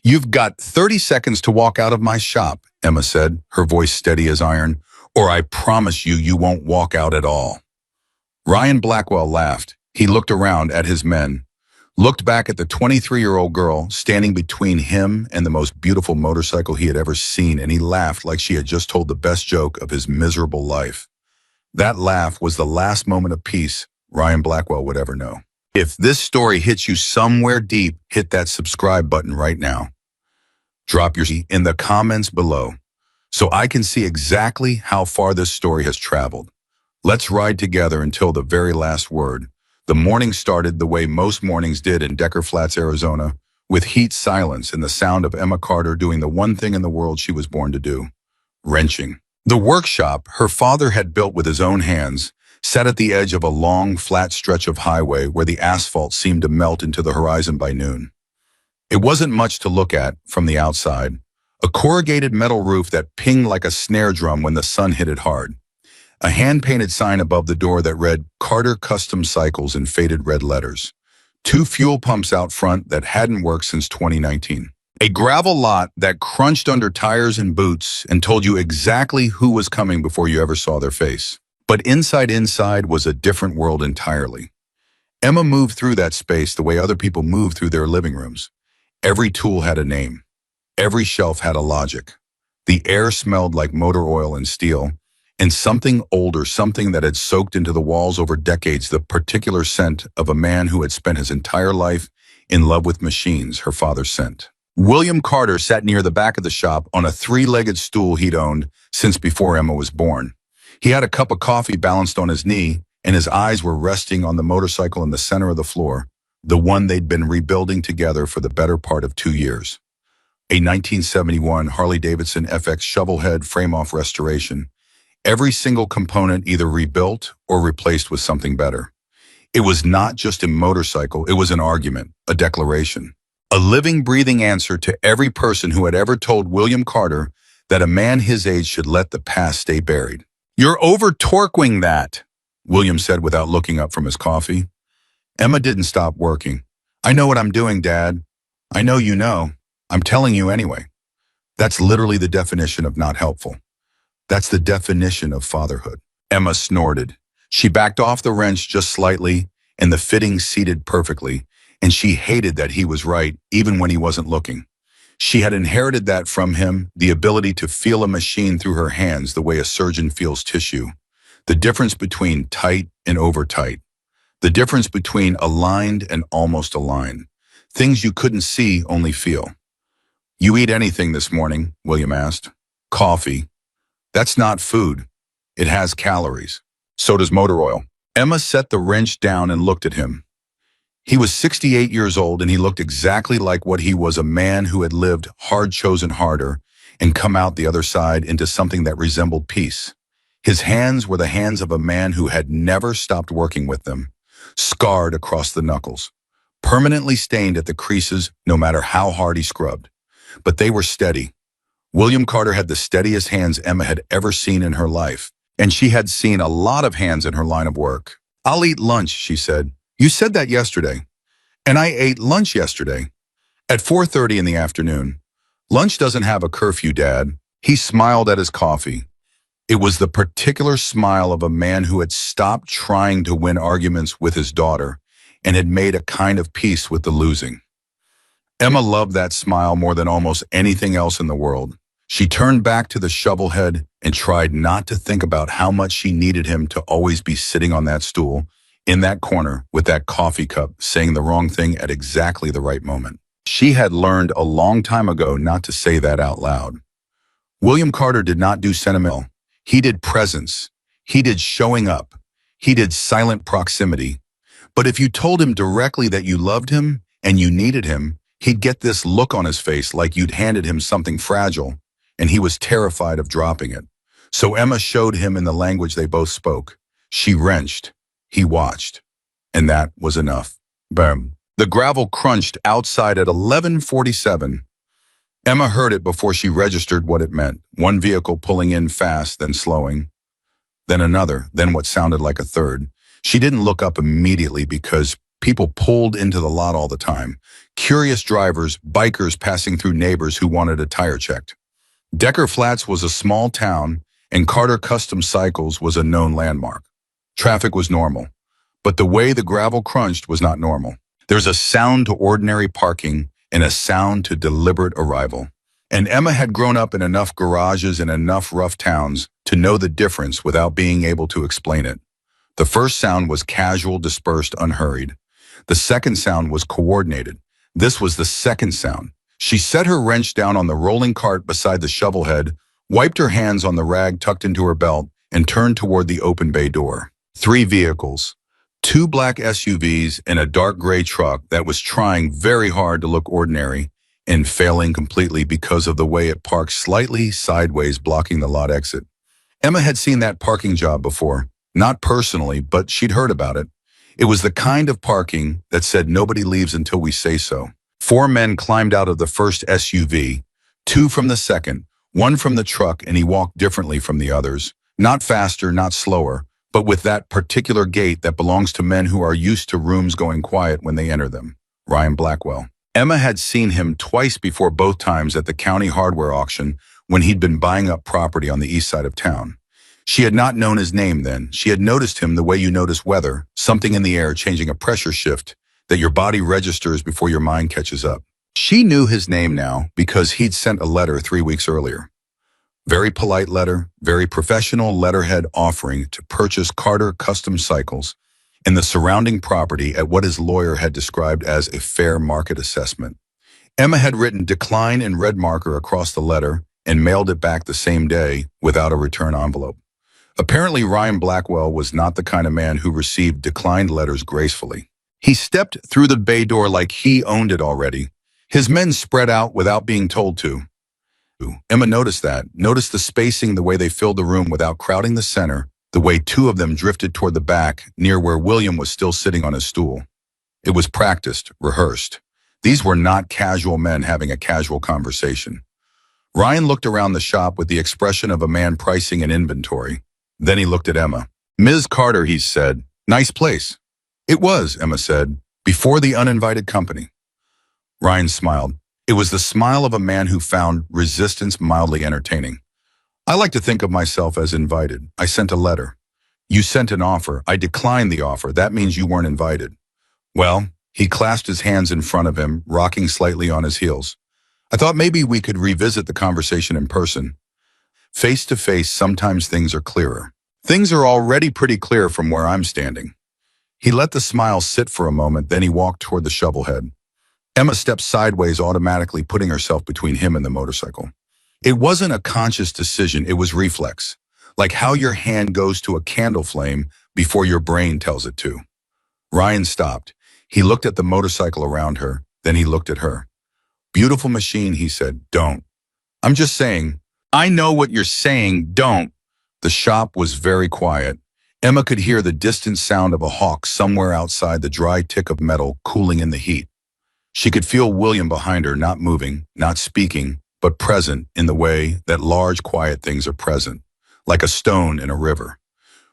"You've got 30 seconds to walk out of my shop," Emma said, her voice steady as iron, "or I promise you won't walk out at all." Ryan Blackwell laughed. He looked around at his men, looked back at the 23-year-old girl standing between him and the most beautiful motorcycle he had ever seen, and he laughed like she had just told the best joke of his miserable life. That laugh was the last moment of peace Ryan Blackwell would ever know. If this story hits you somewhere deep, hit that subscribe button right now. Drop your in the comments below so I can see exactly how far this story has traveled. Let's ride together until the very last word. The morning started the way most mornings did in Decker Flats, Arizona, with heat, silence, and the sound of Emma Carter doing the one thing in the world she was born to do: wrenching. The workshop her father had built with his own hands sat at the edge of a long, flat stretch of highway where the asphalt seemed to melt into the horizon by noon. It wasn't much to look at from the outside. A corrugated metal roof that pinged like a snare drum when the sun hit it hard. A hand-painted sign above the door that read Carter Custom Cycles in faded red letters. 2 fuel pumps out front that hadn't worked since 2019. A gravel lot that crunched under tires and boots and told you exactly who was coming before you ever saw their face. But inside was a different world entirely. Emma moved through that space the way other people move through their living rooms. Every tool had a name. Every shelf had a logic. The air smelled like motor oil and steel, and something older, something that had soaked into the walls over decades, the particular scent of a man who had spent his entire life in love with machines, her father's scent. William Carter sat near the back of the shop on a 3-legged stool he'd owned since before Emma was born. He had a cup of coffee balanced on his knee, and his eyes were resting on the motorcycle in the center of the floor, the one they'd been rebuilding together for the better part of 2 years. A 1971 Harley-Davidson FX shovelhead frame-off restoration. Every single component either rebuilt or replaced with something better. It was not just a motorcycle, it was an argument, a declaration. A living, breathing answer to every person who had ever told William Carter that a man his age should let the past stay buried. "You're over-torquing that," William said without looking up from his coffee. Emma didn't stop working. "I know what I'm doing, Dad. I know you know. I'm telling you anyway." That's literally the definition of not helpful. That's the definition of fatherhood. Emma snorted. She backed off the wrench just slightly, and the fitting seated perfectly, and she hated that he was right, even when he wasn't looking. She had inherited that from him, the ability to feel a machine through her hands the way a surgeon feels tissue. The difference between tight and over-tight. The difference between aligned and almost aligned. Things you couldn't see, only feel. "You eat anything this morning?" William asked. "Coffee." "That's not food. It has calories. So does motor oil." Emma set the wrench down and looked at him. He was 68 years old, and he looked exactly like what he was, a man who had lived hard, chosen harder, and come out the other side into something that resembled peace. His hands were the hands of a man who had never stopped working with them, scarred across the knuckles, permanently stained at the creases no matter how hard he scrubbed. But they were steady. William Carter had the steadiest hands Emma had ever seen in her life, and she had seen a lot of hands in her line of work. "I'll eat lunch," she said. "You said that yesterday." "And I ate lunch yesterday. At 4:30 in the afternoon. Lunch doesn't have a curfew, Dad." He smiled at his coffee. It was the particular smile of a man who had stopped trying to win arguments with his daughter and had made a kind of peace with the losing. Emma loved that smile more than almost anything else in the world. She turned back to the shovelhead and tried not to think about how much she needed him to always be sitting on that stool, in that corner, with that coffee cup, saying the wrong thing at exactly the right moment. She had learned a long time ago not to say that out loud. William Carter did not do sentimental. He did presence. He did showing up. He did silent proximity. But if you told him directly that you loved him and you needed him, he'd get this look on his face like you'd handed him something fragile, and he was terrified of dropping it. So Emma showed him in the language they both spoke. She wrenched. He watched. And that was enough. Boom. The gravel crunched outside at 11:47. Emma heard it before she registered what it meant. One vehicle pulling in fast, then slowing. Then another, then what sounded like a third. She didn't look up immediately because People pulled into the lot all the time. Curious drivers, bikers passing through neighbors who wanted a tire checked. Decker Flats was a small town, and Carter Custom Cycles was a known landmark. Traffic was normal, but the way the gravel crunched was not normal. There's a sound to ordinary parking and a sound to deliberate arrival. And Emma had grown up in enough garages and enough rough towns to know the difference without being able to explain it. The first sound was casual, dispersed, unhurried. The second sound was coordinated. This was the second sound. She set her wrench down on the rolling cart beside the shovel head, wiped her hands on the rag tucked into her belt, and turned toward the open bay door. 3 vehicles. 2 black SUVs and a dark gray truck that was trying very hard to look ordinary and failing completely because of the way it parked slightly sideways, blocking the lot exit. Emma had seen that parking job before, not personally, but she'd heard about it. It was the kind of parking that said nobody leaves until we say so. 4 men climbed out of the first SUV, 2 from the second, 1 from the truck, and he walked differently from the others. Not faster, not slower, but with that particular gait that belongs to men who are used to rooms going quiet when they enter them. Ryan Blackwell. Emma had seen him twice before, both times at the county hardware auction when he'd been buying up property on the east side of town. She had not known his name then. She had noticed him the way you notice weather, something in the air changing, a pressure shift that your body registers before your mind catches up. She knew his name now because he'd sent a letter 3 weeks earlier. Very polite letter, very professional letterhead offering to purchase Carter Custom Cycles and the surrounding property at what his lawyer had described as a fair market assessment. Emma had written decline in red marker across the letter and mailed it back the same day without a return envelope. Apparently, Ryan Blackwell was not the kind of man who received declined letters gracefully. He stepped through the bay door like he owned it already. His men spread out without being told to. Emma noticed the spacing, the way they filled the room without crowding the center, the way 2 of them drifted toward the back, near where William was still sitting on his stool. It was practiced, rehearsed. These were not casual men having a casual conversation. Ryan looked around the shop with the expression of a man pricing an inventory. Then he looked at Emma. "Ms. Carter," he said. "Nice place." "It was," Emma said, "before the uninvited company." Ryan smiled. It was the smile of a man who found resistance mildly entertaining. "I like to think of myself as invited. I sent a letter." "You sent an offer. I declined the offer. That means you weren't invited." "Well," he clasped his hands in front of him, rocking slightly on his heels. "I thought maybe we could revisit the conversation in person. Face to face, sometimes things are clearer. Things are already pretty clear from where I'm standing." He let the smile sit for a moment, then he walked toward the shovelhead. Emma stepped sideways, automatically putting herself between him and the motorcycle. It wasn't a conscious decision, it was reflex, like how your hand goes to a candle flame before your brain tells it to. Ryan stopped. He looked at the motorcycle around her, then he looked at her. "Beautiful machine," he said. "Don't." "I'm just saying." "I know what you're saying, don't." The shop was very quiet. Emma could hear the distant sound of a hawk somewhere outside, the dry tick of metal cooling in the heat. She could feel William behind her, not moving, not speaking, but present in the way that large, quiet things are present, like a stone in a river.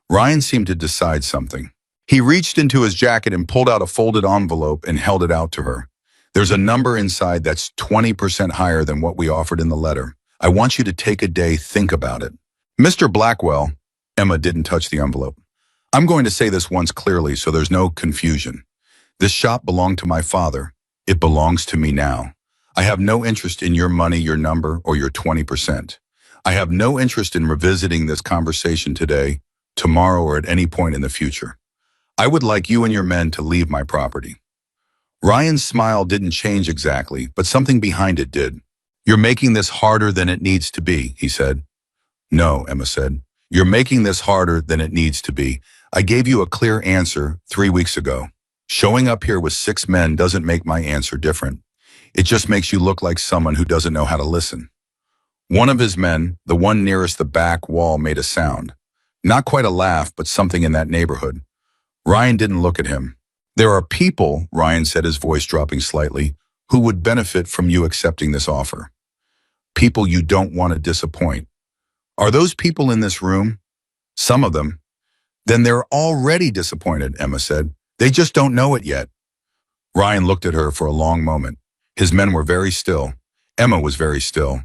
Ryan seemed to decide something. He reached into his jacket and pulled out a folded envelope and held it out to her. "There's a number inside that's 20% higher than what we offered in the letter. I want you to take a day, think about it." "Mr. Blackwell," Emma didn't touch the envelope. "I'm going to say this once clearly so there's no confusion. This shop belonged to my father. It belongs to me now. I have no interest in your money, your number, or your 20%. I have no interest in revisiting this conversation today, tomorrow, or at any point in the future. I would like you and your men to leave my property." Ryan's smile didn't change exactly, but something behind it did. "You're making this harder than it needs to be," he said. "No," Emma said. "You're making this harder than it needs to be. I gave you a clear answer 3 weeks ago. Showing up here with 6 men doesn't make my answer different. It just makes you look like someone who doesn't know how to listen." One of his men, the one nearest the back wall, made a sound. Not quite a laugh, but something in that neighborhood. Ryan didn't look at him. "There are people," Ryan said, his voice dropping slightly, "who would benefit from you accepting this offer. People you don't want to disappoint. Are those people in this room?" "Some of them." "Then they're already disappointed," Emma said. "They just don't know it yet. Ryan looked at her for a long moment. His men were very still. Emma was very still.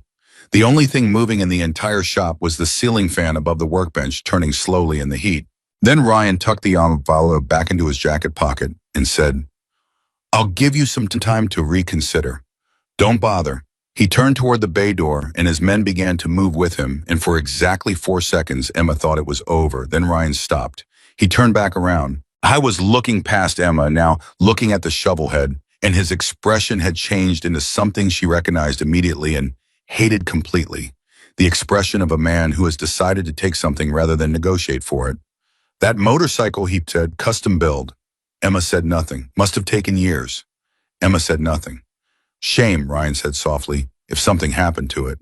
The only thing moving in the entire shop was the ceiling fan above the workbench turning slowly in the heat. Then Ryan tucked the envelope back into his jacket pocket and said, "I'll give you some time to reconsider. Don't bother." He turned toward the bay door, and his men began to move with him, and for exactly 4 seconds, Emma thought it was over. Then Ryan stopped. He turned back around. I was looking past Emma, now looking at the shovelhead, and his expression had changed into something she recognized immediately and hated completely. The expression of a man who has decided to take something rather than negotiate for it. "That motorcycle," he said, "custom build." Emma said nothing. "Must have taken years." Emma said nothing. "Shame," Ryan said softly, "if something happened to it."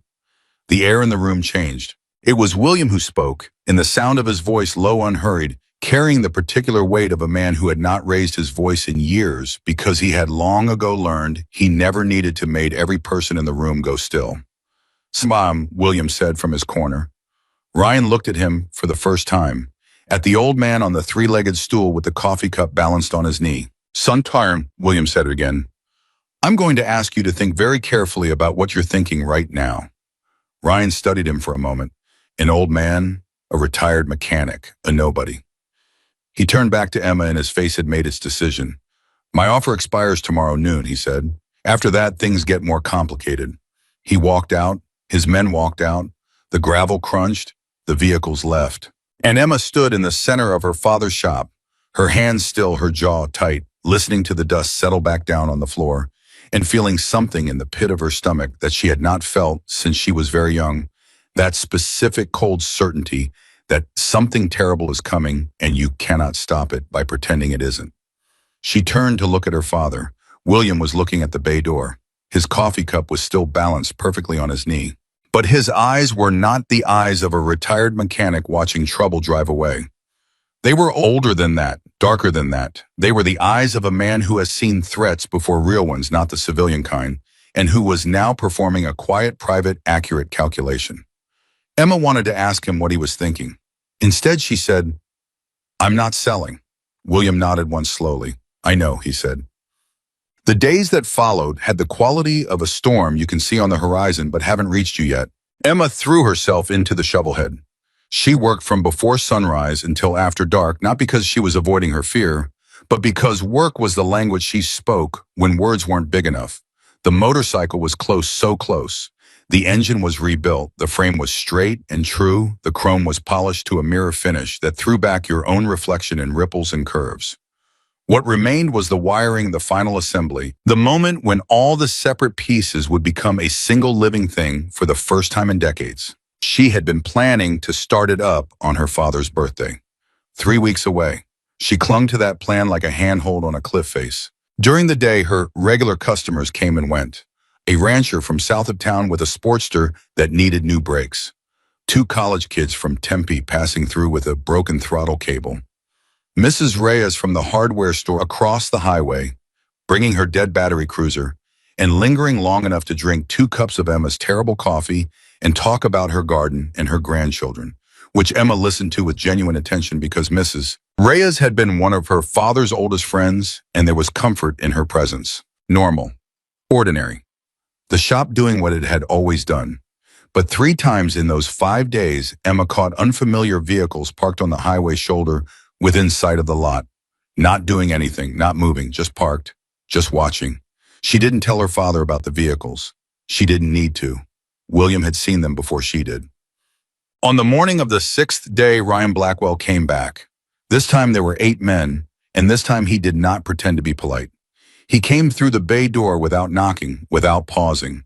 The air in the room changed. It was William who spoke, in the sound of his voice low, unhurried, carrying the particular weight of a man who had not raised his voice in years because he had long ago learned he never needed to make every person in the room go still. "Mom," William said from his corner. Ryan looked at him for the first time, at the old man on the three-legged stool with the coffee cup balanced on his knee. "Son Tyron," William said again, "I'm going to ask you to think very carefully about what you're thinking right now." Ryan studied him for a moment. An old man, a retired mechanic, a nobody. He turned back to Emma and his face had made its decision. "My offer expires tomorrow noon," he said. "After that, things get more complicated." He walked out. His men walked out. The gravel crunched. The vehicles left. And Emma stood in the center of her father's shop, her hands still, her jaw tight, listening to the dust settle back down on the floor, and feeling something in the pit of her stomach that she had not felt since she was very young, that specific cold certainty that something terrible is coming and you cannot stop it by pretending it isn't. She turned to look at her father. William was looking at the bay door. His coffee cup was still balanced perfectly on his knee. But his eyes were not the eyes of a retired mechanic watching trouble drive away. They were older than that, darker than that. They were the eyes of a man who has seen threats before real ones, not the civilian kind, and who was now performing a quiet, private, accurate calculation. Emma wanted to ask him what he was thinking. Instead, she said, "I'm not selling." William nodded once slowly. "I know," he said. The days that followed had the quality of a storm you can see on the horizon but haven't reached you yet. Emma threw herself into the shovelhead. She worked from before sunrise until after dark, not because she was avoiding her fear, but because work was the language she spoke when words weren't big enough. The motorcycle was close, so close. The engine was rebuilt, the frame was straight and true, the chrome was polished to a mirror finish that threw back your own reflection in ripples and curves. What remained was the wiring, the final assembly, the moment when all the separate pieces would become a single living thing for the first time in decades. She had been planning to start it up on her father's birthday. 3 weeks away. She clung to that plan like a handhold on a cliff face. During the day, her regular customers came and went. A rancher from south of town with a Sportster that needed new brakes. 2 college kids from Tempe passing through with a broken throttle cable. Mrs. Reyes from the hardware store across the highway, bringing her dead battery cruiser, and lingering long enough to drink 2 cups of Emma's terrible coffee and talk about her garden and her grandchildren, which Emma listened to with genuine attention because Mrs. Reyes had been one of her father's oldest friends, and there was comfort in her presence. Normal. Ordinary. The shop doing what it had always done. But 3 times in those 5 days, Emma caught unfamiliar vehicles parked on the highway shoulder within sight of the lot. Not doing anything, not moving, just parked, just watching. She didn't tell her father about the vehicles. She didn't need to. William had seen them before she did. On the morning of the 6th day, Ryan Blackwell came back. This time there were 8 men, and this time he did not pretend to be polite. He came through the bay door without knocking, without pausing,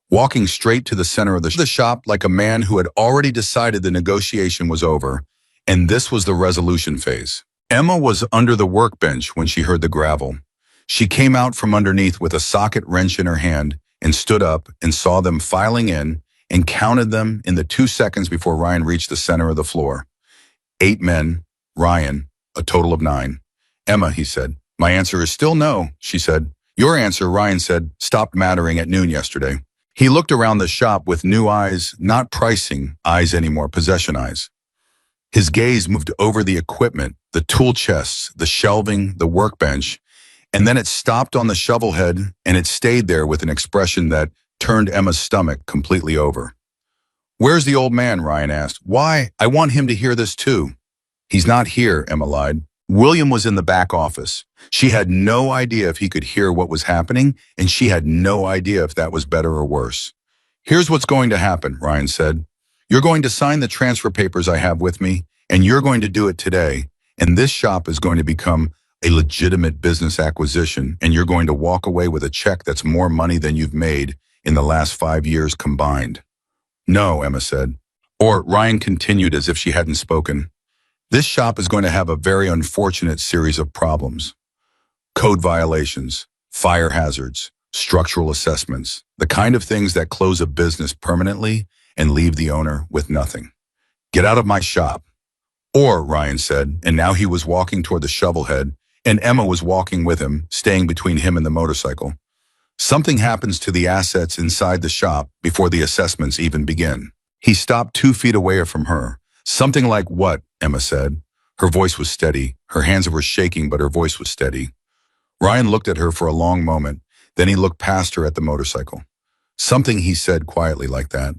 walking straight to the center of the shop like a man who had already decided the negotiation was over, and this was the resolution phase. Emma was under the workbench when she heard the gravel. She came out from underneath with a socket wrench in her hand and stood up and saw them filing in and counted them in the 2 seconds before Ryan reached the center of the floor. 8 men, Ryan, a total of 9. "Emma," he said. "My answer is still no," she said. "Your answer," Ryan said, "stopped mattering at noon yesterday." He looked around the shop with new eyes, not pricing eyes anymore, possession eyes. His gaze moved over the equipment, the tool chests, the shelving, the workbench, And then it stopped on the shovel head, and it stayed there with an expression that turned Emma's stomach completely over. "Where's the old man?" Ryan asked. "Why? I want him to hear this too." "He's not here," Emma lied. "William was in the back office." She had no idea if he could hear what was happening, and she had no idea if that was better or worse. "Here's what's going to happen," Ryan said. "You're going to sign the transfer papers I have with me, and you're going to do it today, and this shop is going to become a legitimate business acquisition, and you're going to walk away with a check that's more money than you've made in the last 5 years combined." "No," Emma said. Or Ryan continued as if she hadn't spoken. "This shop is going to have a very unfortunate series of problems. Code violations, fire hazards, structural assessments, the kind of things that close a business permanently and leave the owner with nothing. Get out of my shop." "Or," Ryan said, and now he was walking toward the shovelhead, and Emma was walking with him, staying between him and the motorcycle. "Something happens to the assets inside the shop before the assessments even begin." He stopped 2 feet away from her. "Something like what?" Emma said. Her voice was steady. Her hands were shaking, but her voice was steady. Ryan looked at her for a long moment. Then he looked past her at the motorcycle. "Something," he said quietly, like that.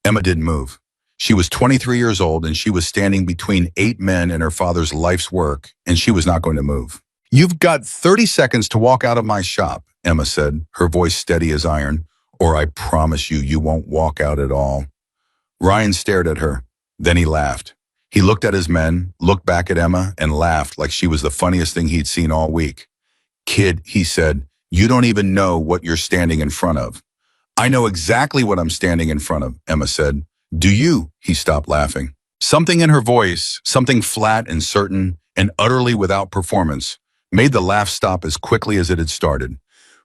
Emma didn't move. She was 23 years old, and she was standing between 8 men and her father's life's work, and she was not going to move. "You've got 30 seconds to walk out of my shop," Emma said, her voice steady as iron, "or I promise you won't walk out at all." Ryan stared at her. Then he laughed. He looked at his men, looked back at Emma, and laughed like she was the funniest thing he'd seen all week. "Kid," he said, "you don't even know what you're standing in front of." "I know exactly what I'm standing in front of," Emma said. "Do you?" He stopped laughing. Something in her voice, something flat and certain and utterly without performance, made the laugh stop as quickly as it had started.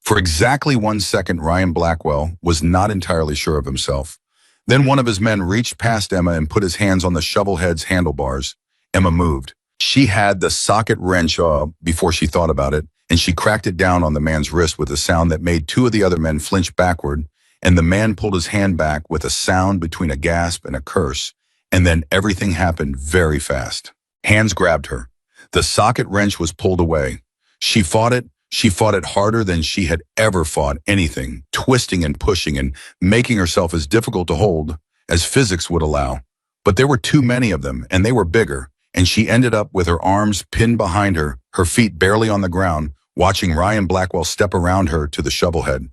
For exactly 1 second, Ryan Blackwell was not entirely sure of himself. Then one of his men reached past Emma and put his hands on the shovelhead's handlebars. Emma moved. She had the socket wrench before she thought about it, and she cracked it down on the man's wrist with a sound that made 2 of the other men flinch backward, and the man pulled his hand back with a sound between a gasp and a curse, and then everything happened very fast. Hands grabbed her. The socket wrench was pulled away. She fought it. She fought it harder than she had ever fought anything, twisting and pushing and making herself as difficult to hold as physics would allow. But there were too many of them, and they were bigger, and she ended up with her arms pinned behind her, her feet barely on the ground, watching Ryan Blackwell step around her to the shovelhead.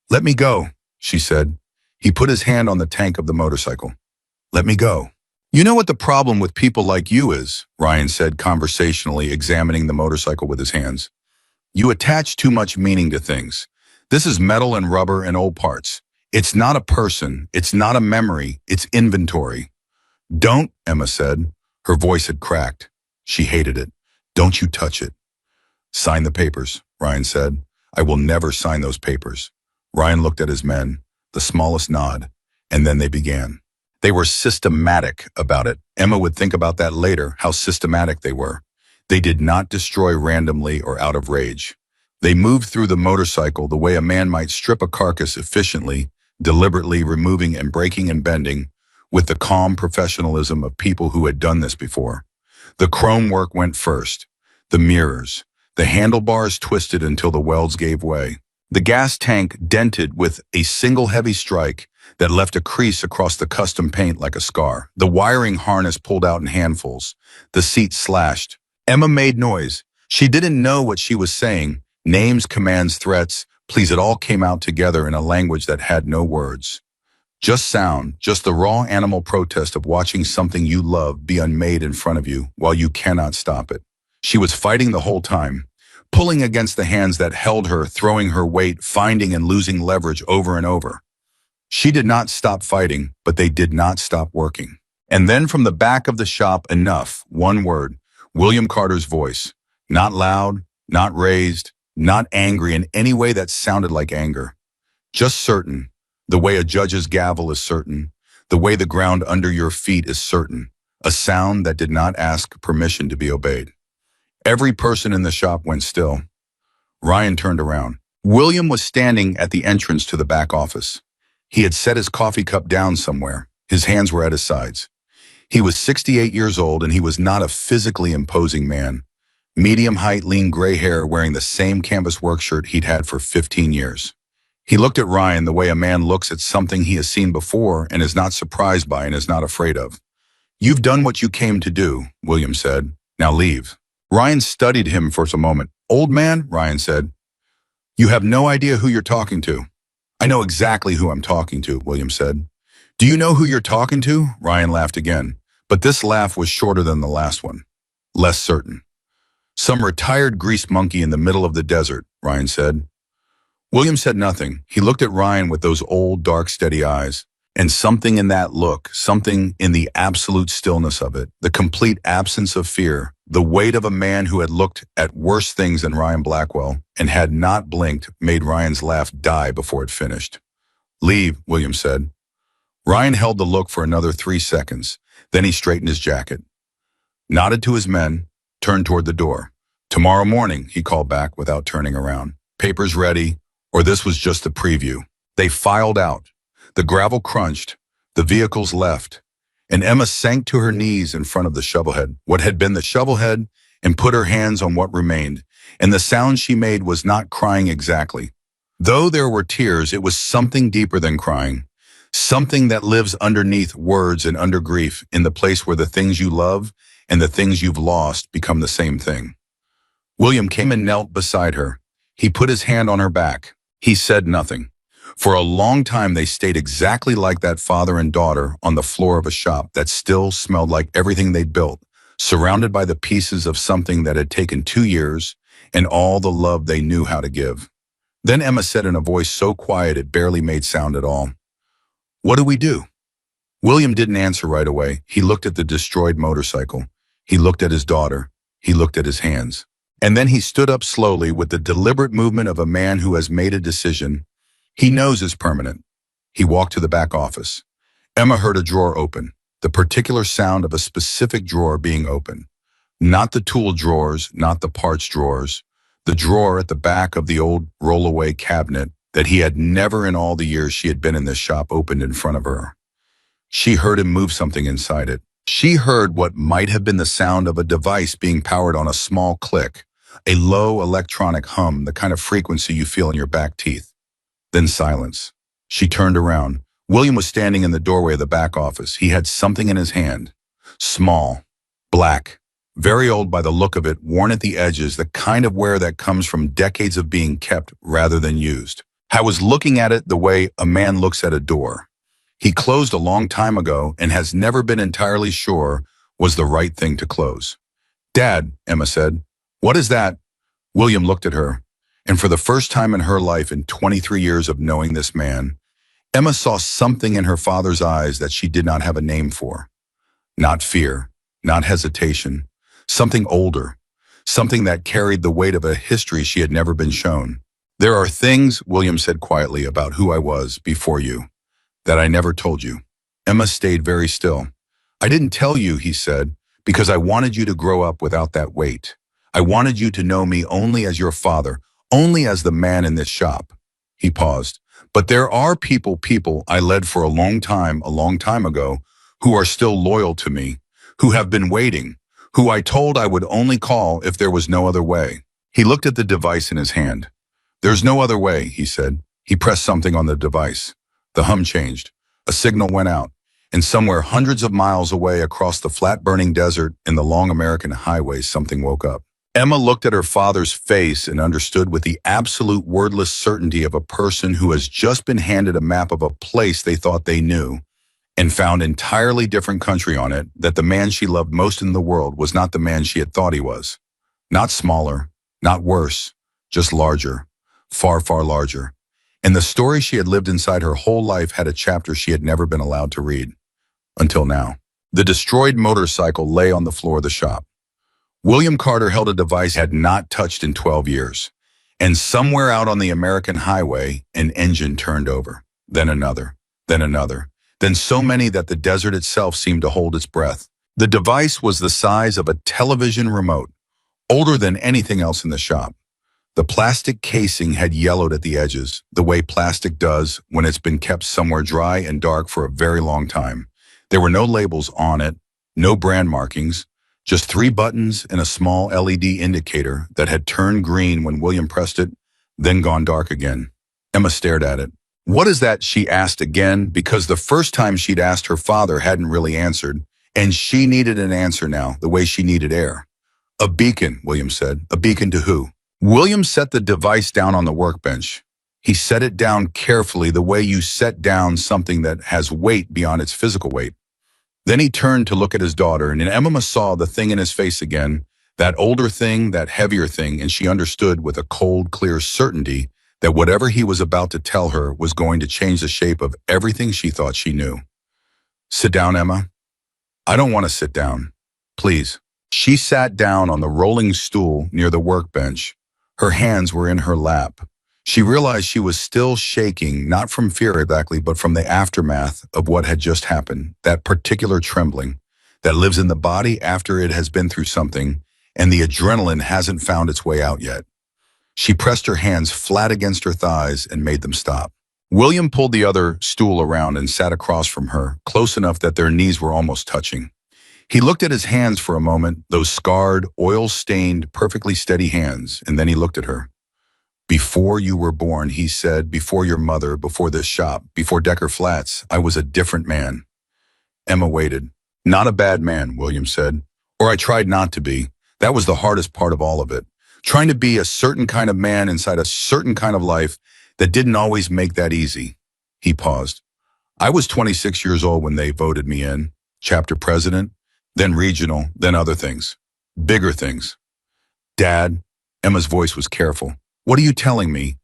"Let me go," she said. He put his hand on the tank of the motorcycle. "Let me go." "You know what the problem with people like you is," Ryan said conversationally, examining the motorcycle with his hands. "You attach too much meaning to things. This is metal and rubber and old parts. It's not a person. It's not a memory. It's inventory." "Don't," Emma said. Her voice had cracked. She hated it. "Don't you touch it." "Sign the papers," Ryan said. "I will never sign those papers." Ryan looked at his men, the smallest nod, and then they began. They were systematic about it. Emma would think about that later, how systematic they were. They did not destroy randomly or out of rage. They moved through the motorcycle the way a man might strip a carcass efficiently, deliberately removing and breaking and bending, with the calm professionalism of people who had done this before. The chrome work went first. The mirrors. The handlebars twisted until the welds gave way. The gas tank dented with a single heavy strike that left a crease across the custom paint like a scar. The wiring harness pulled out in handfuls. The seat slashed. Emma made noise. She didn't know what she was saying. Names, commands, threats. Please, it all came out together in a language that had no words. Just sound, just the raw animal protest of watching something you love be unmade in front of you while you cannot stop it. She was fighting the whole time, pulling against the hands that held her, throwing her weight, finding and losing leverage over and over. She did not stop fighting, but they did not stop working. And then from the back of the shop, enough, one word, William Carter's voice, not loud, not raised, not angry in any way that sounded like anger. Just certain, the way a judge's gavel is certain, the way the ground under your feet is certain, a sound that did not ask permission to be obeyed. Every person in the shop went still. Ryan turned around. William was standing at the entrance to the back office. He had set his coffee cup down somewhere. His hands were at his sides. He was 68 years old, and he was not a physically imposing man. Medium height, lean gray hair, wearing the same canvas work shirt he'd had for 15 years. He looked at Ryan the way a man looks at something he has seen before and is not surprised by and is not afraid of. "You've done what you came to do," William said. "Now leave." Ryan studied him for a moment. "Old man," Ryan said, "you have no idea who you're talking to." "I know exactly who I'm talking to," William said. "Do you know who you're talking to?" Ryan laughed again, but this laugh was shorter than the last one. Less certain. "Some retired grease monkey in the middle of the desert," Ryan said. William said nothing. He looked at Ryan with those old, dark, steady eyes. And something in that look, something in the absolute stillness of it, the complete absence of fear, the weight of a man who had looked at worse things than Ryan Blackwell and had not blinked, made Ryan's laugh die before it finished. "Leave," William said. Ryan held the look for another 3 seconds. Then he straightened his jacket, nodded to his men, turned toward the door. "Tomorrow morning," he called back without turning around. "Papers ready," or this was just a preview. They filed out. The gravel crunched, the vehicles left, and Emma sank to her knees in front of the shovelhead, what had been the shovelhead, and put her hands on what remained, and the sound she made was not crying exactly. Though there were tears, it was something deeper than crying, something that lives underneath words and under grief, in the place where the things you love and the things you've lost become the same thing. William came and knelt beside her. He put his hand on her back. He said nothing. For a long time they stayed exactly like that, father and daughter, on the floor of a shop that still smelled like everything they'd built, surrounded by the pieces of something that had taken 2 years and all the love they knew how to give. Then Emma said in a voice so quiet it barely made sound at all, "What do we do?" William didn't answer right away. He looked at the destroyed motorcycle. He looked at his daughter. He looked at his hands. And then he stood up slowly with the deliberate movement of a man who has made a decision he knows is permanent. He walked to the back office. Emma heard a drawer open, the particular sound of a specific drawer being open. Not the tool drawers, not the parts drawers, the drawer at the back of the old rollaway cabinet that he had never in all the years she had been in this shop opened in front of her. She heard him move something inside it. She heard what might have been the sound of a device being powered on a small click, a low electronic hum, the kind of frequency you feel in your back teeth. Then silence. She turned around. William was standing in the doorway of the back office. He had something in his hand. Small, black, very old by the look of it, worn at the edges, the kind of wear that comes from decades of being kept rather than used. I was looking at it the way a man looks at a door. He closed a long time ago and has never been entirely sure was the right thing to close. "Dad," Emma said. "What is that?" William looked at her. And for the first time in her life, in 23 years of knowing this man, Emma saw something in her father's eyes that she did not have a name for. Not fear, not hesitation, something older, something that carried the weight of a history she had never been shown. "There are things," William said quietly, "about who I was before you, that I never told you." Emma stayed very still. "I didn't tell you," he said, "because I wanted you to grow up without that weight. I wanted you to know me only as your father, only as the man in this shop." He paused. "But there are people I led for a long time ago, who are still loyal to me, who have been waiting, who I told I would only call if there was no other way." He looked at the device in his hand. "There's no other way," he said. He pressed something on the device. The hum changed. A signal went out, and somewhere hundreds of miles away across the flat burning desert in the long American highway, something woke up. Emma looked at her father's face and understood with the absolute wordless certainty of a person who has just been handed a map of a place they thought they knew and found an entirely different country on it, that the man she loved most in the world was not the man she had thought he was. Not smaller, not worse, just larger, far, far larger. And the story she had lived inside her whole life had a chapter she had never been allowed to read. Until now. The destroyed motorcycle lay on the floor of the shop. William Carter held a device he had not touched in 12 years. And somewhere out on the American highway, an engine turned over. Then another. Then another. Then so many that the desert itself seemed to hold its breath. The device was the size of a television remote, older than anything else in the shop. The plastic casing had yellowed at the edges, the way plastic does when it's been kept somewhere dry and dark for a very long time. There were no labels on it, no brand markings, Just 3 buttons and a small LED indicator that had turned green when William pressed it, then gone dark again. Emma stared at it. What is that? She asked again, because the first time she'd asked her father hadn't really answered, and she needed an answer now, the way she needed air. A beacon, William said. A beacon to who? William set the device down on the workbench. He set it down carefully, the way you set down something that has weight beyond its physical weight. Then he turned to look at his daughter, and Emma saw the thing in his face again, that older thing, that heavier thing, and she understood with a cold, clear certainty that whatever he was about to tell her was going to change the shape of everything she thought she knew. Sit down, Emma. I don't want to sit down. Please. She sat down on the rolling stool near the workbench. Her hands were in her lap. She realized she was still shaking, not from fear exactly, but from the aftermath of what had just happened, that particular trembling that lives in the body after it has been through something, and the adrenaline hasn't found its way out yet. She pressed her hands flat against her thighs and made them stop. William pulled the other stool around and sat across from her, close enough that their knees were almost touching. He looked at his hands for a moment, those scarred, oil-stained, perfectly steady hands, and then he looked at her. Before you were born, he said, before your mother, before this shop, before Decker Flats, I was a different man. Emma waited. Not a bad man, William said. Or I tried not to be. That was the hardest part of all of it. Trying to be a certain kind of man inside a certain kind of life that didn't always make that easy. He paused. I was 26 years old when they voted me in, chapter president, then regional, then other things. Bigger things. Dad, Emma's voice was careful. What are you telling me?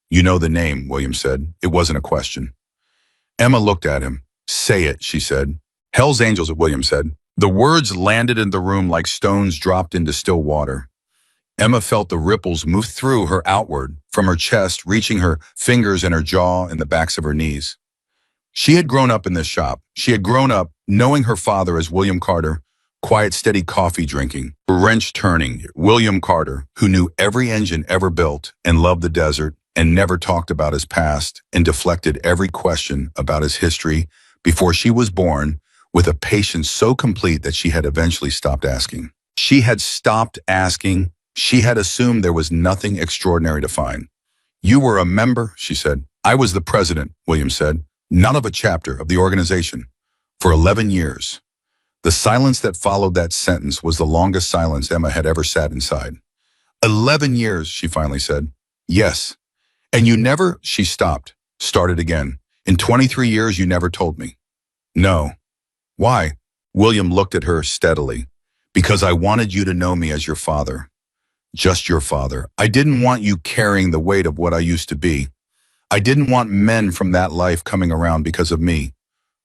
You know the name, William said. It wasn't a question. Emma looked at him. Say it, she said. Hell's Angels, William said. The words landed in the room like stones dropped into still water. Emma felt the ripples move through her outward, from her chest, reaching her fingers and her jaw and the backs of her knees. She had grown up in this shop. She had grown up knowing her father as William Carter, quiet, steady coffee drinking, wrench turning, William Carter, who knew every engine ever built and loved the desert and never talked about his past and deflected every question about his history before she was born with a patience so complete that she had eventually stopped asking. She had stopped asking. She had assumed there was nothing extraordinary to find. You were a member, she said. I was the president, William said. None of a chapter of the organization. For 11 years. The silence that followed that sentence was the longest silence Emma had ever sat inside. 11 years, she finally said. Yes. And you never, she stopped, started again. In 23 years, you never told me. No. Why? William looked at her steadily. Because I wanted you to know me as your father. Just your father. I didn't want you carrying the weight of what I used to be. I didn't want men from that life coming around because of me.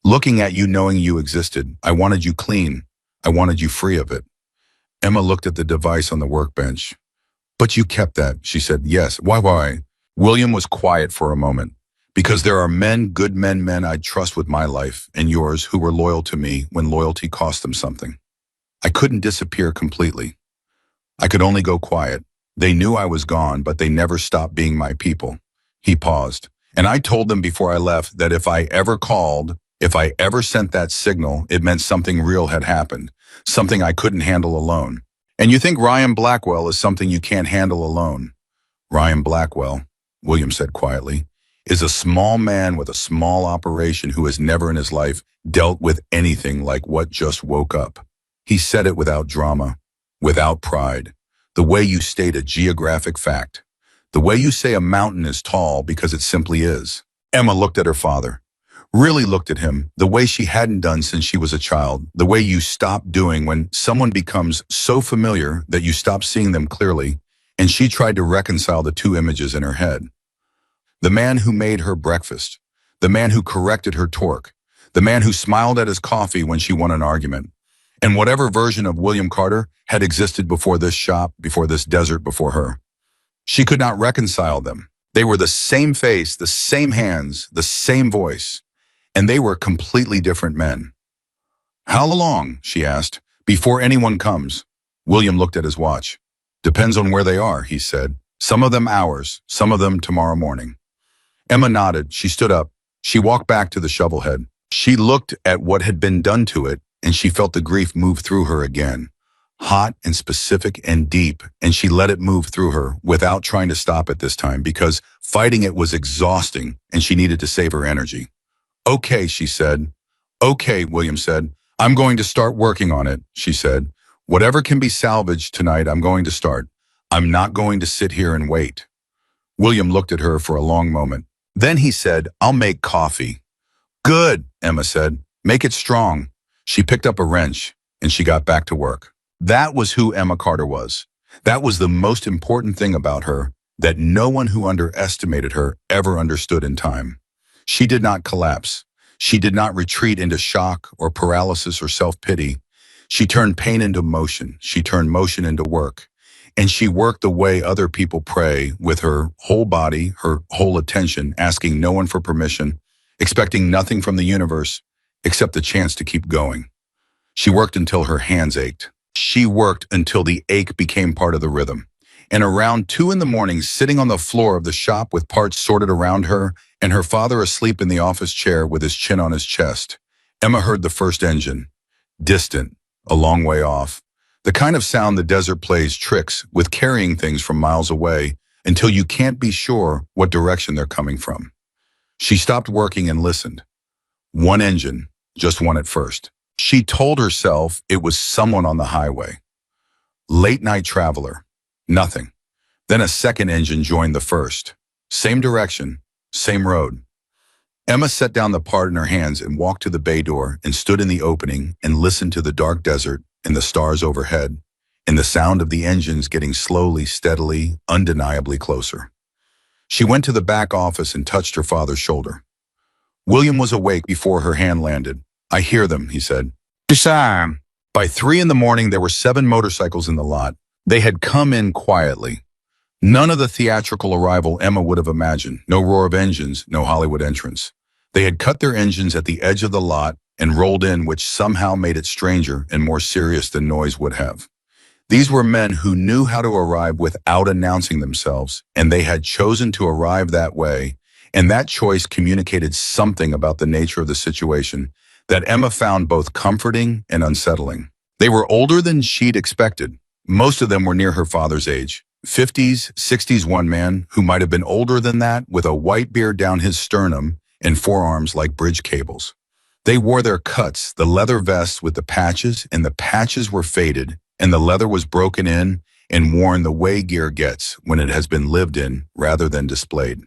Looking at you knowing you existed, I wanted you clean. I wanted you free of it. Emma looked at the device on the workbench. But you kept that, she said. Yes. Why? William was quiet for a moment. Because there are men, good men I'd trust with my life and yours who were loyal to me when loyalty cost them something. I couldn't disappear completely. I could only go quiet. They knew I was gone, but they never stopped being my people. He paused. And I told them before I left that if I ever called, if I ever sent that signal, it meant something real had happened, something I couldn't handle alone. And you think Ryan Blackwell is something you can't handle alone. Ryan Blackwell, William said quietly, is a small man with a small operation who has never in his life dealt with anything like what just woke up. He said it without drama, without pride, the way you state a geographic fact, the way you say a mountain is tall because it simply is. Emma looked at her father. Really looked at him, the way she hadn't done since she was a child, the way you stop doing when someone becomes so familiar that you stop seeing them clearly, and she tried to reconcile the two images in her head. The man who made her breakfast, the man who corrected her torque, the man who smiled at his coffee when she won an argument, and whatever version of William Carter had existed before this shop, before this desert, before her. She could not reconcile them. They were the same face, the same hands, the same voice. And they were completely different men. How long, she asked, before anyone comes? William looked at his watch. Depends on where they are, he said. Some of them hours, some of them tomorrow morning. Emma nodded. She stood up. She walked back to the shovel head. She looked at what had been done to it, and she felt the grief move through her again. hot and specific and deep, and she let it move through her without trying to stop it this time because fighting it was exhausting and she needed to save her energy. Okay, she said. Okay, William said. I'm going to start working on it, she said. Whatever can be salvaged tonight, I'm going to start. I'm not going to sit here and wait. William looked at her for a long moment. Then he said, I'll make coffee. Good, Emma said. Make it strong. She picked up a wrench and she got back to work. That was who Emma Carter was. That was the most important thing about her that no one who underestimated her ever understood in time. She did not collapse. She did not retreat into shock or paralysis or self-pity. She turned pain into motion. She turned motion into work. And she worked the way other people pray, with her whole body, her whole attention, asking no one for permission, expecting nothing from the universe except the chance to keep going. She worked until her hands ached. She worked until the ache became part of the rhythm. And around 2 a.m, sitting on the floor of the shop with parts sorted around her and her father asleep in the office chair with his chin on his chest, Emma heard the first engine, distant, a long way off. The kind of sound the desert plays tricks with carrying things from miles away until you can't be sure what direction they're coming from. She stopped working and listened. One engine, just one at first. She told herself it was someone on the highway. Late night traveler. Nothing. Then a second engine joined the first. Same direction, same road. Emma set down the part in her hands and walked to the bay door and stood in the opening and listened to the dark desert and the stars overhead and the sound of the engines getting slowly, steadily, undeniably closer. She went to the back office and touched her father's shoulder. William was awake before her hand landed. I hear them, he said. By 3 a.m, there were 7 motorcycles in the lot. They had come in quietly. None of the theatrical arrival Emma would have imagined. No roar of engines, no Hollywood entrance. They had cut their engines at the edge of the lot and rolled in, which somehow made it stranger and more serious than noise would have. These were men who knew how to arrive without announcing themselves, and they had chosen to arrive that way, and that choice communicated something about the nature of the situation that Emma found both comforting and unsettling. They were older than she'd expected. Most of them were near her father's age. 50s, 60s, one man who might have been older than that with a white beard down his sternum and forearms like bridge cables. They wore their cuts, the leather vests with the patches, and the patches were faded, and the leather was broken in and worn the way gear gets when it has been lived in rather than displayed.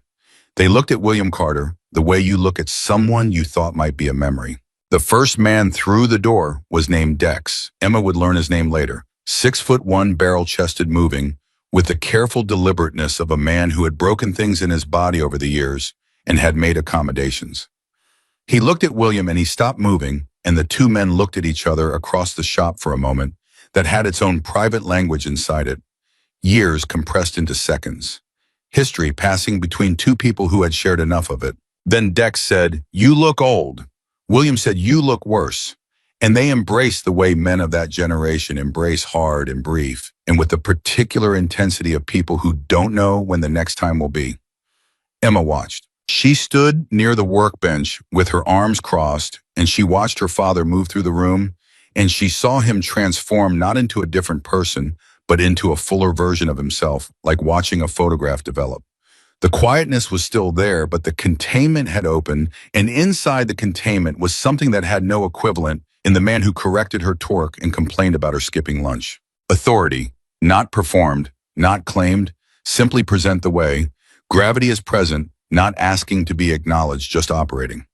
They looked at William Carter the way you look at someone you thought might be a memory. The first man through the door was named Dex. Emma would learn his name later. 6'1", barrel-chested, moving, with the careful deliberateness of a man who had broken things in his body over the years and had made accommodations. He looked at William and he stopped moving, and the 2 men looked at each other across the shop for a moment that had its own private language inside it. Years compressed into seconds. History passing between 2 people who had shared enough of it. Then Dex said, "You look old." William said, "You look worse." And they embraced the way men of that generation embrace hard and brief, and with the particular intensity of people who don't know when the next time will be. Emma watched. She stood near the workbench with her arms crossed, and she watched her father move through the room, and she saw him transform not into a different person, but into a fuller version of himself, like watching a photograph develop. The quietness was still there, but the containment had opened, and inside the containment was something that had no equivalent in the man who corrected her torque and complained about her skipping lunch. Authority, not performed, not claimed, simply present the way. Gravity is present, not asking to be acknowledged, just operating.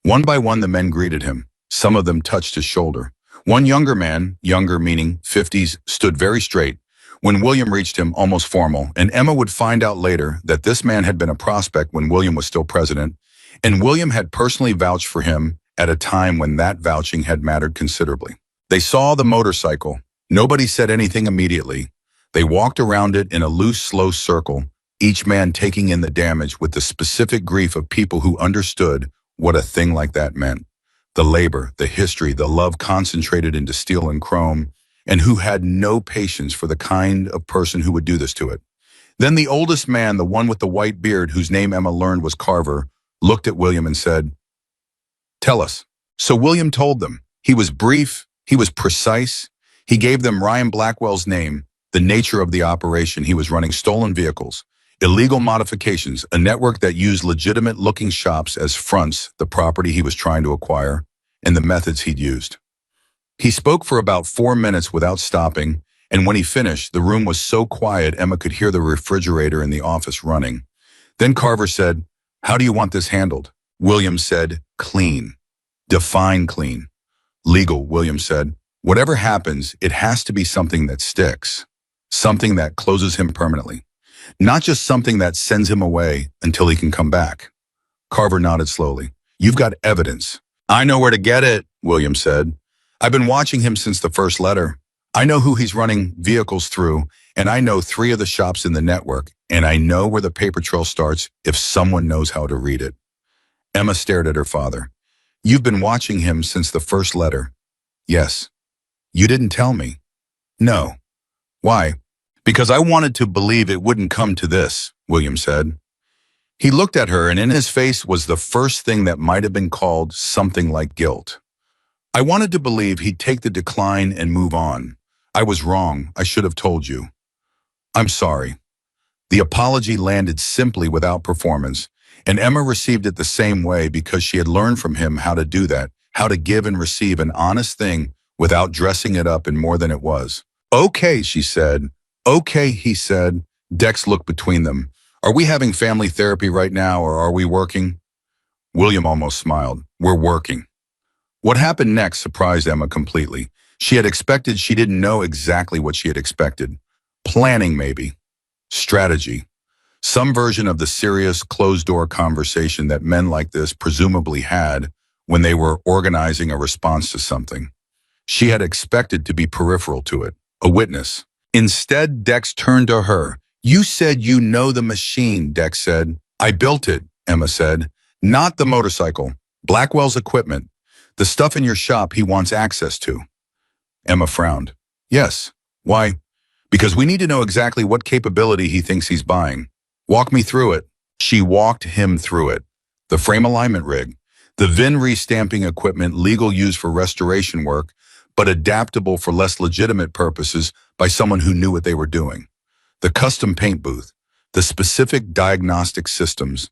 One by one, the men greeted him. Some of them touched his shoulder. One younger man, younger meaning 50s, stood very straight. When William reached him, almost formal, and Emma would find out later that this man had been a prospect when William was still president, and William had personally vouched for him at a time when that vouching had mattered considerably. They saw the motorcycle. Nobody said anything immediately. They walked around it in a loose, slow circle, each man taking in the damage with the specific grief of people who understood what a thing like that meant. The labor, the history, the love concentrated into steel and chrome, and who had no patience for the kind of person who would do this to it. Then the oldest man, the one with the white beard, whose name Emma learned was Carver, looked at William and said, "Tell us." So William told them. He was brief, he was precise, He gave them Ryan Blackwell's name, the nature of the operation. He was running stolen vehicles, illegal modifications, a network that used legitimate-looking shops as fronts, the property he was trying to acquire, and the methods he'd used. He spoke for about 4 minutes without stopping, and when he finished, the room was so quiet Emma could hear the refrigerator in the office running. Then Carver said, "How do you want this handled?" Williams said, "Clean." "Define clean." "Legal," Williams said. "Whatever happens, it has to be something that sticks. Something that closes him permanently. Not just something that sends him away until he can come back." Carver nodded slowly. "You've got evidence." "I know where to get it," Williams said. "I've been watching him since the first letter. I know who he's running vehicles through, and I know 3 of the shops in the network, and I know where the paper trail starts if someone knows how to read it." Emma stared at her father. "You've been watching him since the first letter." "Yes." "You didn't tell me." "No." "Why?" "Because I wanted to believe it wouldn't come to this," William said. He looked at her, and in his face was the first thing that might have been called something like guilt. "I wanted to believe he'd take the decline and move on. I was wrong. I should have told you." "I'm sorry." The apology landed simply without performance, and Emma received it the same way because she had learned from him how to do that, how to give and receive an honest thing without dressing it up in more than it was. "Okay," she said. "Okay," he said. Dex looked between them. "Are we having family therapy right now, or are we working?" William almost smiled. "We're working." What happened next surprised Emma completely. She had expected she didn't know exactly what she had expected. Planning, maybe. Strategy. Some version of the serious, closed-door conversation that men like this presumably had when they were organizing a response to something. She had expected to be peripheral to it, a witness. Instead, Dex turned to her. "You said you know the machine," Dex said. "I built it," Emma said. "Not the motorcycle. Blackwell's equipment. The stuff in your shop he wants access to." Emma frowned. "Yes. Why?" "Because we need to know exactly what capability he thinks he's buying." "Walk me through it." She walked him through it. The frame alignment rig. The VIN restamping equipment legal use for restoration work, but adaptable for less legitimate purposes by someone who knew what they were doing. The custom paint booth. The specific diagnostic systems.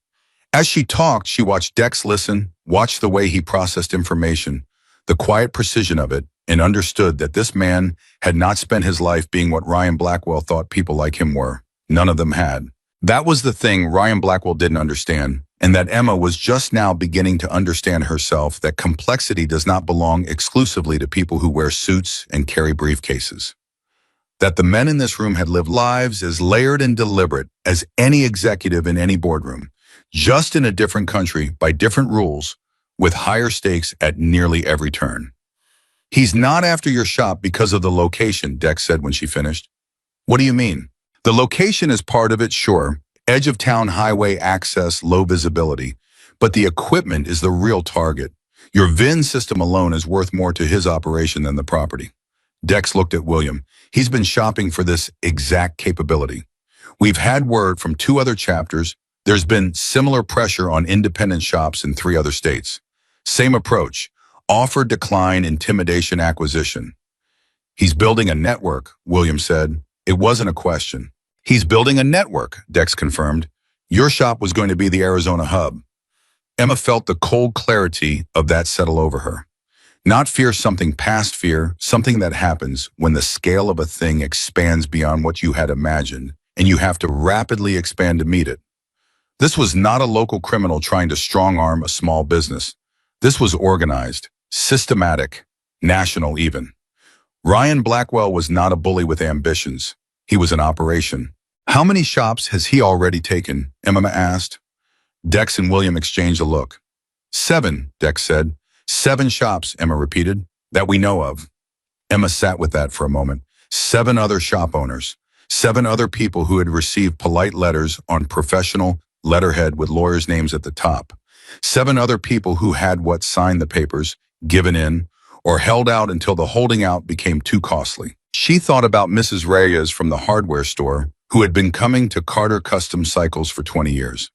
As she talked, she watched Dex listen, watched the way he processed information, the quiet precision of it, and understood that this man had not spent his life being what Ryan Blackwell thought people like him were. None of them had. That was the thing Ryan Blackwell didn't understand, and that Emma was just now beginning to understand herself, that complexity does not belong exclusively to people who wear suits and carry briefcases. That the men in this room had lived lives as layered and deliberate as any executive in any boardroom, just in a different country, by different rules, with higher stakes at nearly every turn. "He's not after your shop because of the location," Dex said when she finished. "What do you mean?" "The location is part of it, sure. Edge of town highway access, low visibility. But the equipment is the real target. Your VIN system alone is worth more to his operation than the property." Dex looked at William. "He's been shopping for this exact capability. We've had word from 2 other chapters. There's been similar pressure on independent shops in 3 other states. Same approach. Offer, decline, intimidation, acquisition." "He's building a network," William said. It wasn't a question. "He's building a network," Dex confirmed. "Your shop was going to be the Arizona hub." Emma felt the cold clarity of that settle over her. Not fear, something past fear, something that happens when the scale of a thing expands beyond what you had imagined, and you have to rapidly expand to meet it. This was not a local criminal trying to strong-arm a small business. This was organized, systematic, national even. Ryan Blackwell was not a bully with ambitions. He was an operation. "How many shops has he already taken?" Emma asked. Dex and William exchanged a look. 7, Dex said. 7 shops, Emma repeated, "that we know of." Emma sat with that for a moment. 7 other shop owners. 7 other people who had received polite letters on professional letterhead with lawyers' names at the top. 7 other people who had what signed the papers, given in, or held out until the holding out became too costly. She thought about Mrs. Reyes from the hardware store, who had been coming to Carter Custom Cycles for 20 years.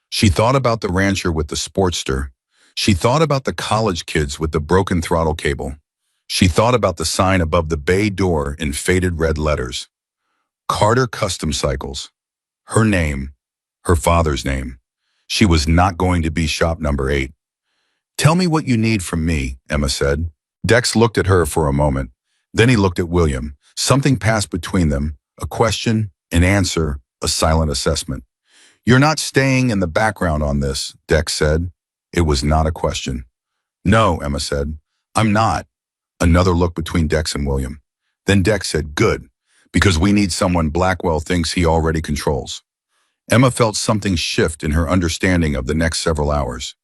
She thought about the rancher with the Sportster. She thought about the college kids with the broken throttle cable. She thought about the sign above the bay door in faded red letters. Carter Custom Cycles. Her name, her father's name. She was not going to be shop number 8. "Tell me what you need from me," Emma said. Dex looked at her for a moment. Then he looked at William. Something passed between them, a question, an answer, a silent assessment. "You're not staying in the background on this," Dex said. It was not a question. "No," Emma said. "I'm not." Another look between Dex and William. Then Dex said, "Good, because we need someone Blackwell thinks he already controls." Emma felt something shift in her understanding of the next several hours.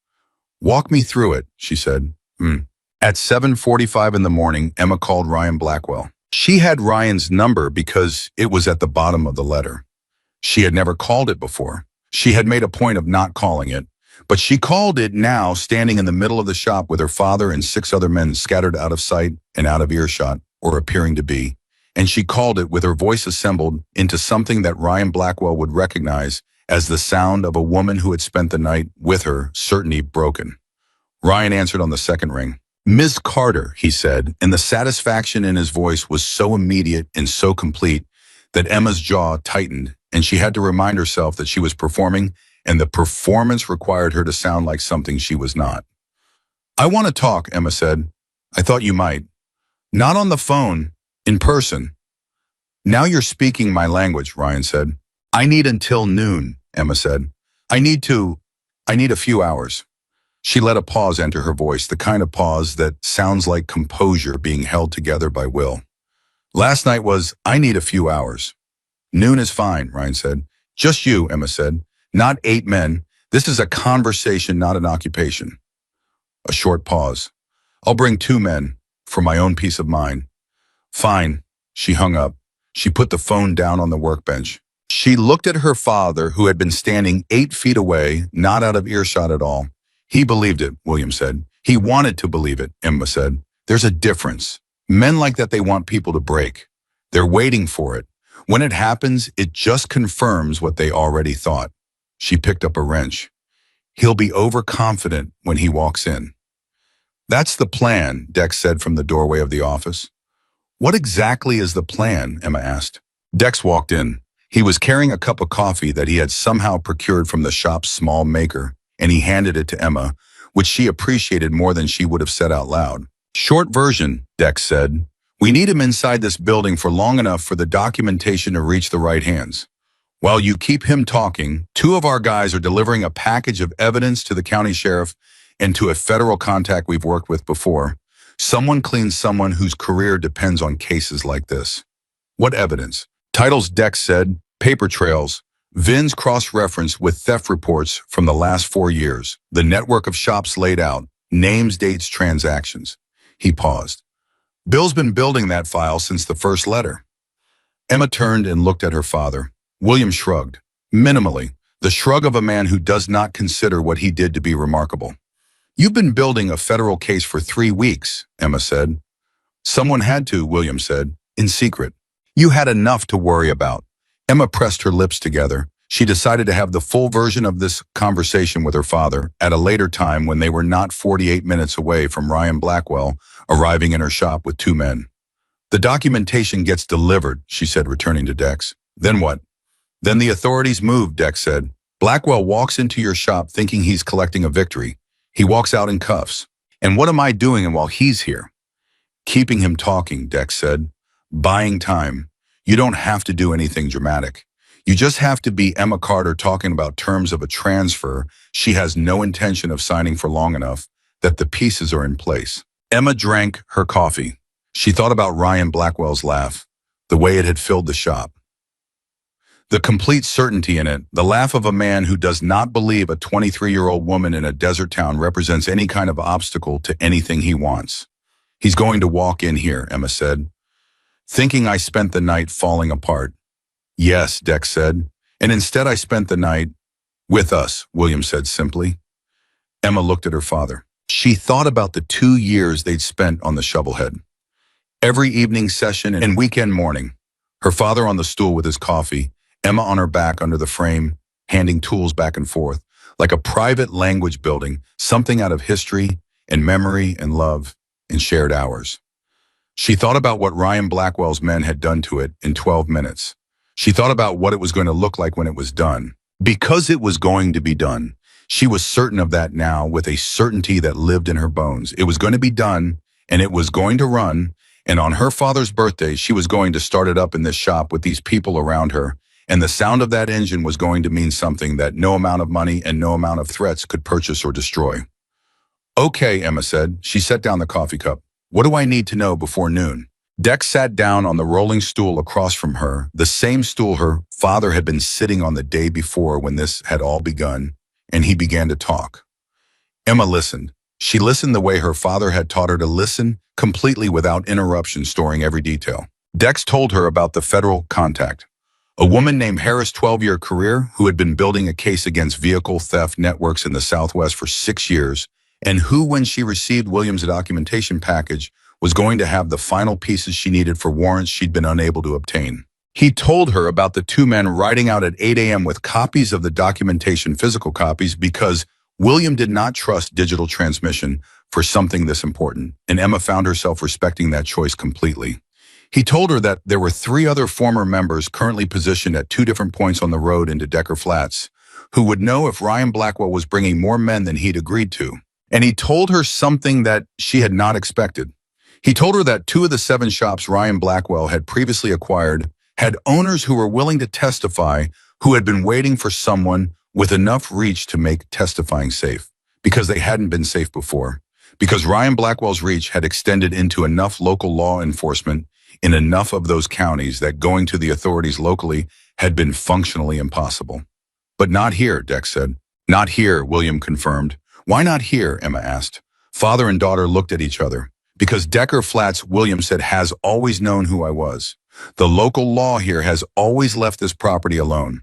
"Walk me through it," she said. At 7:45 in the morning, Emma called Ryan Blackwell. She had Ryan's number because it was at the bottom of the letter. She had never called it before. She had made a point of not calling it, but she called it now, standing in the middle of the shop with her father and 6 other men scattered out of sight and out of earshot, or appearing to be. And she called it with her voice assembled into something that Ryan Blackwell would recognize as the sound of a woman who had spent the night with her, certainty broken. Ryan answered on the second ring. "Ms. Carter," he said, and the satisfaction in his voice was so immediate and so complete that Emma's jaw tightened, and she had to remind herself that she was performing, and the performance required her to sound like something she was not. "I want to talk," Emma said. "I thought you might." "Not on the phone, in person." "Now you're speaking my language," Ryan said. "I need until noon," Emma said. I need a few hours." She let a pause enter her voice, the kind of pause that sounds like composure being held together by will. "Last night was, I need a few hours." "Noon is fine," Ryan said. "Just you," Emma said. "Not 8 men. This is a conversation, not an occupation." A short pause. "I'll bring 2 men, for my own peace of mind." "Fine." She hung up. She put the phone down on the workbench. She looked at her father, who had been standing 8 feet away, not out of earshot at all. "He believed it," William said. "He wanted to believe it," Emma said. "There's a difference. Men like that, they want people to break. They're waiting for it. When it happens, it just confirms what they already thought." She picked up a wrench. "He'll be overconfident when he walks in." "That's the plan," Dex said from the doorway of the office. "What exactly is the plan?" Emma asked. Dex walked in. He was carrying a cup of coffee that he had somehow procured from the shop's small maker, and he handed it to Emma, which she appreciated more than she would have said out loud. "Short version," Dex said. "We need him inside this building for long enough for the documentation to reach the right hands. While you keep him talking, 2 of our guys are delivering a package of evidence to the county sheriff and to a federal contact we've worked with before. Someone cleans someone whose career depends on cases like this." "What evidence?" "Titles," Dex said. "Paper trails. VINs cross-referenced with theft reports from the last 4 years. The network of shops laid out. Names, dates, transactions." He paused. "Bill's been building that file since the first letter." Emma turned and looked at her father. William shrugged. Minimally, the shrug of a man who does not consider what he did to be remarkable. "You've been building a federal case for 3 weeks, Emma said. "Someone had to," William said, "in secret. You had enough to worry about." Emma pressed her lips together. She decided to have the full version of this conversation with her father at a later time when they were not 48 minutes away from Ryan Blackwell arriving in her shop with 2 men. "The documentation gets delivered," she said, returning to Dex. "Then what?" "Then the authorities move," Dex said. "Blackwell walks into your shop thinking he's collecting a victory. He walks out in cuffs. And what am I doing while he's here?" "Keeping him talking," Dex said. "Buying time. You don't have to do anything dramatic. You just have to be Emma Carter talking about terms of a transfer she has no intention of signing for long enough that the pieces are in place." Emma drank her coffee. She thought about Ryan Blackwell's laugh, the way it had filled the shop. The complete certainty in it, the laugh of a man who does not believe a 23-year-old woman in a desert town represents any kind of obstacle to anything he wants. "He's going to walk in here," Emma said. "Thinking I spent the night falling apart." "Yes," Dex said. "And instead I spent the night with us," William said simply. Emma looked at her father. She thought about the 2 years they'd spent on the Shovelhead. Every evening session and weekend morning. Her father on the stool with his coffee, Emma on her back under the frame, handing tools back and forth, like a private language building, something out of history and memory and love and shared hours. She thought about what Ryan Blackwell's men had done to it in 12 minutes. She thought about what it was going to look like when it was done. Because it was going to be done, she was certain of that now with a certainty that lived in her bones. It was going to be done, and it was going to run, and on her father's birthday, she was going to start it up in this shop with these people around her, and the sound of that engine was going to mean something that no amount of money and no amount of threats could purchase or destroy. Okay, Emma said. She set down the coffee cup. What do I need to know before noon? Dex sat down on the rolling stool across from her, the same stool her father had been sitting on the day before when this had all begun, and he began to talk. Emma listened. She listened the way her father had taught her to listen, completely without interruption, storing every detail. Dex told her about the federal contact. A woman named Harris' 12-year career who had been building a case against vehicle theft networks in the Southwest for 6 years, and who, when she received Williams' documentation package, was going to have the final pieces she needed for warrants she'd been unable to obtain. He told her about the two men riding out at 8 a.m. with copies of the documentation, physical copies, because William did not trust digital transmission for something this important, and Emma found herself respecting that choice completely. He told her that there were 3 other former members currently positioned at 2 different points on the road into Decker Flats, who would know if Ryan Blackwell was bringing more men than he'd agreed to. And he told her something that she had not expected. He told her that 2 of the 7 shops Ryan Blackwell had previously acquired had owners who were willing to testify, who had been waiting for someone with enough reach to make testifying safe, because they hadn't been safe before, because Ryan Blackwell's reach had extended into enough local law enforcement in enough of those counties that going to the authorities locally had been functionally impossible. But not here, Dex said. Not here, William confirmed. Why not here? Emma asked. Father and daughter looked at each other. Because Decker Flats, William said, has always known who I was. The local law here has always left this property alone.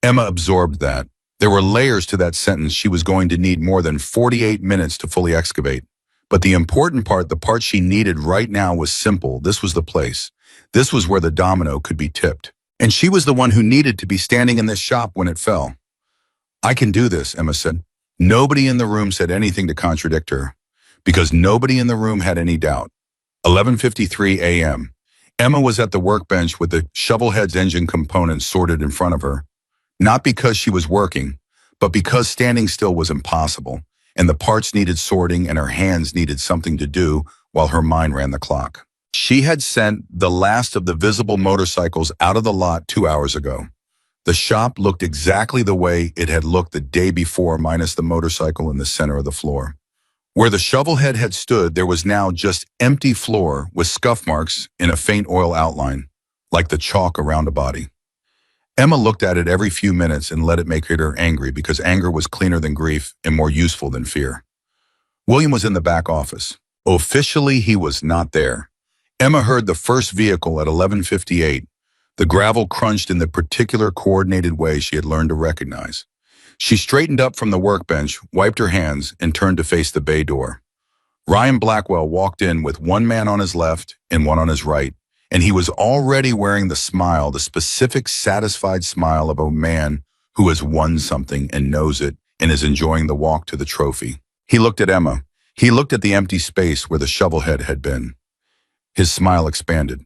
Emma absorbed that. There were layers to that sentence she was going to need more than 48 minutes to fully excavate. But the important part, the part she needed right now, was simple. This was the place. This was where the domino could be tipped. And she was the one who needed to be standing in this shop when it fell. I can do this, Emma said. Nobody in the room said anything to contradict her, because nobody in the room had any doubt. 11:53 a.m. Emma was at the workbench with the Shovelhead's engine components sorted in front of her, not because she was working, but because standing still was impossible, and the parts needed sorting and her hands needed something to do while her mind ran the clock. She had sent the last of the visible motorcycles out of the lot 2 hours ago. The shop looked exactly the way it had looked the day before, minus the motorcycle in the center of the floor. Where the Shovelhead had stood, there was now just empty floor with scuff marks in a faint oil outline, like the chalk around a body. Emma looked at it every few minutes and let it make her angry, because anger was cleaner than grief and more useful than fear. William was in the back office. Officially, he was not there. Emma heard the first vehicle at 11:58. The gravel crunched in the particular coordinated way she had learned to recognize. She straightened up from the workbench, wiped her hands, and turned to face the bay door. Ryan Blackwell walked in with one man on his left and one on his right, and he was already wearing the smile, the specific, satisfied smile of a man who has won something and knows it and is enjoying the walk to the trophy. He looked at Emma. He looked at the empty space where the Shovelhead had been. His smile expanded.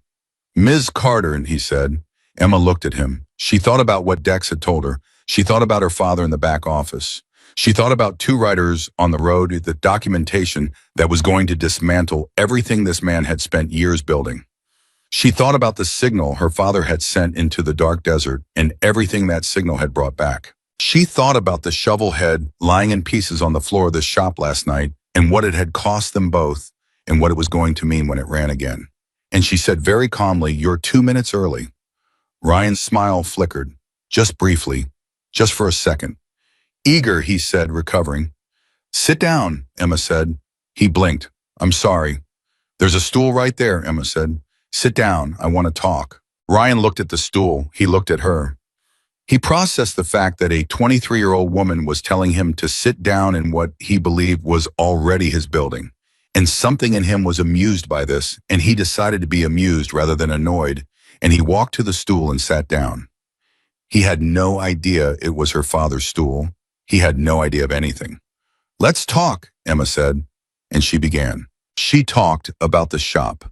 Ms. Carter, he said. Emma looked at him. She thought about what Dex had told her. She thought about her father in the back office. She thought about 2 riders on the road, the documentation that was going to dismantle everything this man had spent years building. She thought about the signal her father had sent into the dark desert and everything that signal had brought back. She thought about the Shovelhead lying in pieces on the floor of the shop last night and what it had cost them both and what it was going to mean when it ran again. And she said very calmly, "You're 2 minutes early." Ryan's smile flickered, just briefly, just for a second. Eager, he said, recovering. "Sit down," Emma said. He blinked. "I'm sorry." "There's a stool right there," Emma said. "Sit down, I want to talk." Ryan looked at the stool. He looked at her. He processed the fact that a 23-year-old woman was telling him to sit down in what he believed was already his building. And something in him was amused by this, and he decided to be amused rather than annoyed, and he walked to the stool and sat down. He had no idea it was her father's stool. He had no idea of anything. "Let's talk," Emma said, and she began. She talked about the shop.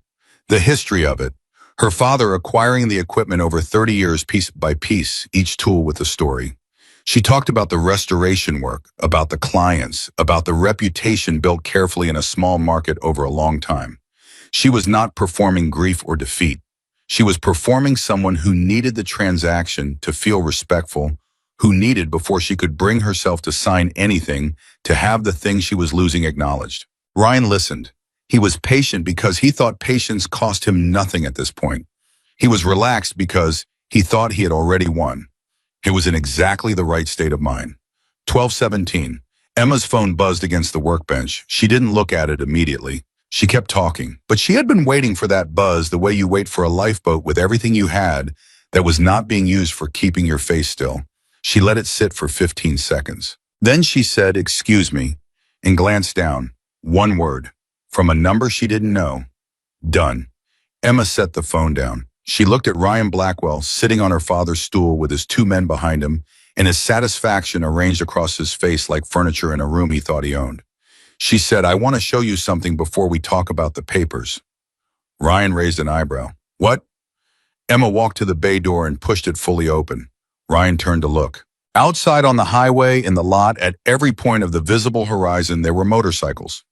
The history of it. Her father acquiring the equipment over 30 years piece by piece, each tool with a story. She talked about the restoration work, about the clients, about the reputation built carefully in a small market over a long time. She was not performing grief or defeat. She was performing someone who needed the transaction to feel respectful, who needed, before she could bring herself to sign anything, to have the thing she was losing acknowledged. Ryan listened. He was patient because he thought patience cost him nothing at this point. He was relaxed because he thought he had already won. It was in exactly the right state of mind. 12:17. Emma's phone buzzed against the workbench. She didn't look at it immediately. She kept talking, but she had been waiting for that buzz the way you wait for a lifeboat with everything you had that was not being used for keeping your face still. She let it sit for 15 seconds. Then she said, "Excuse me," and glanced down. One word. From a number she didn't know. Done. Emma set the phone down. She looked at Ryan Blackwell sitting on her father's stool with his two men behind him and his satisfaction arranged across his face like furniture in a room he thought he owned. She said, "I want to show you something before we talk about the papers." Ryan raised an eyebrow. "What?" Emma walked to the bay door and pushed it fully open. Ryan turned to look. Outside on the highway, in the lot, at every point of the visible horizon, there were motorcycles.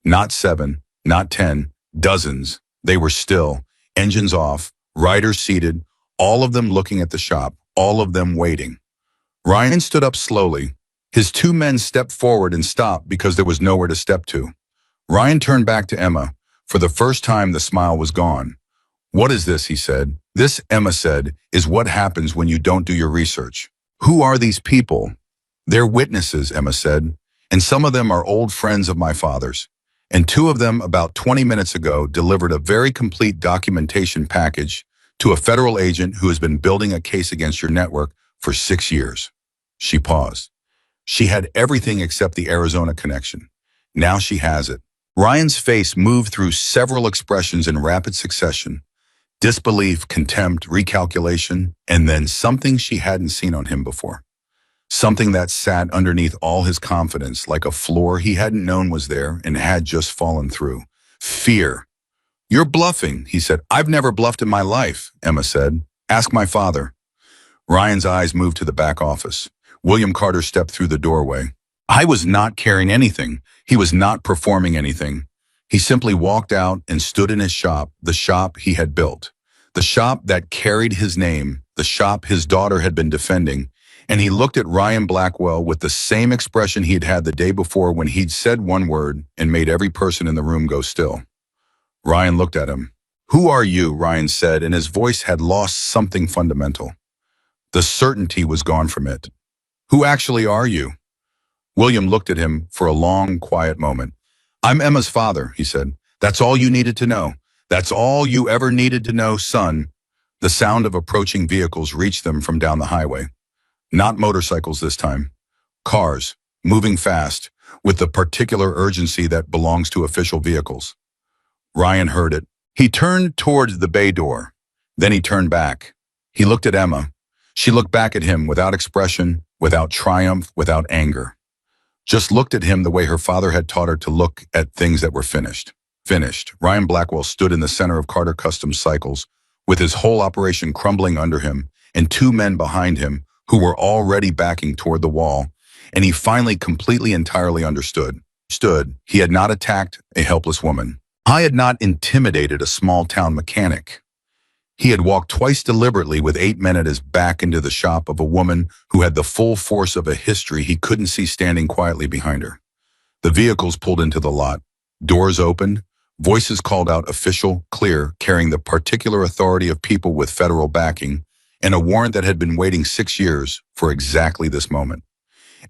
Not 7, not 10, dozens. They were still, engines off, riders seated, all of them looking at the shop, all of them waiting. Ryan stood up slowly. His two men stepped forward and stopped because there was nowhere to step to. Ryan turned back to Emma. For the first time, the smile was gone. "What is this?" he said. "This," Emma said, "is what happens when you don't do your research." "Who are these people?" "They're witnesses," Emma said, "and some of them are old friends of my father's. And two of them, about 20 minutes ago, delivered a very complete documentation package to a federal agent who has been building a case against your network for 6 years." She paused. She had everything except the Arizona connection. Now she has it. Ryan's face moved through several expressions in rapid succession. Disbelief, contempt, recalculation, and then something she hadn't seen on him before. Something that sat underneath all his confidence, like a floor he hadn't known was there and had just fallen through. Fear. "You're bluffing," he said. "I've never bluffed in my life," Emma said. "Ask my father." Ryan's eyes moved to the back office. William Carter stepped through the doorway. I was not carrying anything. He was not performing anything. He simply walked out and stood in his shop, the shop he had built, the shop that carried his name, the shop his daughter had been defending, and he looked at Ryan Blackwell with the same expression he had had the day before when he'd said one word and made every person in the room go still. Ryan looked at him. "Who are you?" Ryan said, and his voice had lost something fundamental. The certainty was gone from it. "Who actually are you?" William looked at him for a long, quiet moment. "I'm Emma's father," he said. "That's all you needed to know. That's all you ever needed to know, son." The sound of approaching vehicles reached them from down the highway. Not motorcycles this time. Cars, moving fast, with the particular urgency that belongs to official vehicles. Ryan heard it. He turned toward the bay door. Then he turned back. He looked at Emma. She looked back at him without expression, without triumph, without anger. Just looked at him the way her father had taught her to look at things that were finished. Finished. Ryan Blackwell stood in the center of Carter Customs Cycles, with his whole operation crumbling under him, and two men behind him who were already backing toward the wall, and he finally completely entirely understood. He had not attacked a helpless woman. He had not intimidated a small-town mechanic. He had walked twice deliberately with 8 men at his back into the shop of a woman who had the full force of a history he couldn't see standing quietly behind her. The vehicles pulled into the lot. Doors opened. Voices called out official, clear, carrying the particular authority of people with federal backing, and a warrant that had been waiting 6 years for exactly this moment.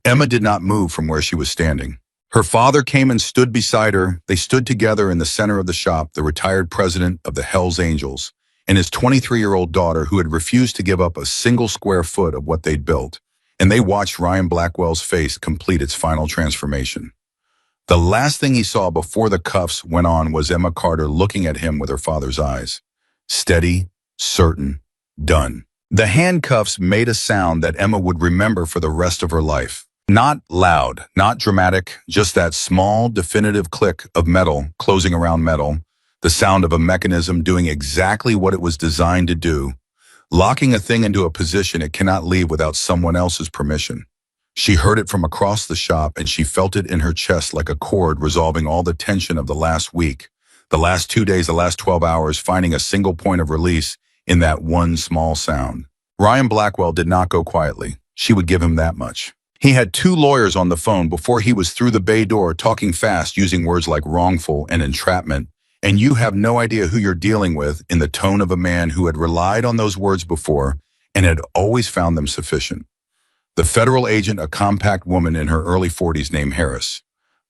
Emma did not move from where she was standing. Her father came and stood beside her. They stood together in the center of the shop, the retired president of the Hells Angels, and his 23-year-old daughter who had refused to give up a single square foot of what they'd built, and they watched Ryan Blackwell's face complete its final transformation. The last thing he saw before the cuffs went on was Emma Carter looking at him with her father's eyes. Steady, certain, done. The handcuffs made a sound that Emma would remember for the rest of her life. Not loud, not dramatic, just that small, definitive click of metal closing around metal, the sound of a mechanism doing exactly what it was designed to do, locking a thing into a position it cannot leave without someone else's permission. She heard it from across the shop and she felt it in her chest like a cord resolving all the tension of the last week, the last 2 days, the last 12 hours, finding a single point of release in that one small sound. Ryan Blackwell did not go quietly. She would give him that much. He had 2 lawyers on the phone before he was through the bay door, talking fast, using words like wrongful and entrapment, and you have no idea who you're dealing with, in the tone of a man who had relied on those words before and had always found them sufficient. The federal agent, a compact woman in her early 40s named Harris.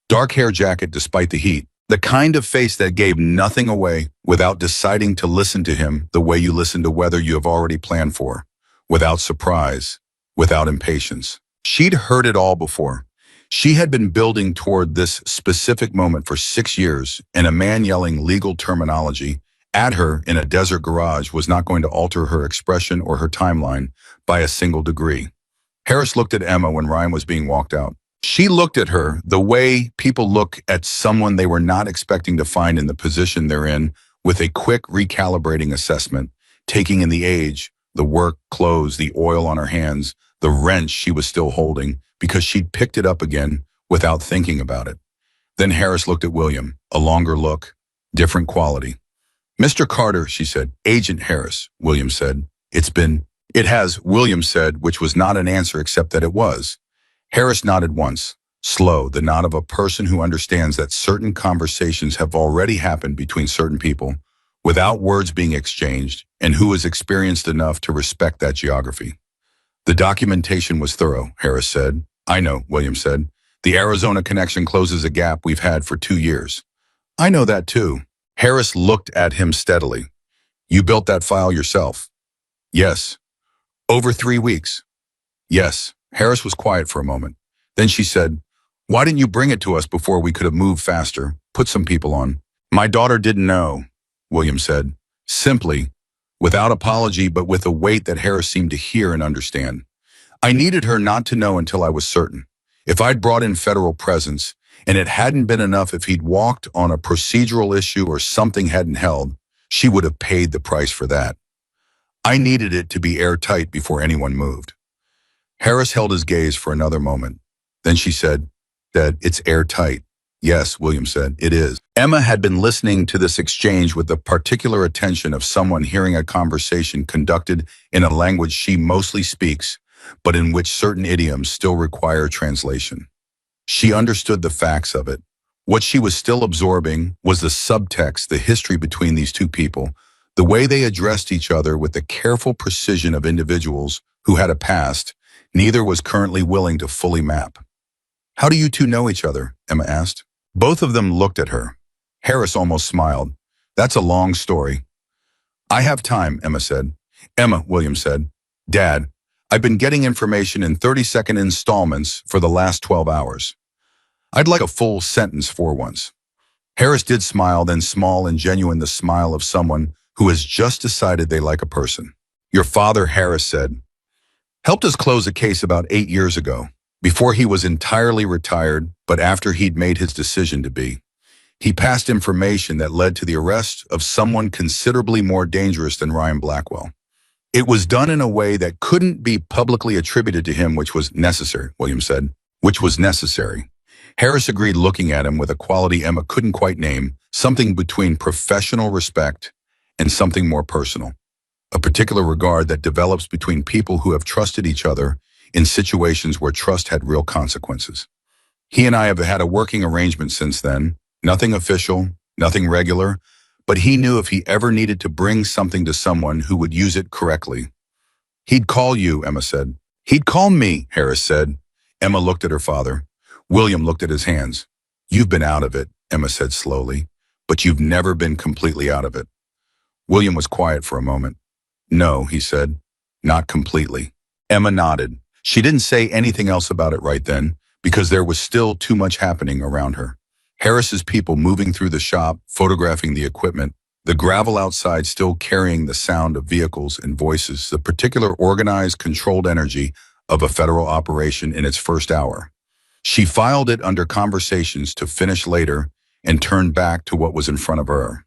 Dark hair jacket despite the heat, the kind of face that gave nothing away without deciding to listen to him the way you listen to weather you have already planned for, without surprise, without impatience. She'd heard it all before. She had been building toward this specific moment for 6 years, and a man yelling legal terminology at her in a desert garage was not going to alter her expression or her timeline by a single degree. Harris looked at Emma when Ryan was being walked out. She looked at her the way people look at someone they were not expecting to find in the position they're in, with a quick recalibrating assessment, taking in the age, the work, clothes, the oil on her hands, the wrench she was still holding, because she'd picked it up again without thinking about it. Then Harris looked at William, a longer look, different quality. "Mr. Carter," she said. "Agent Harris," William said. "It has," William said, which was not an answer except that it was. Harris nodded once, slow, the nod of a person who understands that certain conversations have already happened between certain people, without words being exchanged, and who is experienced enough to respect that geography. "The documentation was thorough," Harris said. "I know," William said. "The Arizona connection closes a gap we've had for 2 years." "I know that too." Harris looked at him steadily. "You built that file yourself?" "Yes." "Over 3 weeks?" "Yes." Harris was quiet for a moment. Then she said, "Why didn't you bring it to us before we could have moved faster, put some people on?" "My daughter didn't know," William said, simply, without apology but with a weight that Harris seemed to hear and understand. "I needed her not to know until I was certain. If I'd brought in federal presence, and it hadn't been enough if he'd walked on a procedural issue or something hadn't held, she would have paid the price for that. I needed it to be airtight before anyone moved." Harris held his gaze for another moment. Then she said, "That it's airtight." "Yes," William said, "it is." Emma had been listening to this exchange with the particular attention of someone hearing a conversation conducted in a language she mostly speaks, but in which certain idioms still require translation. She understood the facts of it. What she was still absorbing was the subtext, the history between these 2 people, the way they addressed each other with the careful precision of individuals who had a past neither was currently willing to fully map. "How do you 2 know each other?" Emma asked. Both of them looked at her. Harris almost smiled. "That's a long story." "I have time," Emma said. "Emma," William said. "Dad, I've been getting information in 30-second installments for the last 12 hours. I'd like a full sentence for once." Harris did smile, then small and genuine, the smile of someone who has just decided they like a person. "Your father," Harris said, "helped us close a case about 8 years ago, before he was entirely retired, but after he'd made his decision to be. He passed information that led to the arrest of someone considerably more dangerous than Ryan Blackwell. It was done in a way that couldn't be publicly attributed to him, which was necessary," William said. "Which was necessary." Harris agreed, looking at him with a quality Emma couldn't quite name, something between professional respect and something more personal. A particular regard that develops between people who have trusted each other in situations where trust had real consequences. "He and I have had a working arrangement since then, nothing official, nothing regular, but he knew if he ever needed to bring something to someone who would use it correctly. He'd call you," Emma said. "He'd call me," Harris said. Emma looked at her father. William looked at his hands. "You've been out of it," Emma said slowly, "but you've never been completely out of it." William was quiet for a moment. "No," he said, "not completely." Emma nodded. She didn't say anything else about it right then, because there was still too much happening around her. Harris's people moving through the shop, photographing the equipment, the gravel outside still carrying the sound of vehicles and voices, the particular organized, controlled energy of a federal operation in its first hour. She filed it under conversations to finish later and turned back to what was in front of her.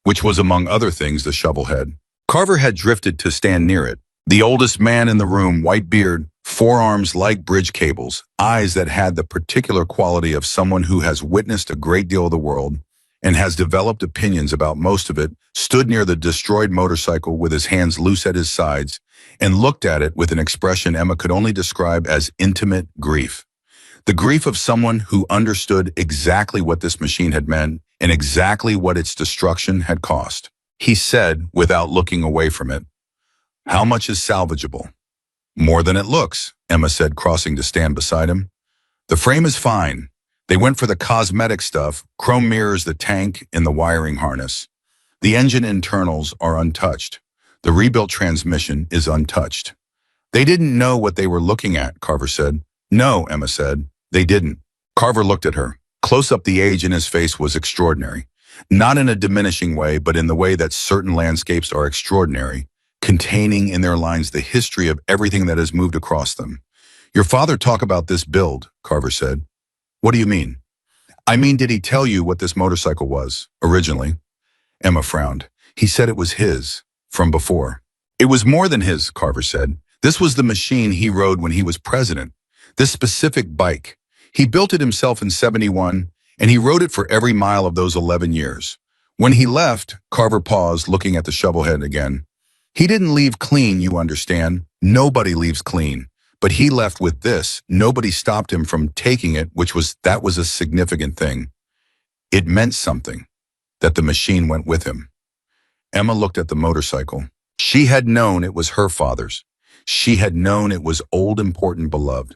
which was among other things the shovel head. Carver had drifted to stand near it. The oldest man in the room, white beard, forearms like bridge cables, eyes that had the particular quality of someone who has witnessed a great deal of the world and has developed opinions about most of it, stood near the destroyed motorcycle with his hands loose at his sides and looked at it with an expression Emma could only describe as intimate grief. The grief of someone who understood exactly what this machine had meant and exactly what its destruction had cost. He said, without looking away from it, "How much is salvageable?" "More than it looks," Emma said, crossing to stand beside him. "The frame is fine. They went for the cosmetic stuff, chrome mirrors, the tank, and the wiring harness. The engine internals are untouched. The rebuilt transmission is untouched." "They didn't know what they were looking at," Carver said. "No," Emma said, "they didn't." Carver looked at her. Close up, the age in his face was extraordinary. Not in a diminishing way, but in the way that certain landscapes are extraordinary, containing in their lines the history of everything that has moved across them. "Your father talked about this build," Carver said. "What do you mean?" "I mean, did he tell you what this motorcycle was, originally?" Emma frowned. "He said it was his, from before." "It was more than his," Carver said. "This was the machine he rode when he was president. This specific bike. He built it himself in '71, and he rode it for every mile of those 11 years. When he left," Carver paused, looking at the shovelhead again. "He didn't leave clean, you understand. Nobody leaves clean. But he left with this. Nobody stopped him from taking it, that was a significant thing. It meant something, that the machine went with him." Emma looked at the motorcycle. She had known it was her father's. She had known it was old, important, beloved.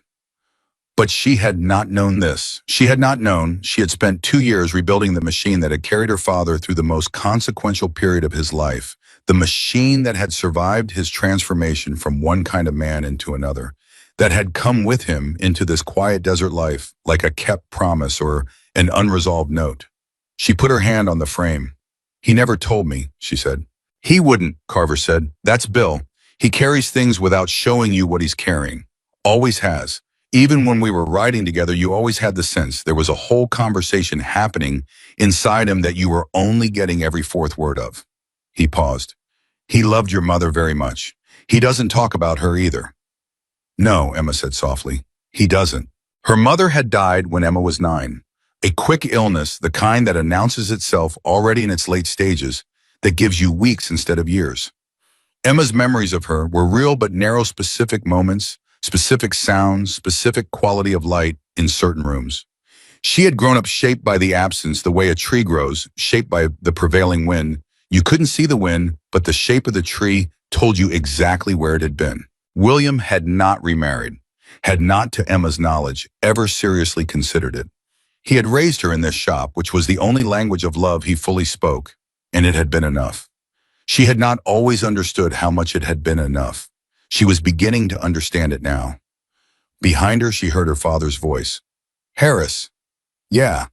But she had not known this. She had not known she had spent 2 years rebuilding the machine that had carried her father through the most consequential period of his life, the machine that had survived his transformation from one kind of man into another, that had come with him into this quiet desert life like a kept promise or an unresolved note. She put her hand on the frame. "He never told me," she said. "He wouldn't," Carver said. "That's Bill. He carries things without showing you what he's carrying. Always has. Even when we were riding together, you always had the sense there was a whole conversation happening inside him that you were only getting every fourth word of." He paused. "He loved your mother very much. He doesn't talk about her either." "No," Emma said softly. "He doesn't." Her mother had died when Emma was 9. A quick illness, the kind that announces itself already in its late stages, that gives you weeks instead of years. Emma's memories of her were real but narrow, specific moments, specific sounds, specific quality of light in certain rooms. She had grown up shaped by the absence, the way a tree grows, shaped by the prevailing wind. You couldn't see the wind, but the shape of the tree told you exactly where it had been. William had not remarried, had not, to Emma's knowledge, ever seriously considered it. He had raised her in this shop, which was the only language of love he fully spoke, and it had been enough. She had not always understood how much it had been enough. She was beginning to understand it now. Behind her, she heard her father's voice. "Harris." "Yeah.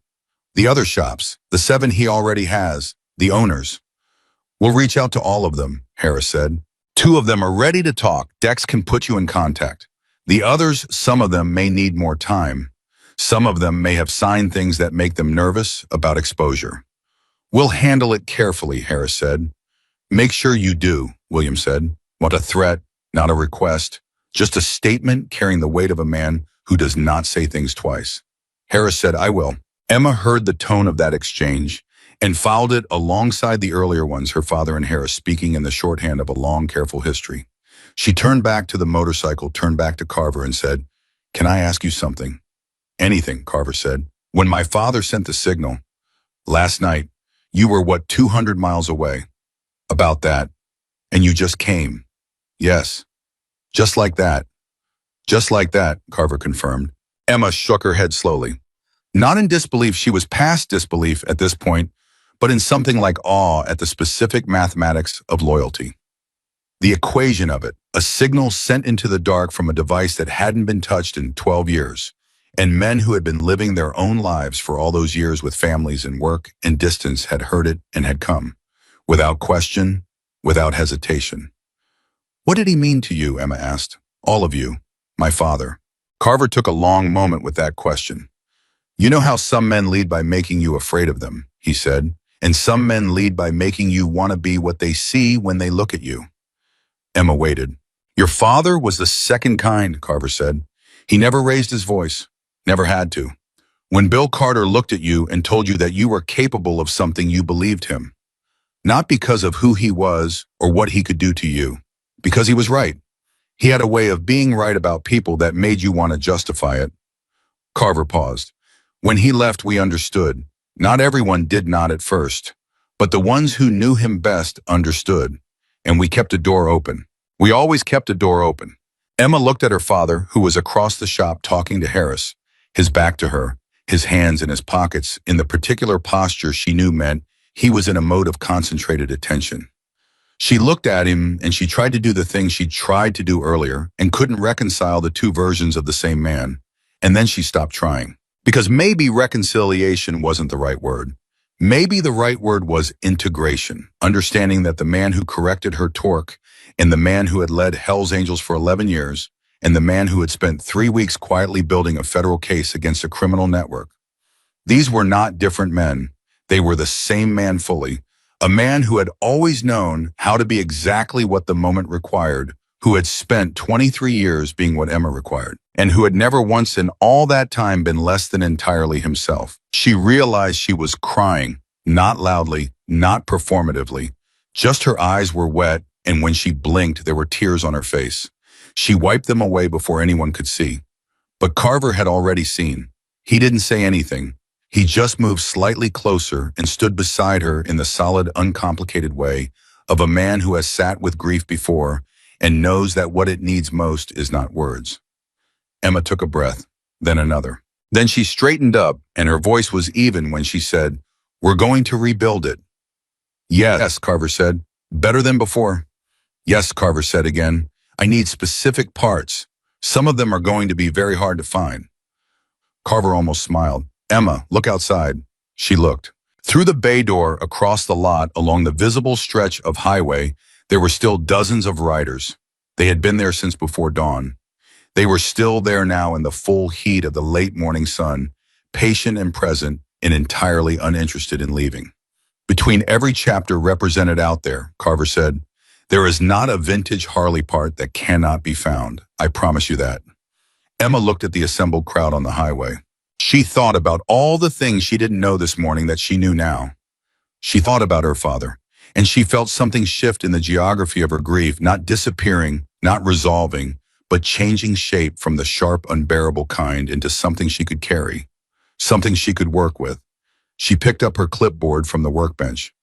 The other shops, the 7 he already has, the owners." "We'll reach out to all of them," Harris said. "2 of them are ready to talk. Dex can put you in contact. The others, some of them may need more time. Some of them may have signed things that make them nervous about exposure." "We'll handle it carefully," Harris said. "Make sure you do," William said. "Want a threat, not a request. Just a statement carrying the weight of a man who does not say things twice." Harris said, "I will." Emma heard the tone of that exchange and filed it alongside the earlier ones, her father and Harris speaking in the shorthand of a long, careful history. She turned back to the motorcycle, turned back to Carver and said, "Can I ask you something?" "Anything," Carver said. "When my father sent the signal last night, you were, 200 miles away? About that. And you just came." "Yes. Just like that." "Just like that," Carver confirmed. Emma shook her head slowly. Not in disbelief, she was past disbelief at this point, but in something like awe at the specific mathematics of loyalty. The equation of it, a signal sent into the dark from a device that hadn't been touched in 12 years, and men who had been living their own lives for all those years with families and work and distance had heard it and had come, without question, without hesitation. "What did he mean to you?" Emma asked. "All of you. My father." Carver took a long moment with that question. "You know how some men lead by making you afraid of them," he said. And some men lead by making you want to be what they see when they look at you. Emma waited. Your father was the second kind, Carver said. He never raised his voice. Never had to. When Bill Carter looked at you and told you that you were capable of something, you believed him. Not because of who he was or what he could do to you. Because he was right. He had a way of being right about people that made you want to justify it. Carver paused. When he left, we understood. Not everyone did not at first, but the ones who knew him best understood. And we kept a door open. We always kept a door open. Emma looked at her father, who was across the shop talking to Harris, his back to her, his hands in his pockets, in the particular posture she knew meant he was in a mode of concentrated attention. She looked at him and she tried to do the thing she tried to do earlier and couldn't reconcile the two versions of the same man. And then she stopped trying. Because maybe reconciliation wasn't the right word. Maybe the right word was integration, understanding that the man who corrected her torque and the man who had led Hell's Angels for 11 years and the man who had spent 3 weeks quietly building a federal case against a criminal network. These were not different men. They were the same man fully, a man who had always known how to be exactly what the moment required, who had spent 23 years being what Emma required, and who had never once in all that time been less than entirely himself. She realized she was crying, not loudly, not performatively. Just her eyes were wet, and when she blinked, there were tears on her face. She wiped them away before anyone could see. But Carver had already seen. He didn't say anything. He just moved slightly closer and stood beside her in the solid, uncomplicated way of a man who has sat with grief before and knows that what it needs most is not words. Emma took a breath, then another. Then she straightened up, and her voice was even when she said, "We're going to rebuild it." Yes, Carver said. Better than before. Yes, Carver said again. I need specific parts. Some of them are going to be very hard to find. Carver almost smiled. Emma, look outside. She looked. Through the bay door across the lot along the visible stretch of highway, there were still dozens of riders. They had been there since before dawn. They were still there now in the full heat of the late morning sun, patient and present and entirely uninterested in leaving. Between every chapter represented out there, Carver said, there is not a vintage Harley part that cannot be found. I promise you that. Emma looked at the assembled crowd on the highway. She thought about all the things she didn't know this morning that she knew now. She thought about her father, and she felt something shift in the geography of her grief, not disappearing, not resolving, but changing shape from the sharp, unbearable kind into something she could carry, something she could work with. She picked up her clipboard from the workbench.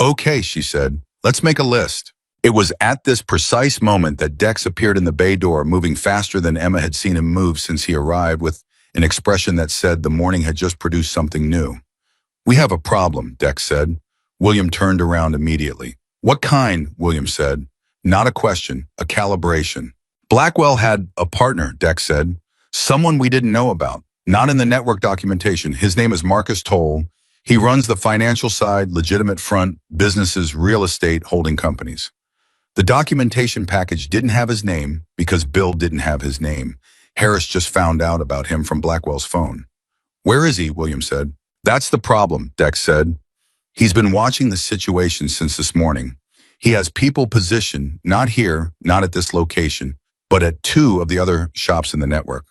Okay, she said, let's make a list. It was at this precise moment that Dex appeared in the bay door, moving faster than Emma had seen him move since he arrived, with an expression that said the morning had just produced something new. We have a problem, Dex said. William turned around immediately. What kind? William said. Not a question, a calibration. Blackwell had a partner, Dex said. Someone we didn't know about. Not in the network documentation. His name is Marcus Toll. He runs the financial side, legitimate front, businesses, real estate, holding companies. The documentation package didn't have his name because Bill didn't have his name. Harris just found out about him from Blackwell's phone. Where is he? William said. That's the problem, Dex said. He's been watching the situation since this morning. He has people positioned, not here, not at this location, but at 2 of the other shops in the network.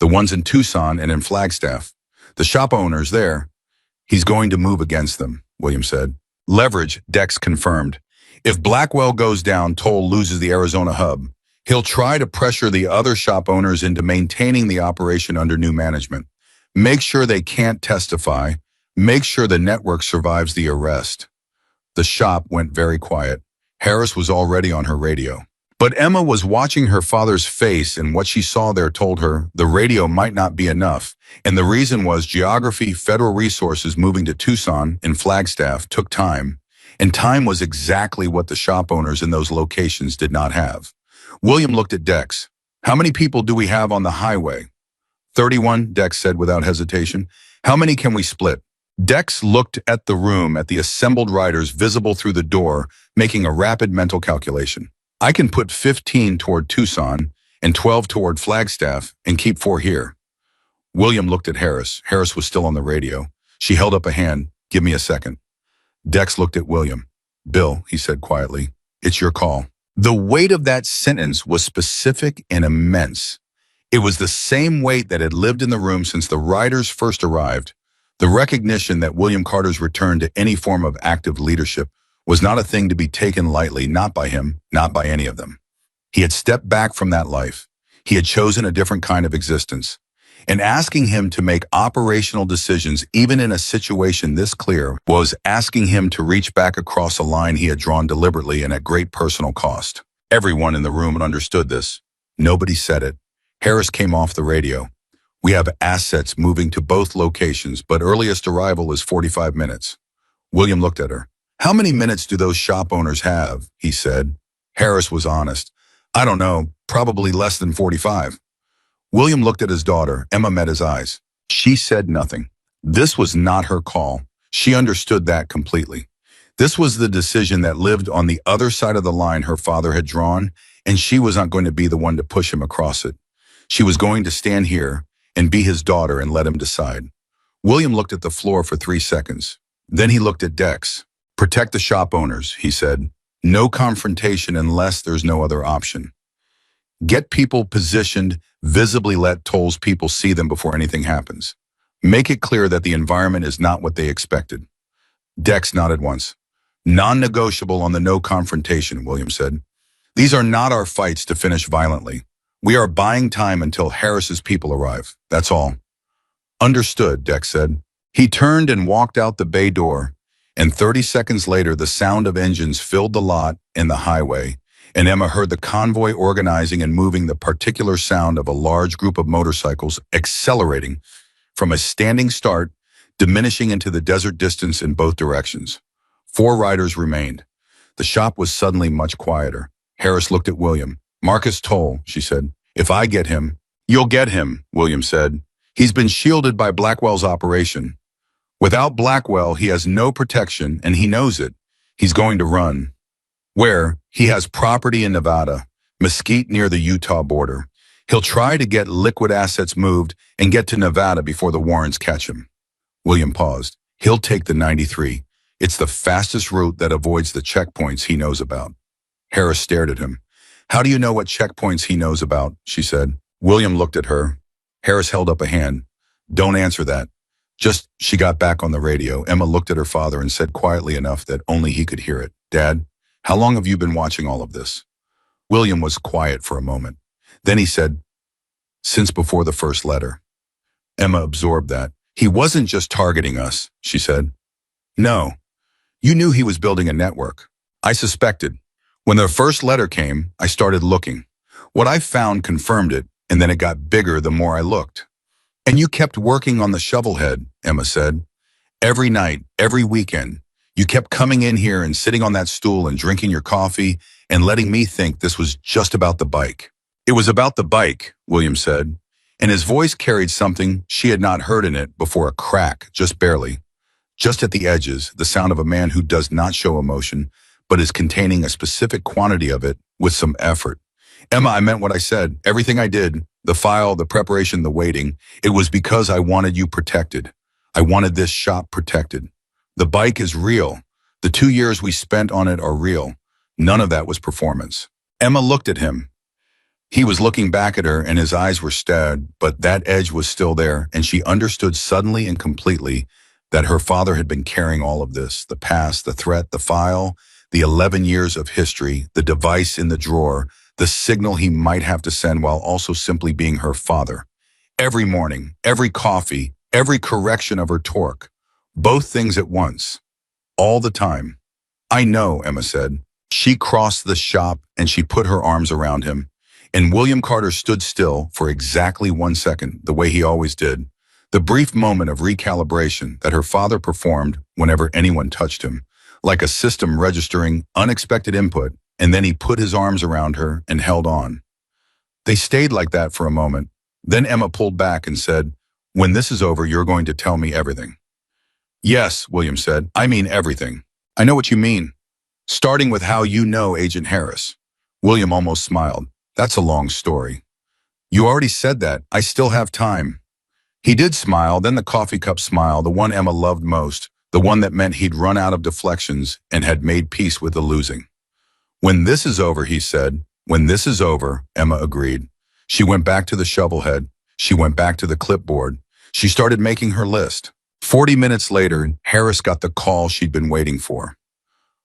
The ones in Tucson and in Flagstaff. The shop owners there. He's going to move against them, William said. Leverage, Dex confirmed. If Blackwell goes down, Toll loses the Arizona hub. He'll try to pressure the other shop owners into maintaining the operation under new management. Make sure they can't testify. Make sure the network survives the arrest. The shop went very quiet. Harris was already on her radio. But Emma was watching her father's face, and what she saw there told her the radio might not be enough. And the reason was geography, federal resources moving to Tucson and Flagstaff took time. And time was exactly what the shop owners in those locations did not have. William looked at Dex. How many people do we have on the highway? 31, Dex said without hesitation. How many can we split? Dex looked at the room, at the assembled riders visible through the door, making a rapid mental calculation. I can put 15 toward Tucson and 12 toward Flagstaff and keep 4 here. William looked at Harris. Harris was still on the radio. She held up a hand. Give me a second. Dex looked at William. "Bill," he said quietly, "it's your call." The weight of that sentence was specific and immense. It was the same weight that had lived in the room since the riders first arrived. The recognition that William Carter's return to any form of active leadership was not a thing to be taken lightly, not by him, not by any of them. He had stepped back from that life. He had chosen a different kind of existence. And asking him to make operational decisions, even in a situation this clear, was asking him to reach back across a line he had drawn deliberately and at great personal cost. Everyone in the room understood this. Nobody said it. Harris came off the radio. "We have assets moving to both locations, but earliest arrival is 45 minutes. William looked at her. "How many minutes do those shop owners have?" he said. Harris was honest. "I don't know, probably less than 45. William looked at his daughter. Emma met his eyes. She said nothing. This was not her call. She understood that completely. This was the decision that lived on the other side of the line her father had drawn, and she was not going to be the one to push him across it. She was going to stand here and be his daughter and let him decide. William looked at the floor for 3 seconds. Then he looked at Dex. "Protect the shop owners," he said. "No confrontation unless there's no other option. Get people positioned, visibly let Toll's people see them before anything happens. Make it clear that the environment is not what they expected." Dex nodded once. "Non-negotiable on the no confrontation," William said. "These are not our fights to finish violently. We are buying time until Harris's people arrive. That's all." "Understood," Dex said. He turned and walked out the bay door, and 30 seconds later the sound of engines filled the lot and the highway, and Emma heard the convoy organizing and moving, the particular sound of a large group of motorcycles accelerating from a standing start, diminishing into the desert distance in both directions. 4 riders remained. The shop was suddenly much quieter. Harris looked at William. "Marcus Toll," she said. "If I get him..." "You'll get him," William said. "He's been shielded by Blackwell's operation. Without Blackwell, he has no protection, and he knows it. He's going to run. Where? He has property in Nevada, Mesquite near the Utah border. He'll try to get liquid assets moved and get to Nevada before the Warrens catch him." William paused. "He'll take the 93. It's the fastest route that avoids the checkpoints he knows about." Harris stared at him. "How do you know what checkpoints he knows about?" she said. William looked at her. Harris held up a hand. "Don't answer that. Just..." She got back on the radio. Emma looked at her father and said quietly enough that only he could hear it, "Dad, how long have you been watching all of this?" William was quiet for a moment. Then he said, "Since before the first letter." Emma absorbed that. "He wasn't just targeting us," she said. "No. You knew he was building a network. I suspected. When the first letter came, I started looking. What I found confirmed it, and then it got bigger the more I looked." "And you kept working on the shovelhead," Emma said. "Every night, every weekend. You kept coming in here and sitting on that stool and drinking your coffee and letting me think this was just about the bike." "It was about the bike," William said, and his voice carried something she had not heard in it before, a crack, just barely. Just at the edges, the sound of a man who does not show emotion, but is containing a specific quantity of it with some effort. "Emma, I meant what I said. Everything I did, the file, the preparation, the waiting, it was because I wanted you protected. I wanted this shop protected. The bike is real. The 2 years we spent on it are real. None of that was performance." Emma looked at him. He was looking back at her, and his eyes were steady, but that edge was still there, and she understood suddenly and completely that her father had been carrying all of this, the past, the threat, the file, the 11 years of history, the device in the drawer, the signal he might have to send while also simply being her father. Every morning, every coffee, every correction of her torque. Both things at once. All the time. "I know," Emma said. She crossed the shop and she put her arms around him. And William Carter stood still for exactly 1 second, the way he always did. The brief moment of recalibration that her father performed whenever anyone touched him, like a system registering unexpected input, and then he put his arms around her and held on. They stayed like that for a moment. Then Emma pulled back and said, "When this is over, you're going to tell me everything." "Yes," William said. "I mean everything. I know what you mean. Starting with how you know Agent Harris." William almost smiled. "That's a long story." "You already said that. I still have time." He did smile, then the coffee cup smile, the one Emma loved most, the one that meant he'd run out of deflections and had made peace with the losing. "When this is over," he said. "When this is over," Emma agreed. She went back to the shovelhead. She went back to the clipboard. She started making her list. 40 minutes later, Harris got the call she'd been waiting for.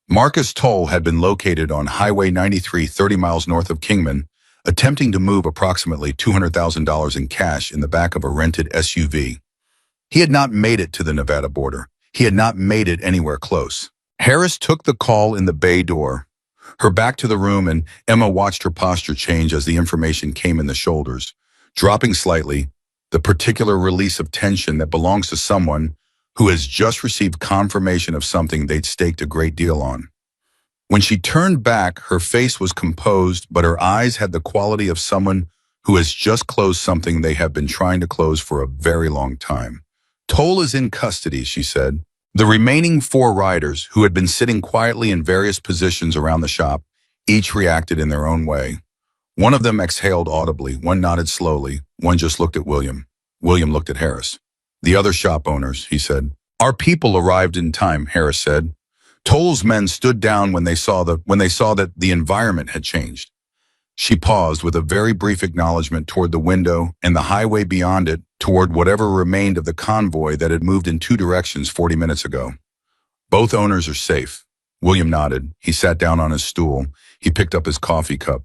Marcus Toll had been located on Highway 93, 30 miles north of Kingman, attempting to move approximately $200,000 in cash in the back of a rented SUV. He had not made it to the Nevada border. He had not made it anywhere close. Harris took the call in the bay door, her back to the room, and Emma watched her posture change as the information came in the shoulders, dropping slightly, the particular release of tension that belongs to someone who has just received confirmation of something they'd staked a great deal on. When she turned back, her face was composed, but her eyes had the quality of someone who has just closed something they have been trying to close for a very long time. "Toll is in custody," she said. The remaining 4 riders, who had been sitting quietly in various positions around the shop, each reacted in their own way. One of them exhaled audibly, one nodded slowly, one just looked at William. William looked at Harris. "The other shop owners," he said. "Our people arrived in time," Harris said. Toll's men stood down when they saw that the environment had changed. She paused with a very brief acknowledgement toward the window and the highway beyond it, toward whatever remained of the convoy that had moved in 2 directions 40 minutes ago. "Both owners are safe." William nodded. He sat down on his stool. He picked up his coffee cup.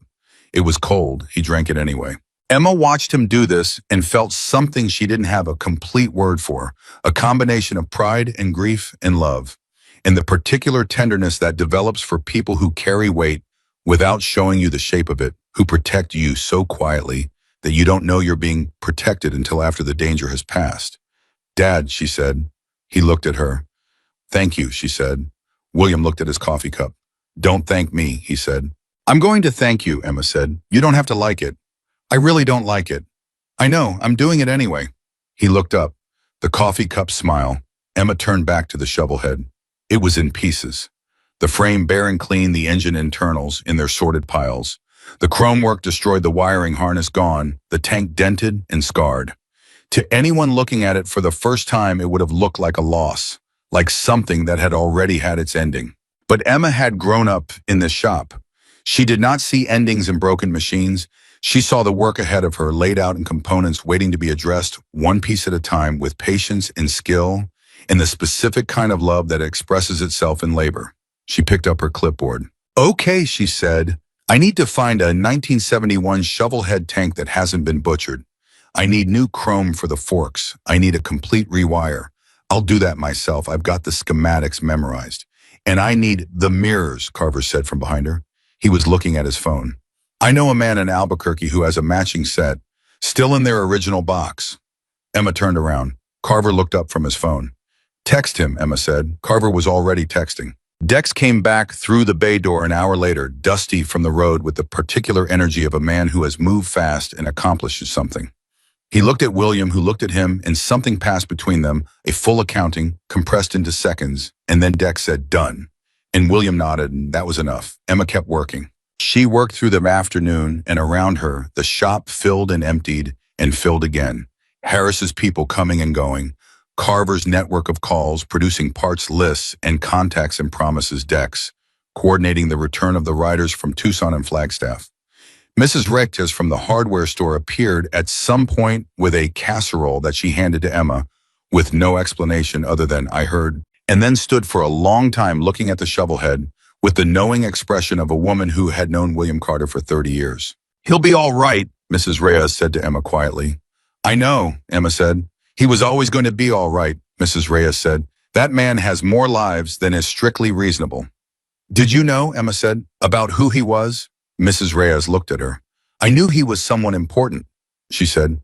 It was cold. He drank it anyway. Emma watched him do this and felt something she didn't have a complete word for, a combination of pride and grief and love, and the particular tenderness that develops for people who carry weight without showing you the shape of it, who protect you so quietly that you don't know you're being protected until after the danger has passed. "Dad," she said. He looked at her. "Thank you," she said. William looked at his coffee cup. "Don't thank me," he said. "I'm going to thank you," Emma said. "You don't have to like it. I really don't like it. I know, I'm doing it anyway." He looked up. The coffee cup smile. Emma turned back to the shovelhead. It was in pieces. The frame bare and clean, the engine internals in their sorted piles. The chrome work destroyed, the wiring harness gone, the tank dented and scarred. To anyone looking at it for the first time, it would have looked like a loss, like something that had already had its ending. But Emma had grown up in this shop. She did not see endings in broken machines. She saw the work ahead of her, laid out in components waiting to be addressed one piece at a time, with patience and skill and the specific kind of love that expresses itself in labor. She picked up her clipboard. "Okay," she said. "I need to find a 1971 shovelhead tank that hasn't been butchered. I need new chrome for the forks. I need a complete rewire. I'll do that myself. I've got the schematics memorized. And I need the mirrors," Carver said from behind her. He was looking at his phone. "I know a man in Albuquerque who has a matching set, still in their original box." Emma turned around. Carver looked up from his phone. "Text him," Emma said. Carver was already texting. Dex came back through the bay door an hour later, dusty from the road, with the particular energy of a man who has moved fast and accomplished something. He looked at William, who looked at him, and something passed between them, a full accounting, compressed into seconds, and then Dex said, "Done." And William nodded, and that was enough. Emma kept working. She worked through the afternoon, and around her, the shop filled and emptied and filled again. Harris's people coming and going. Carver's network of calls, producing parts lists and contacts and promises decks, coordinating the return of the riders from Tucson and Flagstaff. Mrs. Rectes from the hardware store appeared at some point with a casserole that she handed to Emma, with no explanation other than "I heard," and then stood for a long time looking at the shovelhead with the knowing expression of a woman who had known William Carter for 30 years. "He'll be all right," Mrs. Reyes said to Emma quietly. "I know," Emma said. "He was always going to be all right," Mrs. Reyes said. "That man has more lives than is strictly reasonable." "Did you know," Emma said, "about who he was?" Mrs. Reyes looked at her. "I knew he was someone important," she said.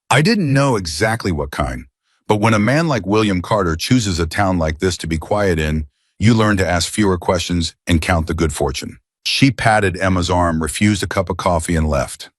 "I didn't know exactly what kind. But when a man like William Carter chooses a town like this to be quiet in, you learn to ask fewer questions and count the good fortune." She patted Emma's arm, refused a cup of coffee, and left.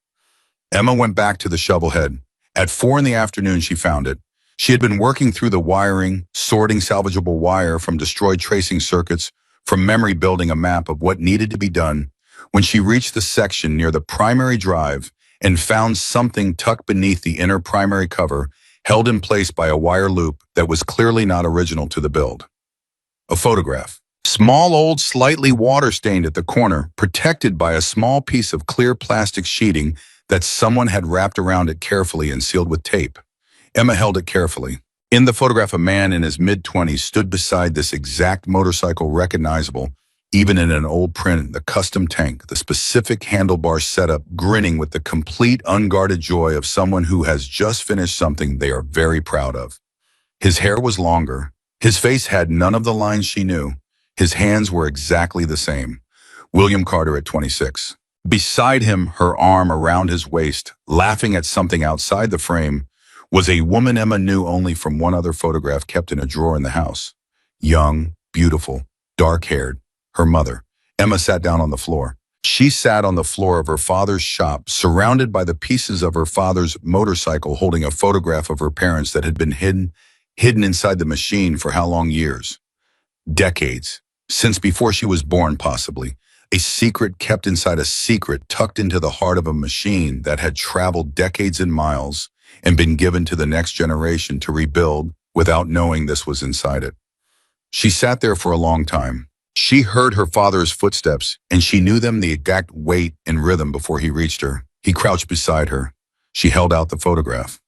Emma went back to the shovelhead. At 4 in the afternoon, she found it. She had been working through the wiring, sorting salvageable wire from destroyed tracing circuits, from memory, building a map of what needed to be done, when she reached the section near the primary drive and found something tucked beneath the inner primary cover, held in place by a wire loop that was clearly not original to the build. A photograph. Small, old, slightly water-stained at the corner, protected by a small piece of clear plastic sheeting that someone had wrapped around it carefully and sealed with tape. Emma held it carefully. In the photograph, a man in his mid-20s stood beside this exact motorcycle, recognizable, even in an old print, the custom tank, the specific handlebar setup, grinning with the complete unguarded joy of someone who has just finished something they are very proud of. His hair was longer. His face had none of the lines she knew. His hands were exactly the same. William Carter at 26. Beside him, her arm around his waist, laughing at something outside the frame, was a woman Emma knew only from one other photograph kept in a drawer in the house. Young, beautiful, dark-haired. Her mother. Emma sat down on the floor. She sat on the floor of her father's shop, surrounded by the pieces of her father's motorcycle, holding a photograph of her parents that had been hidden inside the machine for how long years? Decades. Since before she was born, possibly. A secret kept inside a secret, tucked into the heart of a machine that had traveled decades and miles and been given to the next generation to rebuild without knowing this was inside it. She sat there for a long time. She heard her father's footsteps, and she knew them the exact weight and rhythm before he reached her. He crouched beside her. She held out the photograph.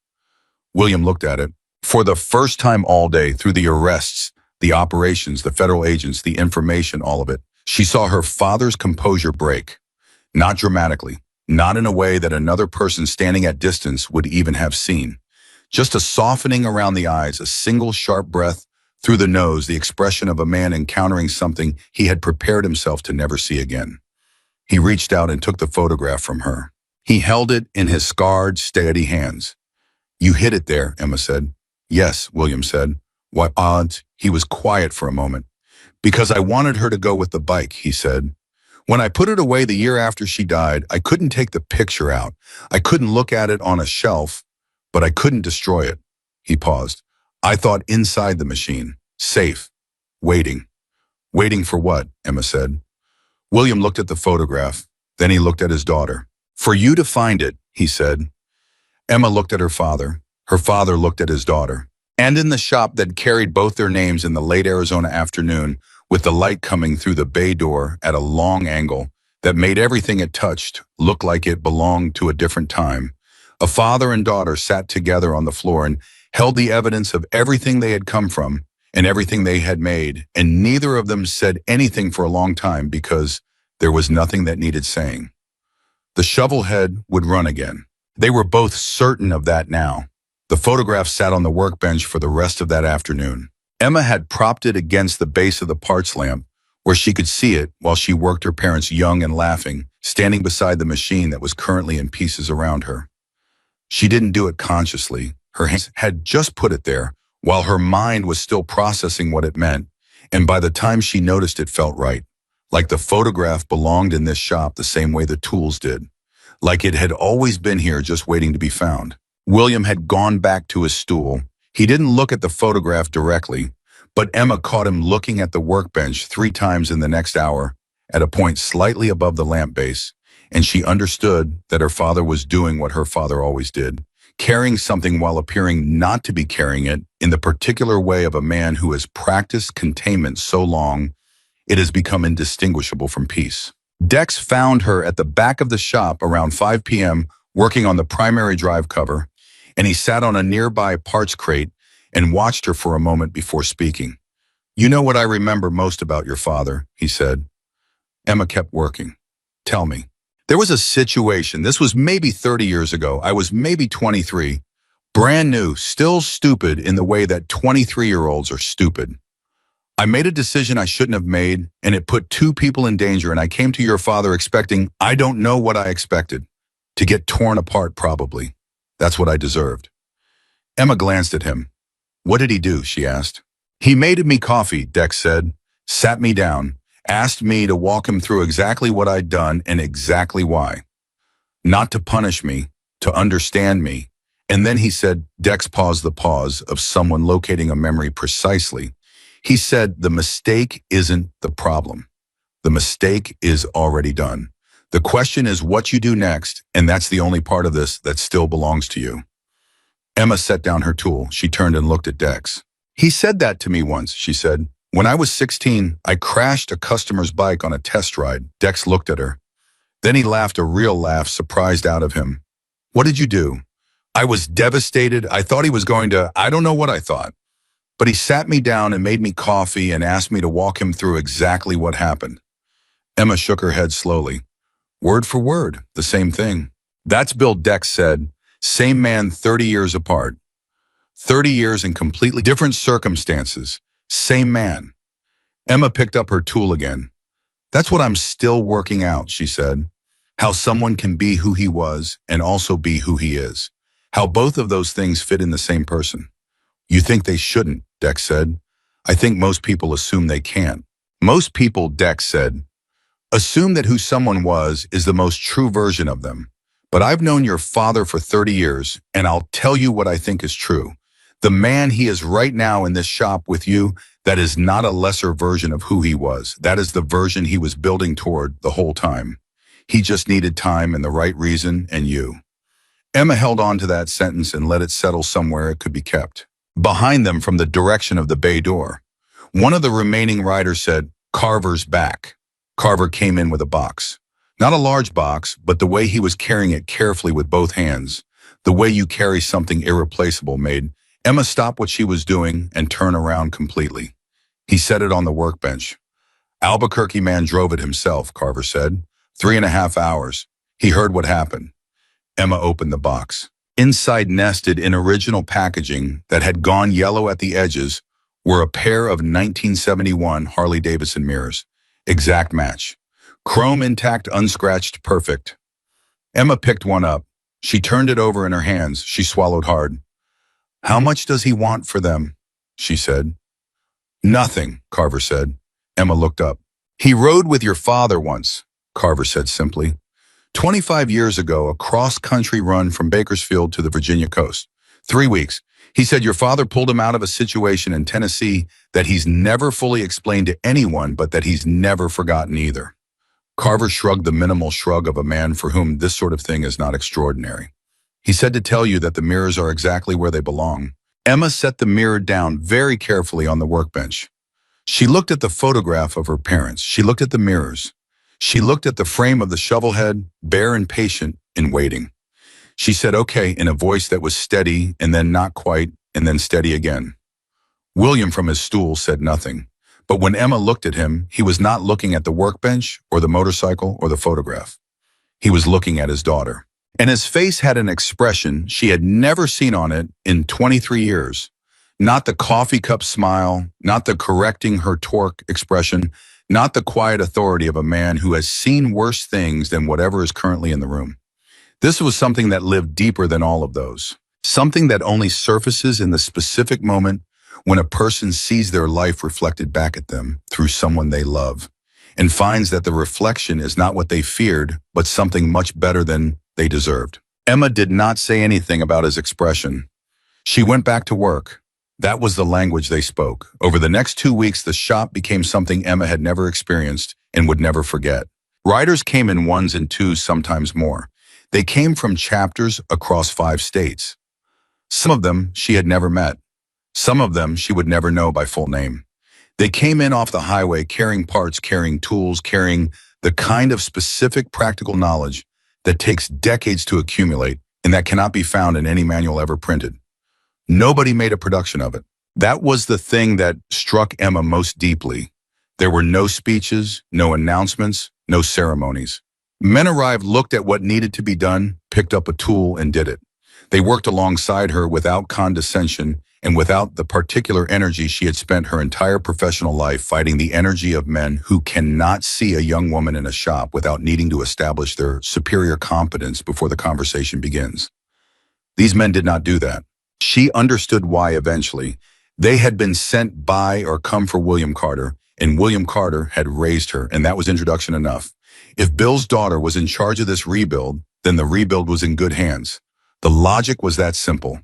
William looked at it. For the first time all day, through the arrests, the operations, the federal agents, the information, all of it, she saw her father's composure break. Not dramatically, not in a way that another person standing at distance would even have seen. Just a softening around the eyes, a single sharp breath through the nose, the expression of a man encountering something he had prepared himself to never see again. He reached out and took the photograph from her. He held it in his scarred, steady hands. "You hid it there," Emma said. "Yes," William said. "What odds?" He was quiet for a moment. "Because I wanted her to go with the bike," he said. "When I put it away the year after she died, I couldn't take the picture out. I couldn't look at it on a shelf, but I couldn't destroy it." He paused. "I thought inside the machine, safe, waiting." "Waiting for what?" Emma said. William looked at the photograph. Then he looked at his daughter. "For you to find it," he said. Emma looked at her father. Her father looked at his daughter. And in the shop that carried both their names in the late Arizona afternoon, with the light coming through the bay door at a long angle that made everything it touched look like it belonged to a different time, a father and daughter sat together on the floor and held the evidence of everything they had come from and everything they had made, and neither of them said anything for a long time because there was nothing that needed saying. The shovelhead would run again. They were both certain of that now. The photograph sat on the workbench for the rest of that afternoon. Emma had propped it against the base of the parts lamp, where she could see it while she worked her parents, young and laughing, standing beside the machine that was currently in pieces around her. She didn't do it consciously. Her hands had just put it there, while her mind was still processing what it meant, and by the time she noticed, it felt right. Like the photograph belonged in this shop the same way the tools did. Like it had always been here, just waiting to be found. William had gone back to his stool. He didn't look at the photograph directly, but Emma caught him looking at the workbench 3 times in the next hour, at a point slightly above the lamp base, and she understood that her father was doing what her father always did, carrying something while appearing not to be carrying it, in the particular way of a man who has practiced containment so long it has become indistinguishable from peace. Dex found her at the back of the shop around 5 p.m. working on the primary drive cover, and he sat on a nearby parts crate and watched her for a moment before speaking. "You know what I remember most about your father," he said. Emma kept working. "Tell me." "There was a situation, this was maybe 30 years ago. I was maybe 23, brand new, still stupid in the way that 23-year-olds are stupid. I made a decision I shouldn't have made, and it put 2 people in danger, and I came to your father expecting, I don't know what I expected, to get torn apart probably. That's what I deserved." Emma glanced at him. "What did he do?" she asked. "He made me coffee," Dex said, "sat me down, asked me to walk him through exactly what I'd done and exactly why. Not to punish me, to understand me. And then he said," Dex paused the pause of someone locating a memory precisely. He said, "The mistake isn't the problem. The mistake is already done. The question is what you do next, and that's the only part of this that still belongs to you." Emma set down her tool. She turned and looked at Dex. "He said that to me once," she said. When I was 16, I crashed a customer's bike on a test ride. Dex looked at her. Then he laughed a real laugh, surprised out of him. What did you do? I was devastated. I thought he was going to, I don't know what I thought. But he sat me down and made me coffee and asked me to walk him through exactly what happened. Emma shook her head slowly. Word for word, the same thing. That's Bill, Dex said. Same man, 30 years apart. 30 years in completely different circumstances. Same man. Emma picked up her tool again. That's what I'm still working out, she said. How someone can be who he was and also be who he is. How both of those things fit in the same person. You think they shouldn't, Dex said. I think most people assume they can't. Most people, Dex said, assume that who someone was is the most true version of them. But I've known your father for 30 years, and I'll tell you what I think is true. The man he is right now in this shop with you, that is not a lesser version of who he was. That is the version he was building toward the whole time. He just needed time and the right reason and you. Emma held on to that sentence and let it settle somewhere it could be kept. Behind them from the direction of the bay door, one of the remaining riders said, Carver's back. Carver came in with a box. Not a large box, but the way he was carrying it carefully with both hands, the way you carry something irreplaceable made Emma stop what she was doing and turn around completely. He set it on the workbench. Albuquerque man drove it himself, Carver said. 3.5 hours. He heard what happened. Emma opened the box. Inside, nested in original packaging that had gone yellow at the edges, were a pair of 1971 Harley-Davidson mirrors. Exact match. Chrome intact, unscratched, perfect. Emma picked one up. She turned it over in her hands. She swallowed hard. How much does he want for them? She said. Nothing, Carver said. Emma looked up. He rode with your father once, Carver said simply. 25 years ago, a cross-country run from Bakersfield to the Virginia coast. 3 weeks. He said your father pulled him out of a situation in Tennessee that he's never fully explained to anyone, but that he's never forgotten either. Carver shrugged the minimal shrug of a man for whom this sort of thing is not extraordinary. He said to tell you that the mirrors are exactly where they belong. Emma set the mirror down very carefully on the workbench. She looked at the photograph of her parents. She looked at the mirrors. She looked at the frame of the shovelhead, bare and patient, in waiting. She said, okay, in a voice that was steady, and then not quite, and then steady again. William from his stool said nothing. But when Emma looked at him, he was not looking at the workbench, or the motorcycle, or the photograph. He was looking at his daughter. And his face had an expression she had never seen on it in 23 years. Not the coffee cup smile, not the correcting her torque expression, not the quiet authority of a man who has seen worse things than whatever is currently in the room. This was something that lived deeper than all of those. Something that only surfaces in the specific moment when a person sees their life reflected back at them through someone they love, and finds that the reflection is not what they feared, but something much better than they deserved. Emma did not say anything about his expression. She went back to work. That was the language they spoke. Over the next 2 weeks, the shop became something Emma had never experienced and would never forget. Riders came in ones and twos, sometimes more. They came from chapters across 5 states. Some of them she had never met. Some of them she would never know by full name. They came in off the highway carrying parts, carrying tools, carrying the kind of specific practical knowledge that takes decades to accumulate and that cannot be found in any manual ever printed. Nobody made a production of it. That was the thing that struck Emma most deeply. There were no speeches, no announcements, no ceremonies. Men arrived, looked at what needed to be done, picked up a tool, and did it. They worked alongside her without condescension and without the particular energy she had spent her entire professional life fighting, the energy of men who cannot see a young woman in a shop without needing to establish their superior competence before the conversation begins. These men did not do that. She understood why eventually. They had been sent by or come for William Carter, and William Carter had raised her, and that was introduction enough. If Bill's daughter was in charge of this rebuild, then the rebuild was in good hands. The logic was that simple.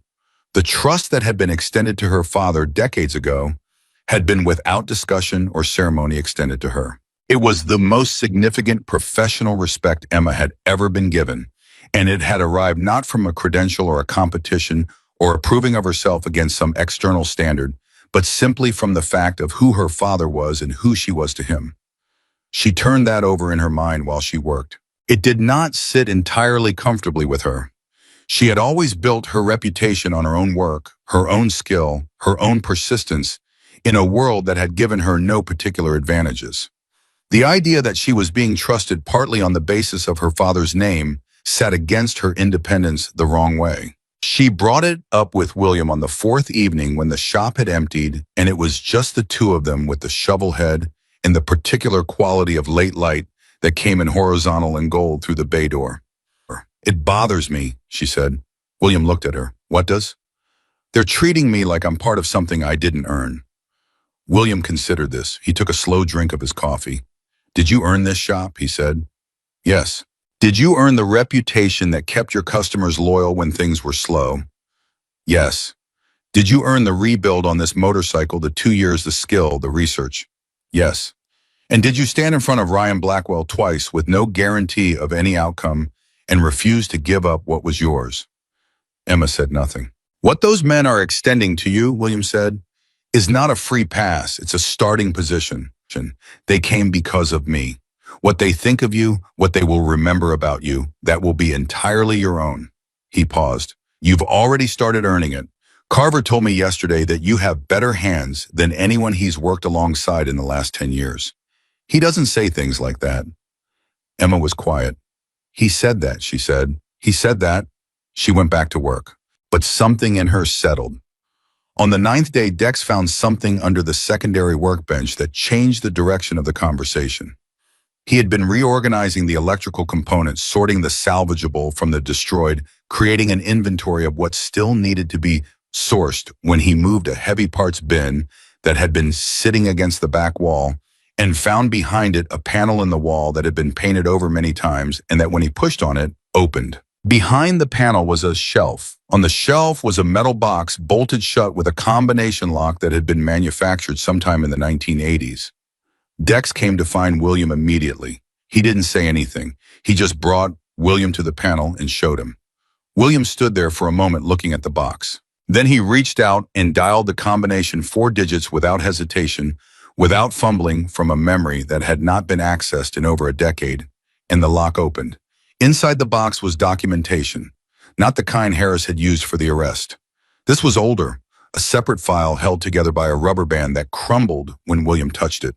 The trust that had been extended to her father decades ago had been without discussion or ceremony extended to her. It was the most significant professional respect Emma had ever been given, and it had arrived not from a credential or a competition or a proving of herself against some external standard, but simply from the fact of who her father was and who she was to him. She turned that over in her mind while she worked. It did not sit entirely comfortably with her. She had always built her reputation on her own work, her own skill, her own persistence, in a world that had given her no particular advantages. The idea that she was being trusted partly on the basis of her father's name sat against her independence the wrong way. She brought it up with William on the fourth evening when the shop had emptied and it was just the two of them with the shovel head and the particular quality of late light that came in horizontal and gold through the bay door. "It bothers me," she said. William looked at her. "What does?" "They're treating me like I'm part of something I didn't earn." William considered this. He took a slow drink of his coffee. "Did you earn this shop?" he said. "Yes." "Did you earn the reputation that kept your customers loyal when things were slow?" "Yes." "Did you earn the rebuild on this motorcycle, the 2 years, the skill, the research?" "Yes." "And did you stand in front of Ryan Blackwell twice with no guarantee of any outcome and refuse to give up what was yours?" Emma said nothing. "What those men are extending to you," William said, "is not a free pass. It's a starting position. They came because of me. What they think of you, what they will remember about you, that will be entirely your own." He paused. "You've already started earning it. Carver told me yesterday that you have better hands than anyone he's worked alongside in the last 10 years. He doesn't say things like that." Emma was quiet. "He said that," she said. "He said that." She went back to work. But something in her settled. On the ninth day, Dex found something under the secondary workbench that changed the direction of the conversation. He had been reorganizing the electrical components, sorting the salvageable from the destroyed, creating an inventory of what still needed to be sourced when he moved a heavy parts bin that had been sitting against the back wall and found behind it a panel in the wall that had been painted over many times and that when he pushed on it, opened. Behind the panel was a shelf. On the shelf was a metal box bolted shut with a combination lock that had been manufactured sometime in the 1980s. Dex came to find William immediately. He didn't say anything. He just brought William to the panel and showed him. William stood there for a moment looking at the box. Then he reached out and dialed the combination 4 digits without hesitation, without fumbling from a memory that had not been accessed in over a decade, and the lock opened. Inside the box was documentation, not the kind Harris had used for the arrest. This was older, a separate file held together by a rubber band that crumbled when William touched it.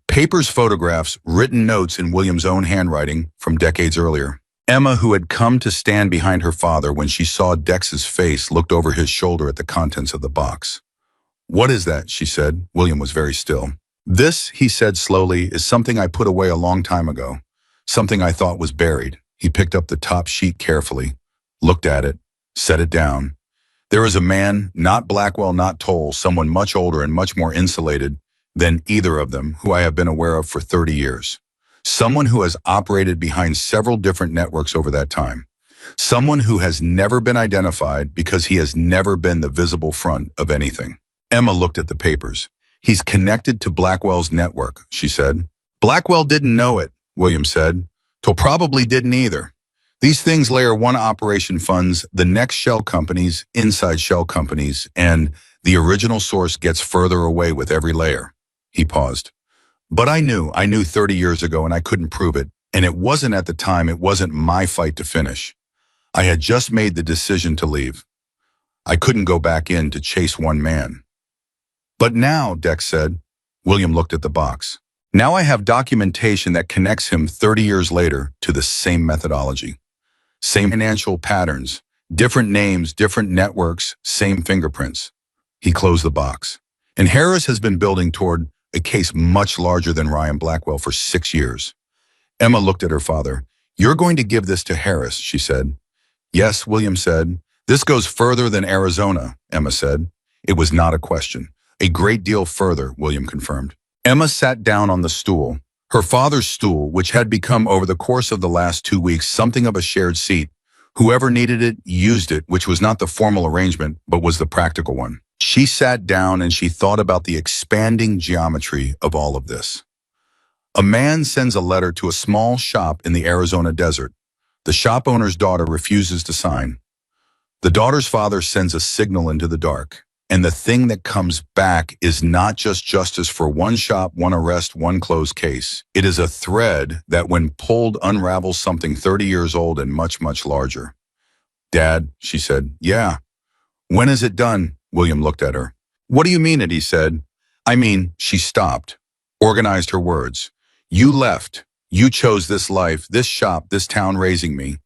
Papers, photographs, written notes in William's own handwriting from decades earlier. Emma, who had come to stand behind her father when she saw Dex's face, looked over his shoulder at the contents of the box. "What is that?" she said. William was very still. "This," he said slowly, "is something I put away a long time ago. Something I thought was buried." He picked up the top sheet carefully, looked at it, set it down. "There is a man, not Blackwell, not Toll, someone much older and much more insulated than either of them, who I have been aware of for 30 years. Someone who has operated behind several different networks over that time. Someone who has never been identified because he has never been the visible front of anything." Emma looked at the papers. "He's connected to Blackwell's network," she said. "Blackwell didn't know it," William said. "Toll probably didn't either. These things layer one operation funds the next shell companies, inside shell companies, and the original source gets further away with every layer." He paused. "But I knew 30 years ago and I couldn't prove it. And it wasn't at the time, it wasn't my fight to finish. I had just made the decision to leave. I couldn't go back in to chase one man." "But now," Dex said. William looked at the box. "Now I have documentation that connects him 30 years later to the same methodology. Same financial patterns, different names, different networks, same fingerprints." He closed the box. "And Harris has been building toward a case much larger than Ryan Blackwell for 6 years." Emma looked at her father. "You're going to give this to Harris," she said. "Yes," William said. "This goes further than Arizona," Emma said. It was not a question. "A great deal further," William confirmed. Emma sat down on the stool. Her father's stool, which had become over the course of the last 2 weeks something of a shared seat. Whoever needed it, used it, which was not the formal arrangement, but was the practical one. She sat down and she thought about the expanding geometry of all of this. A man sends a letter to a small shop in the Arizona desert. The shop owner's daughter refuses to sign. The daughter's father sends a signal into the dark. And the thing that comes back is not just justice for one shop, one arrest, one closed case. It is a thread that when pulled unravels something 30 years old and much, much larger. Dad, she said, yeah. When is it done? William looked at her. What do you mean it, he said. I mean, she stopped, organized her words. You left. You chose this life, this shop, this town raising me.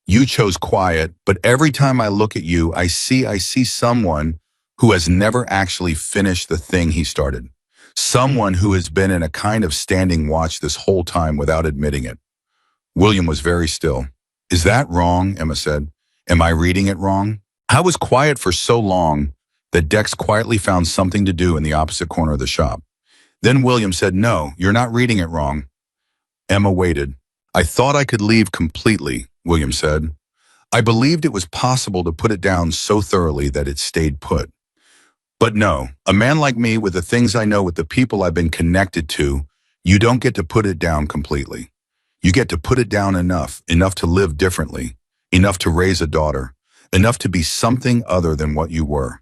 You chose quiet, but every time I look at you, I see someone who has never actually finished the thing he started. Someone who has been in a kind of standing watch this whole time without admitting it. William was very still. Is that wrong? Emma said. Am I reading it wrong? I was quiet for so long that Dex quietly found something to do in the opposite corner of the shop. Then William said, no, you're not reading it wrong. Emma waited. I thought I could leave completely, William said. I believed it was possible to put it down so thoroughly that it stayed put. But no, a man like me with the things I know with the people I've been connected to, you don't get to put it down completely. You get to put it down enough to live differently, enough to raise a daughter, enough to be something other than what you were.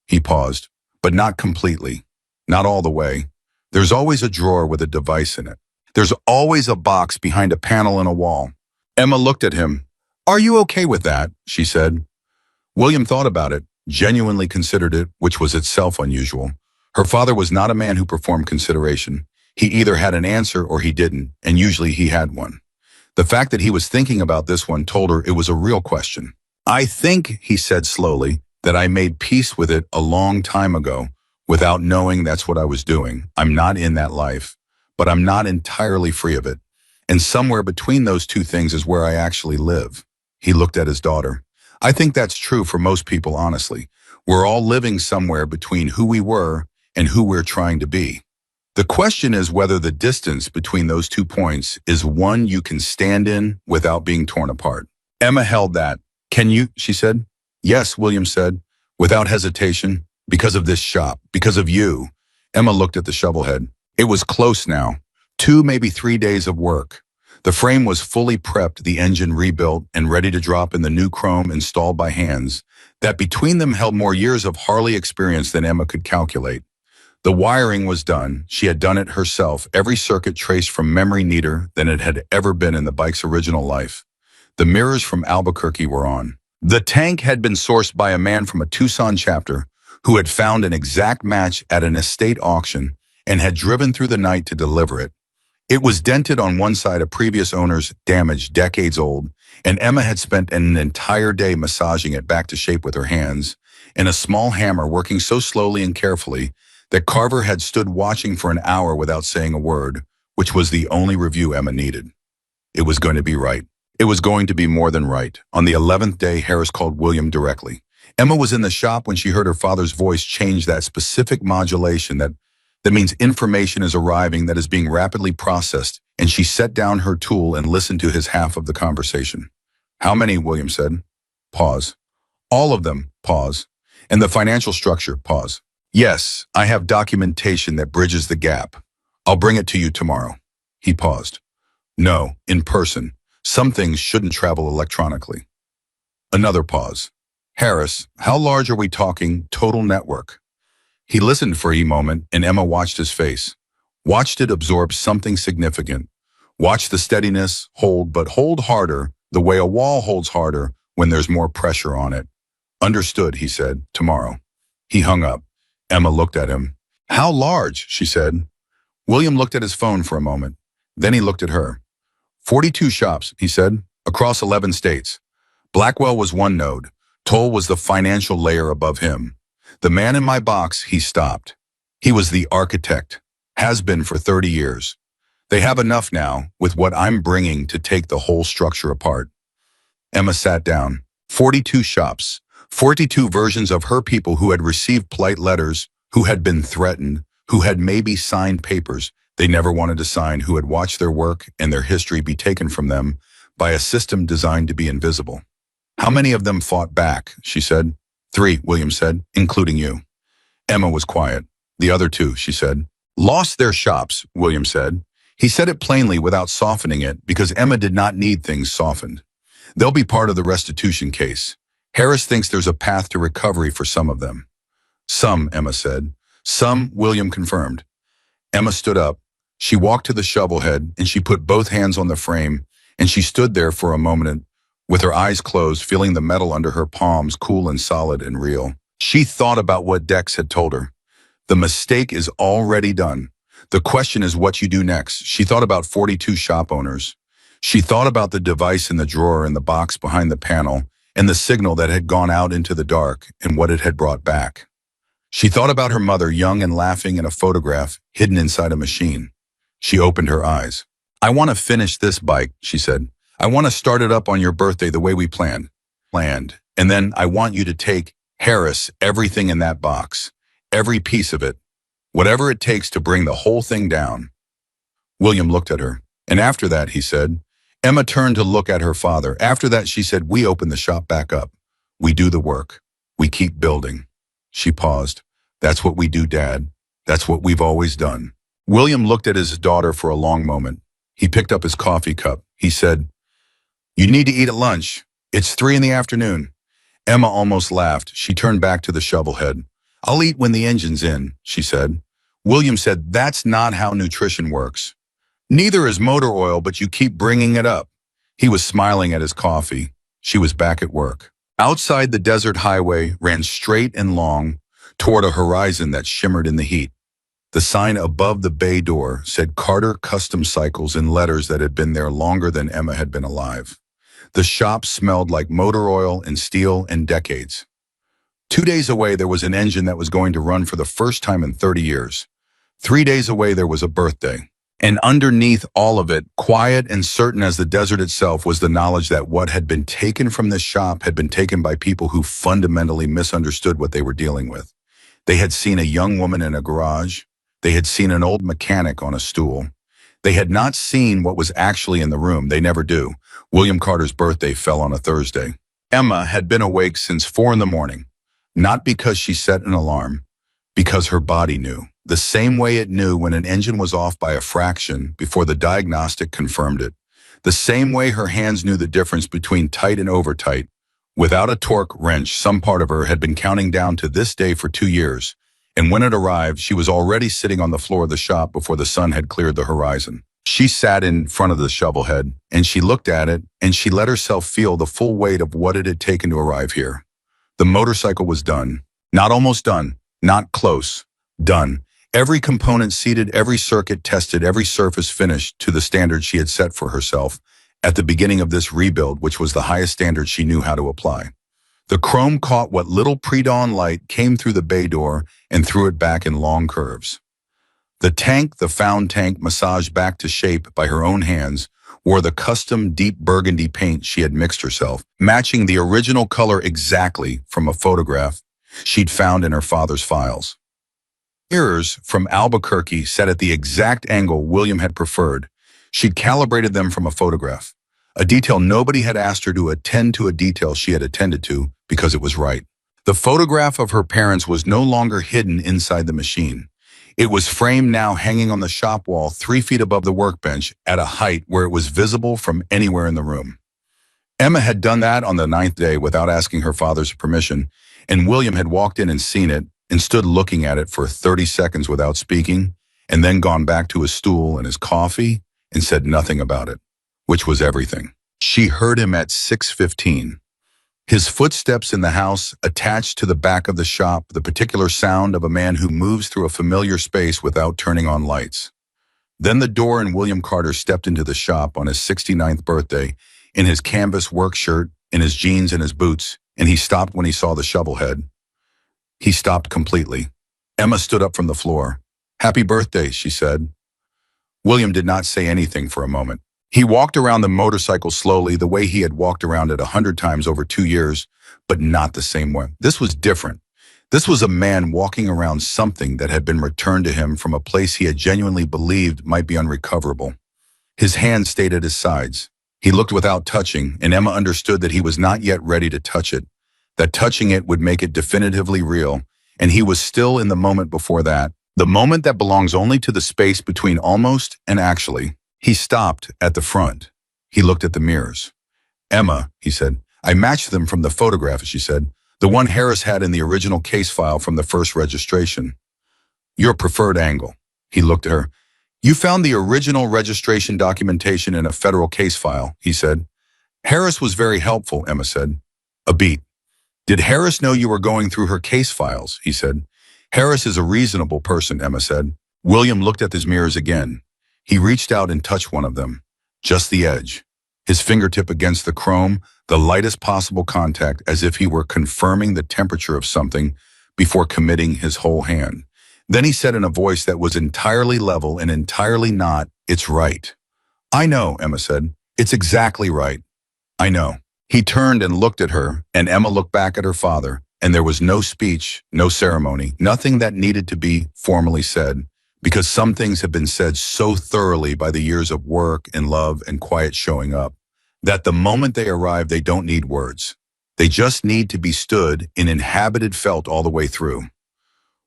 He paused, but not completely, not all the way. There's always a drawer with a device in it. There's always a box behind a panel in a wall. Emma looked at him. Are you okay with that? She said. William thought about it, genuinely considered it, which was itself unusual. Her father was not a man who performed consideration. He either had an answer or he didn't, and usually he had one. The fact that he was thinking about this one told her it was a real question. I think, he said slowly, that I made peace with it a long time ago without knowing that's what I was doing. I'm not in that life, but I'm not entirely free of it. And somewhere between those two things is where I actually live. He looked at his daughter. I think that's true for most people, honestly. We're all living somewhere between who we were and who we're trying to be. The question is whether the distance between those 2 points is one you can stand in without being torn apart. Emma held that. Can you? She said. Yes, William said, without hesitation. Because of this shop, because of you. Emma looked at the shovelhead. It was close now. 2, maybe 3 days of work. The frame was fully prepped, the engine rebuilt, and ready to drop in the new chrome installed by hands that between them held more years of Harley experience than Emma could calculate. The wiring was done. She had done it herself, every circuit traced from memory neater than it had ever been in the bike's original life. The mirrors from Albuquerque were on. The tank had been sourced by a man from a Tucson chapter who had found an exact match at an estate auction and had driven through the night to deliver it. It was dented on one side, a previous owner's, damaged, decades old, and Emma had spent an entire day massaging it back to shape with her hands, and a small hammer working so slowly and carefully that Carver had stood watching for an hour without saying a word, which was the only review Emma needed. It was going to be right. It was going to be more than right. On the 11th day, Harris called William directly. Emma was in the shop when she heard her father's voice change that specific modulation that means information is arriving, that is being rapidly processed, and she set down her tool and listened to his half of the conversation. How many? William said. Pause. All of them. Pause. And the financial structure. Pause. Yes, I have documentation that bridges the gap. I'll bring it to you tomorrow. He paused. No, in person. Some things shouldn't travel electronically. Another pause. Harris, how large are we talking total network? He listened for a moment, and Emma watched his face. Watched it absorb something significant. Watched the steadiness, hold, but hold harder, the way a wall holds harder when there's more pressure on it. Understood, he said, tomorrow. He hung up. Emma looked at him. How large? She said. William looked at his phone for a moment. Then he looked at her. 42 shops, he said, across 11 states. Blackwell was one node. Toll was the financial layer above him. The man in my box, he stopped. He was the architect. Has been for 30 years. They have enough now, with what I'm bringing, to take the whole structure apart. Emma sat down. 42 shops. 42 versions of her people who had received polite letters, who had been threatened, who had maybe signed papers they never wanted to sign, who had watched their work and their history be taken from them by a system designed to be invisible. How many of them fought back? She said. 3, William said, including you. Emma was quiet. The other 2, she said. Lost their shops, William said. He said it plainly without softening it because Emma did not need things softened. They'll be part of the restitution case. Harris thinks there's a path to recovery for some of them. Some, Emma said. Some, William confirmed. Emma stood up. She walked to the shovel head and she put both hands on the frame, and she stood there for a moment with her eyes closed, feeling the metal under her palms cool and solid and real. She thought about what Dex had told her. The mistake is already done. The question is what you do next. She thought about 42 shop owners. She thought about the device in the drawer in the box behind the panel and the signal that had gone out into the dark and what it had brought back. She thought about her mother, young and laughing in a photograph hidden inside a machine. She opened her eyes. I want to finish this bike, she said. I want to start it up on your birthday the way we planned. And then I want you to take, Harris, everything in that box. Every piece of it. Whatever it takes to bring the whole thing down. William looked at her. And after that, he said. Emma turned to look at her father. After that, she said, we open the shop back up. We do the work. We keep building. She paused. That's what we do, Dad. That's what we've always done. William looked at his daughter for a long moment. He picked up his coffee cup. He said, you need to eat at lunch. It's 3 in the afternoon. Emma almost laughed. She turned back to the shovel head. I'll eat when the engine's in, she said. William said, that's not how nutrition works. Neither is motor oil, but you keep bringing it up. He was smiling at his coffee. She was back at work. Outside, the desert highway ran straight and long toward a horizon that shimmered in the heat. The sign above the bay door said Carter Custom Cycles in letters that had been there longer than Emma had been alive. The shop smelled like motor oil and steel and decades. 2 days away, there was an engine that was going to run for the first time in 30 years. 3 days away, there was a birthday. And underneath all of it, quiet and certain as the desert itself, was the knowledge that what had been taken from this shop had been taken by people who fundamentally misunderstood what they were dealing with. They had seen a young woman in a garage. They had seen an old mechanic on a stool. They had not seen what was actually in the room. They never do. William Carter's birthday fell on a Thursday. Emma had been awake since 4 in the morning, not because she set an alarm, because her body knew. The same way it knew when an engine was off by a fraction before the diagnostic confirmed it. The same way her hands knew the difference between tight and over tight. Without a torque wrench, some part of her had been counting down to this day for 2 years. And when it arrived, she was already sitting on the floor of the shop before the sun had cleared the horizon. She sat in front of the shovel head, and she looked at it, and she let herself feel the full weight of what it had taken to arrive here. The motorcycle was done. Not almost done. Not close. Done. Every component seated, every circuit tested, every surface finished to the standard she had set for herself at the beginning of this rebuild, which was the highest standard she knew how to apply. The chrome caught what little pre-dawn light came through the bay door and threw it back in long curves. The tank, the found tank, massaged back to shape by her own hands, wore the custom deep burgundy paint she had mixed herself, matching the original color exactly from a photograph she'd found in her father's files. Mirrors from Albuquerque set at the exact angle William had preferred. She'd calibrated them from a photograph, a detail nobody had asked her to attend to, a detail she had attended to because it was right. The photograph of her parents was no longer hidden inside the machine. It was framed now, hanging on the shop wall 3 feet above the workbench at a height where it was visible from anywhere in the room. Emma had done that on the 9th day without asking her father's permission, and William had walked in and seen it and stood looking at it for 30 seconds without speaking, and then gone back to his stool and his coffee and said nothing about it, which was everything. She heard him at 6:15. His footsteps in the house, attached to the back of the shop, the particular sound of a man who moves through a familiar space without turning on lights. Then the door, and William Carter stepped into the shop on his 69th birthday in his canvas work shirt, in his jeans and his boots, and he stopped when he saw the shovel head. He stopped completely. Emma stood up from the floor. "Happy birthday," she said. William did not say anything for a moment. He walked around the motorcycle slowly, the way he had walked around it 100 times over 2 years, but not the same way. This was different. This was a man walking around something that had been returned to him from a place he had genuinely believed might be unrecoverable. His hands stayed at his sides. He looked without touching, and Emma understood that he was not yet ready to touch it, that touching it would make it definitively real, and he was still in the moment before that, the moment that belongs only to the space between almost and actually. He stopped at the front. He looked at the mirrors. "Emma," he said. "I matched them from the photograph," she said. The one Harris had in the original case file from the first registration. Your preferred angle. He looked at her. You found the original registration documentation in a federal case file, he said. Harris was very helpful, Emma said. A beat. Did Harris know you were going through her case files? He said. Harris is a reasonable person, Emma said. William looked at his mirrors again. He reached out and touched one of them. Just the edge. His fingertip against the chrome, the lightest possible contact, as if he were confirming the temperature of something before committing his whole hand. Then he said in a voice that was entirely level and entirely not, "It's right." I know, Emma said. It's exactly right. I know. He turned and looked at her, and Emma looked back at her father, and there was no speech, no ceremony, nothing that needed to be formally said, because some things have been said so thoroughly by the years of work and love and quiet showing up, that the moment they arrive, they don't need words. They just need to be stood in inhabited felt all the way through.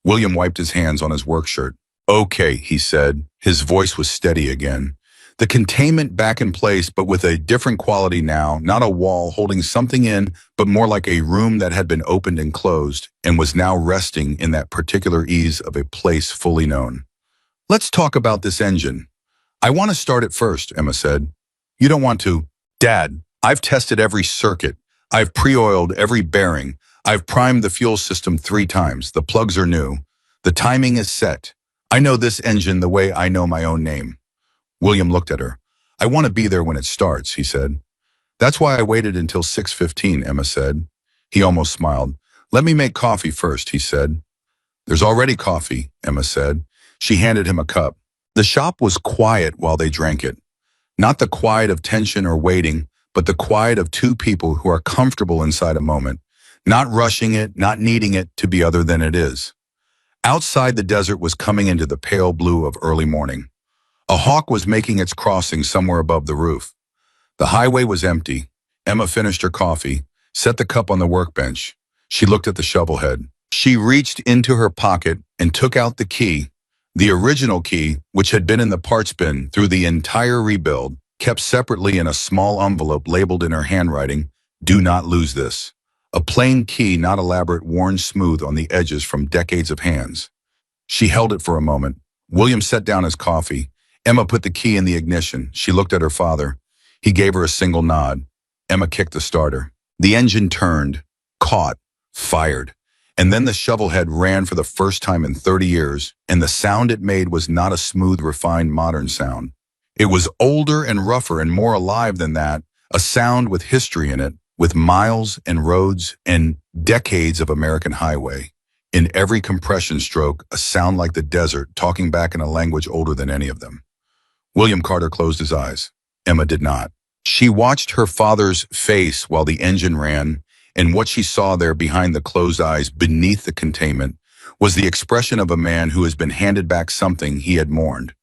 William wiped his hands on his work shirt. Okay, he said. His voice was steady again. The containment back in place, but with a different quality now, not a wall holding something in, but more like a room that had been opened and closed and was now resting in that particular ease of a place fully known. Let's talk about this engine. I want to start it first, Emma said. You don't want to? Dad, I've tested every circuit. I've pre-oiled every bearing. I've primed the fuel system 3 times. The plugs are new. The timing is set. I know this engine the way I know my own name. William looked at her. I want to be there when it starts, he said. That's why I waited until 6:15, Emma said. He almost smiled. Let me make coffee first, he said. There's already coffee, Emma said. She handed him a cup. The shop was quiet while they drank it. Not the quiet of tension or waiting, but the quiet of 2 people who are comfortable inside a moment, not rushing it, not needing it to be other than it is. Outside, the desert was coming into the pale blue of early morning. A hawk was making its crossing somewhere above the roof. The highway was empty. Emma finished her coffee, set the cup on the workbench. She looked at the shovel head. She reached into her pocket and took out the key, the original key, which had been in the parts bin through the entire rebuild, kept separately in a small envelope labeled in her handwriting, "Do not lose this." A plain key, not elaborate, worn smooth on the edges from decades of hands. She held it for a moment. William set down his coffee. Emma put the key in the ignition. She looked at her father. He gave her a single nod. Emma kicked the starter. The engine turned, caught, fired. And then the shovel head ran for the first time in 30 years, and the sound it made was not a smooth, refined, modern sound. It was older and rougher and more alive than that, a sound with history in it, with miles and roads and decades of American highway. In every compression stroke, a sound like the desert, talking back in a language older than any of them. William Carter closed his eyes. Emma did not. She watched her father's face while the engine ran, and what she saw there behind the closed eyes beneath the containment was the expression of a man who has been handed back something he had mourned.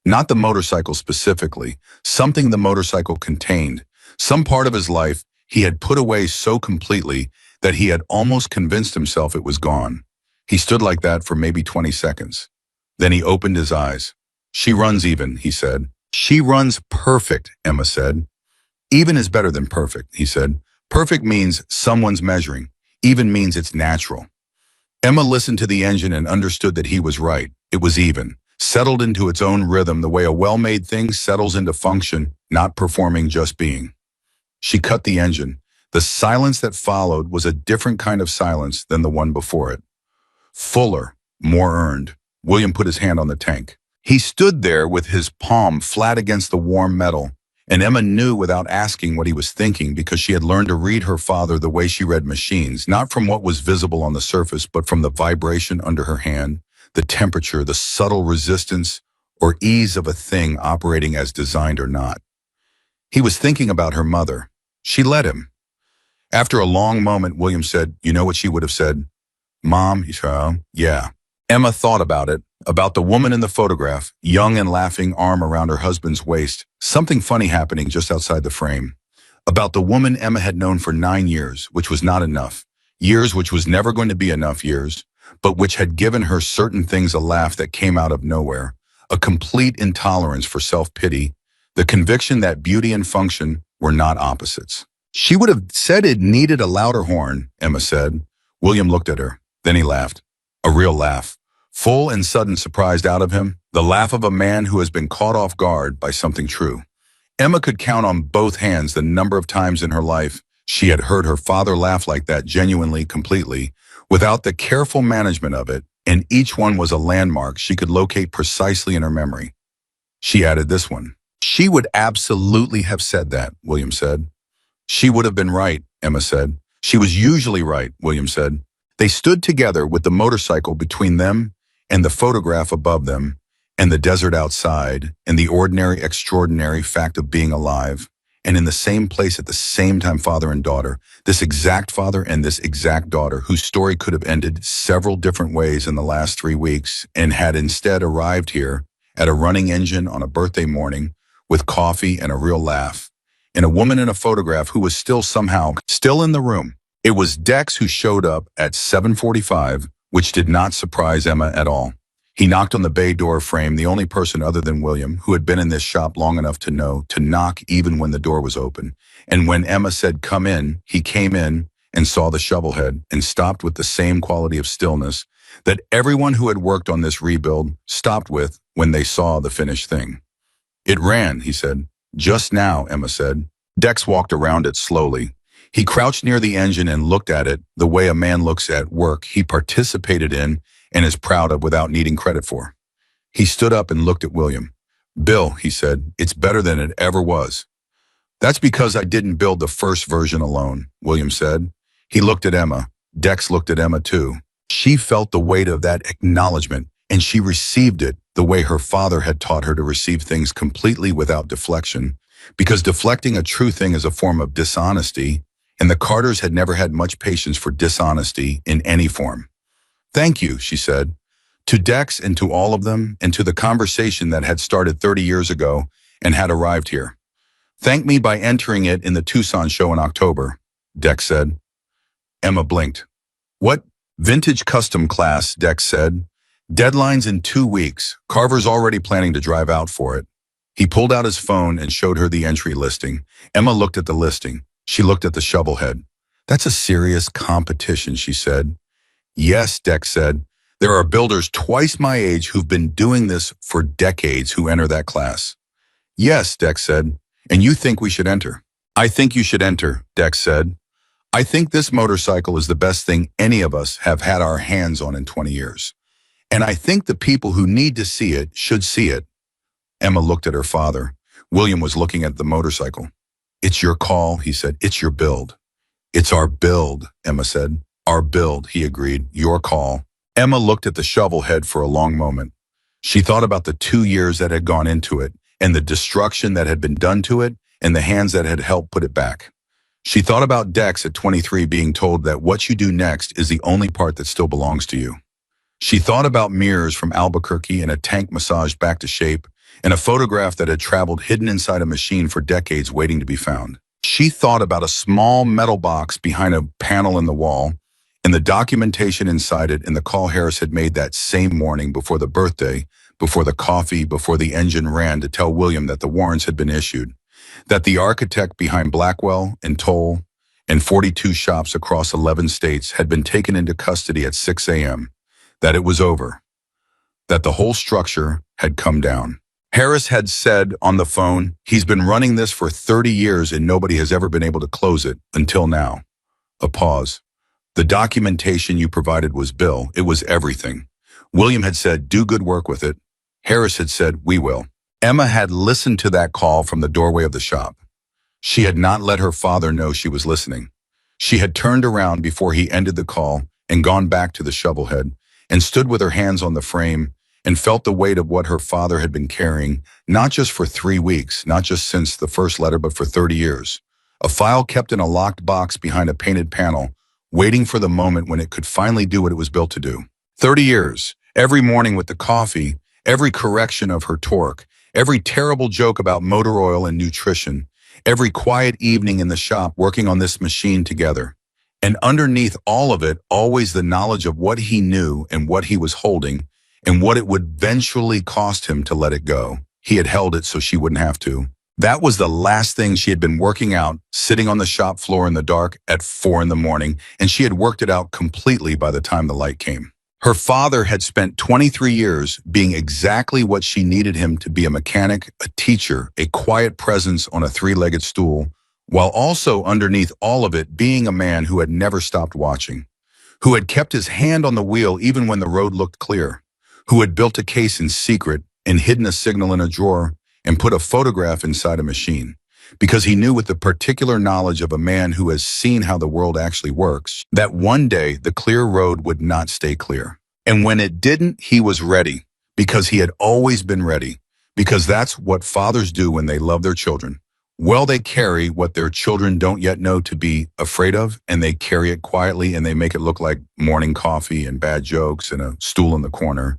Not the motorcycle specifically, something the motorcycle contained, some part of his life he had put away so completely that he had almost convinced himself it was gone. He stood like that for maybe 20 seconds. Then he opened his eyes. She runs even, he said. She runs perfect, Emma said. Even is better than perfect, he said. Perfect means someone's measuring. Even means it's natural. Emma listened to the engine and understood that he was right. It was even, settled into its own rhythm the way a well-made thing settles into function, not performing, just being. She cut the engine. The silence that followed was a different kind of silence than the one before it. Fuller, more earned. William put his hand on the tank. He stood there with his palm flat against the warm metal, and Emma knew without asking what he was thinking because she had learned to read her father the way she read machines, not from what was visible on the surface, but from the vibration under her hand, the temperature, the subtle resistance or ease of a thing operating as designed or not. He was thinking about her mother. She let him. After a long moment, William said, "You know what she would have said?" "Mom," he said, "Yeah." Emma thought about it, about the woman in the photograph, young and laughing, arm around her husband's waist, something funny happening just outside the frame. About the woman Emma had known for 9 years, which was not enough. Years which was never going to be enough years, but which had given her certain things a laugh that came out of nowhere, a complete intolerance for self-pity, the conviction that beauty and function were not opposites. She would have said it needed a louder horn, Emma said. William looked at her. Then he laughed. A real laugh. Full and sudden surprised out of him. The laugh of a man who has been caught off guard by something true. Emma could count on both hands the number of times in her life she had heard her father laugh like that genuinely, completely, without the careful management of it, and each one was a landmark she could locate precisely in her memory. She added this one. She would absolutely have said that, William said. She would have been right, Emma said. She was usually right, William said. They stood together with the motorcycle between them and the photograph above them and the desert outside and the ordinary, extraordinary fact of being alive and in the same place at the same time, father and daughter, this exact father and this exact daughter whose story could have ended several different ways in the last 3 weeks and had instead arrived here at a running engine on a birthday morning with coffee and a real laugh, and a woman in a photograph who was somehow still in the room. It was Dex who showed up at 7:45, which did not surprise Emma at all. He knocked on the bay door frame, the only person other than William who had been in this shop long enough to know to knock even when the door was open. And when Emma said, "Come in," he came in and saw the shovelhead and stopped with the same quality of stillness that everyone who had worked on this rebuild stopped with when they saw the finished thing. "It ran," he said. "Just now," Emma said. Dex walked around it slowly. He crouched near the engine and looked at it the way a man looks at work he participated in and is proud of without needing credit for. He stood up and looked at William. "Bill," he said, "it's better than it ever was." "That's because I didn't build the first version alone," William said. He looked at Emma. Dex looked at Emma too. She felt the weight of that acknowledgement, and she received it the way her father had taught her to receive things completely without deflection, because deflecting a true thing is a form of dishonesty, and the Carters had never had much patience for dishonesty in any form. "Thank you," she said, to Dex and to all of them, and to the conversation that had started 30 years ago and had arrived here. "Thank me by entering it in the Tucson show in October," Dex said. Emma blinked. "What? Vintage custom class," Dex said. "Deadline's in 2 weeks. Carver's already planning to drive out for it." He pulled out his phone and showed her the entry listing. Emma looked at the listing. She looked at the shovelhead. "That's a serious competition," she said. "Yes," Dex said. "There are builders twice my age who've been doing this for decades who enter that class." "Yes," Dex said. "And you think we should enter?" "I think you should enter," Dex said. "I think this motorcycle is the best thing any of us have had our hands on in 20 years. And I think the people who need to see it should see it." Emma looked at her father. William was looking at the motorcycle. "It's your call," he said. "It's your build." "It's our build," Emma said. "Our build," he agreed. "Your call." Emma looked at the shovel head for a long moment. She thought about the 2 years that had gone into it, and the destruction that had been done to it, and the hands that had helped put it back. She thought about Dex at 23 being told that what you do next is the only part that still belongs to you. She thought about mirrors from Albuquerque and a tank massaged back to shape, and a photograph that had traveled hidden inside a machine for decades waiting to be found. She thought about a small metal box behind a panel in the wall, and the documentation inside it and the call Harris had made that same morning before the birthday, before the coffee, before the engine ran to tell William that the warrants had been issued, that the architect behind Blackwell and Toll and 42 shops across 11 states had been taken into custody at 6 a.m., that it was over, that the whole structure had come down. Harris had said on the phone, "He's been running this for 30 years and nobody has ever been able to close it until now." A pause. "The documentation you provided was Bill. It was everything." William had said, "Do good work with it." Harris had said, "We will." Emma had listened to that call from the doorway of the shop. She had not let her father know she was listening. She had turned around before he ended the call and gone back to the shovelhead and stood with her hands on the frame and felt the weight of what her father had been carrying, not just for 3 weeks, not just since the first letter, but for 30 years. A file kept in a locked box behind a painted panel, waiting for the moment when it could finally do what it was built to do. 30 years, every morning with the coffee, every correction of her torque, every terrible joke about motor oil and nutrition, every quiet evening in the shop working on this machine together. And underneath all of it, always the knowledge of what he knew and what he was holding and what it would eventually cost him to let it go. He had held it so she wouldn't have to. That was the last thing she had been working out, sitting on the shop floor in the dark at 4 in the morning, and she had worked it out completely by the time the light came. Her father had spent 23 years being exactly what she needed him to be: a mechanic, a teacher, a quiet presence on a three-legged stool, while also underneath all of it being a man who had never stopped watching, who had kept his hand on the wheel even when the road looked clear, who had built a case in secret and hidden a signal in a drawer and put a photograph inside a machine, because he knew with the particular knowledge of a man who has seen how the world actually works, that one day the clear road would not stay clear. And when it didn't, he was ready, because he had always been ready, because that's what fathers do when they love their children. Well, they carry what their children don't yet know to be afraid of, and they carry it quietly, and they make it look like morning coffee and bad jokes and a stool in the corner.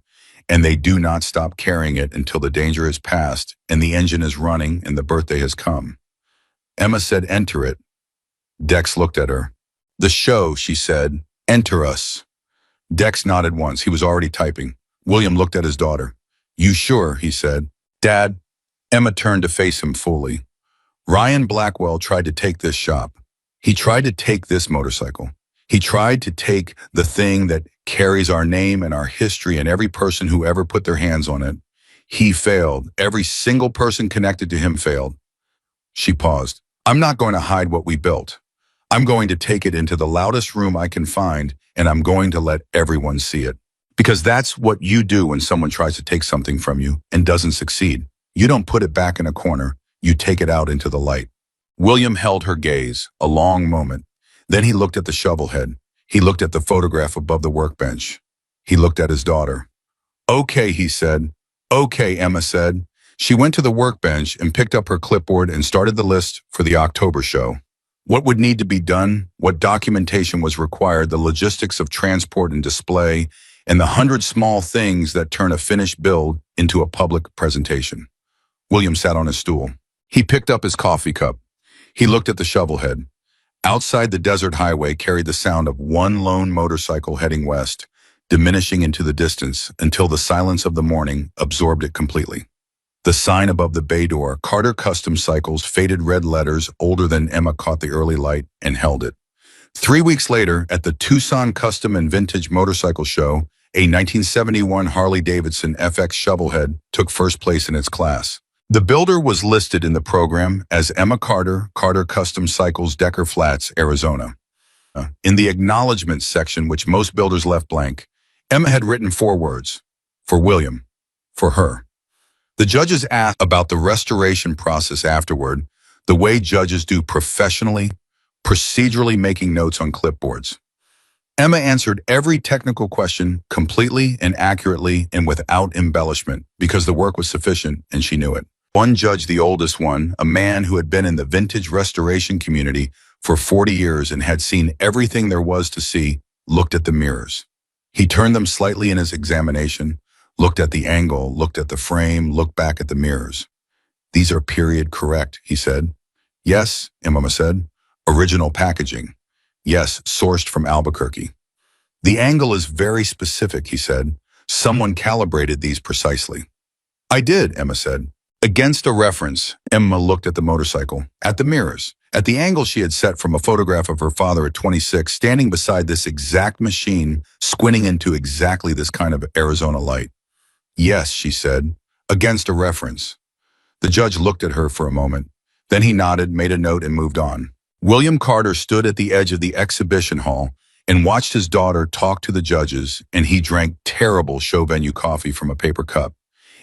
And they do not stop carrying it until the danger is past and the engine is running and the birthday has come. Emma said, "Enter it." Dex looked at her. "The show," she said. "Enter us." Dex nodded once. He was already typing. William looked at his daughter. "You sure?" he said. "Dad." Emma turned to face him fully. "Ryan Blackwell tried to take this shop. He tried to take this motorcycle. He tried to take the thing that carries our name and our history and every person who ever put their hands on it. He failed. Every single person connected to him failed." She paused. "I'm not going to hide what we built. I'm going to take it into the loudest room I can find, and I'm going to let everyone see it. Because that's what you do when someone tries to take something from you and doesn't succeed. You don't put it back in a corner. You take it out into the light." William held her gaze, a long moment. Then he looked at the shovel head. He looked at the photograph above the workbench. He looked at his daughter. "Okay," he said. "Okay," Emma said. She went to the workbench and picked up her clipboard and started the list for the October show. What would need to be done, what documentation was required, the logistics of transport and display, and the 100 small things that turn a finished build into a public presentation. William sat on his stool. He picked up his coffee cup. He looked at the shovel head. Outside, the desert highway carried the sound of one lone motorcycle heading west, diminishing into the distance until the silence of the morning absorbed it completely. The sign above the bay door, Carter Custom Cycles, faded red letters older than Emma, caught the early light and held it. 3 weeks later, at the Tucson Custom and Vintage Motorcycle Show, a 1971 Harley-Davidson FX shovelhead took first place in its class. The builder was listed in the program as Emma Carter, Carter Custom Cycles, Decker Flats, Arizona. In the acknowledgments section, which most builders left blank, Emma had written 4 words: for William, for her. The judges asked about the restoration process afterward, the way judges do professionally, procedurally, making notes on clipboards. Emma answered every technical question completely and accurately and without embellishment, because the work was sufficient and she knew it. One judge, the oldest one, a man who had been in the vintage restoration community for 40 years and had seen everything there was to see, looked at the mirrors. He turned them slightly in his examination, looked at the angle, looked at the frame, looked back at the mirrors. "These are period correct," he said. "Yes," Emma said. "Original packaging." "Yes, sourced from Albuquerque." "The angle is very specific," he said. "Someone calibrated these precisely." "I did," Emma said. Against a reference, Emma looked at the motorcycle, at the mirrors, at the angle she had set from a photograph of her father at 26, standing beside this exact machine, squinting into exactly this kind of Arizona light. "Yes," she said, "against a reference." The judge looked at her for a moment. Then he nodded, made a note, and moved on. William Carter stood at the edge of the exhibition hall and watched his daughter talk to the judges, and he drank terrible show venue coffee from a paper cup.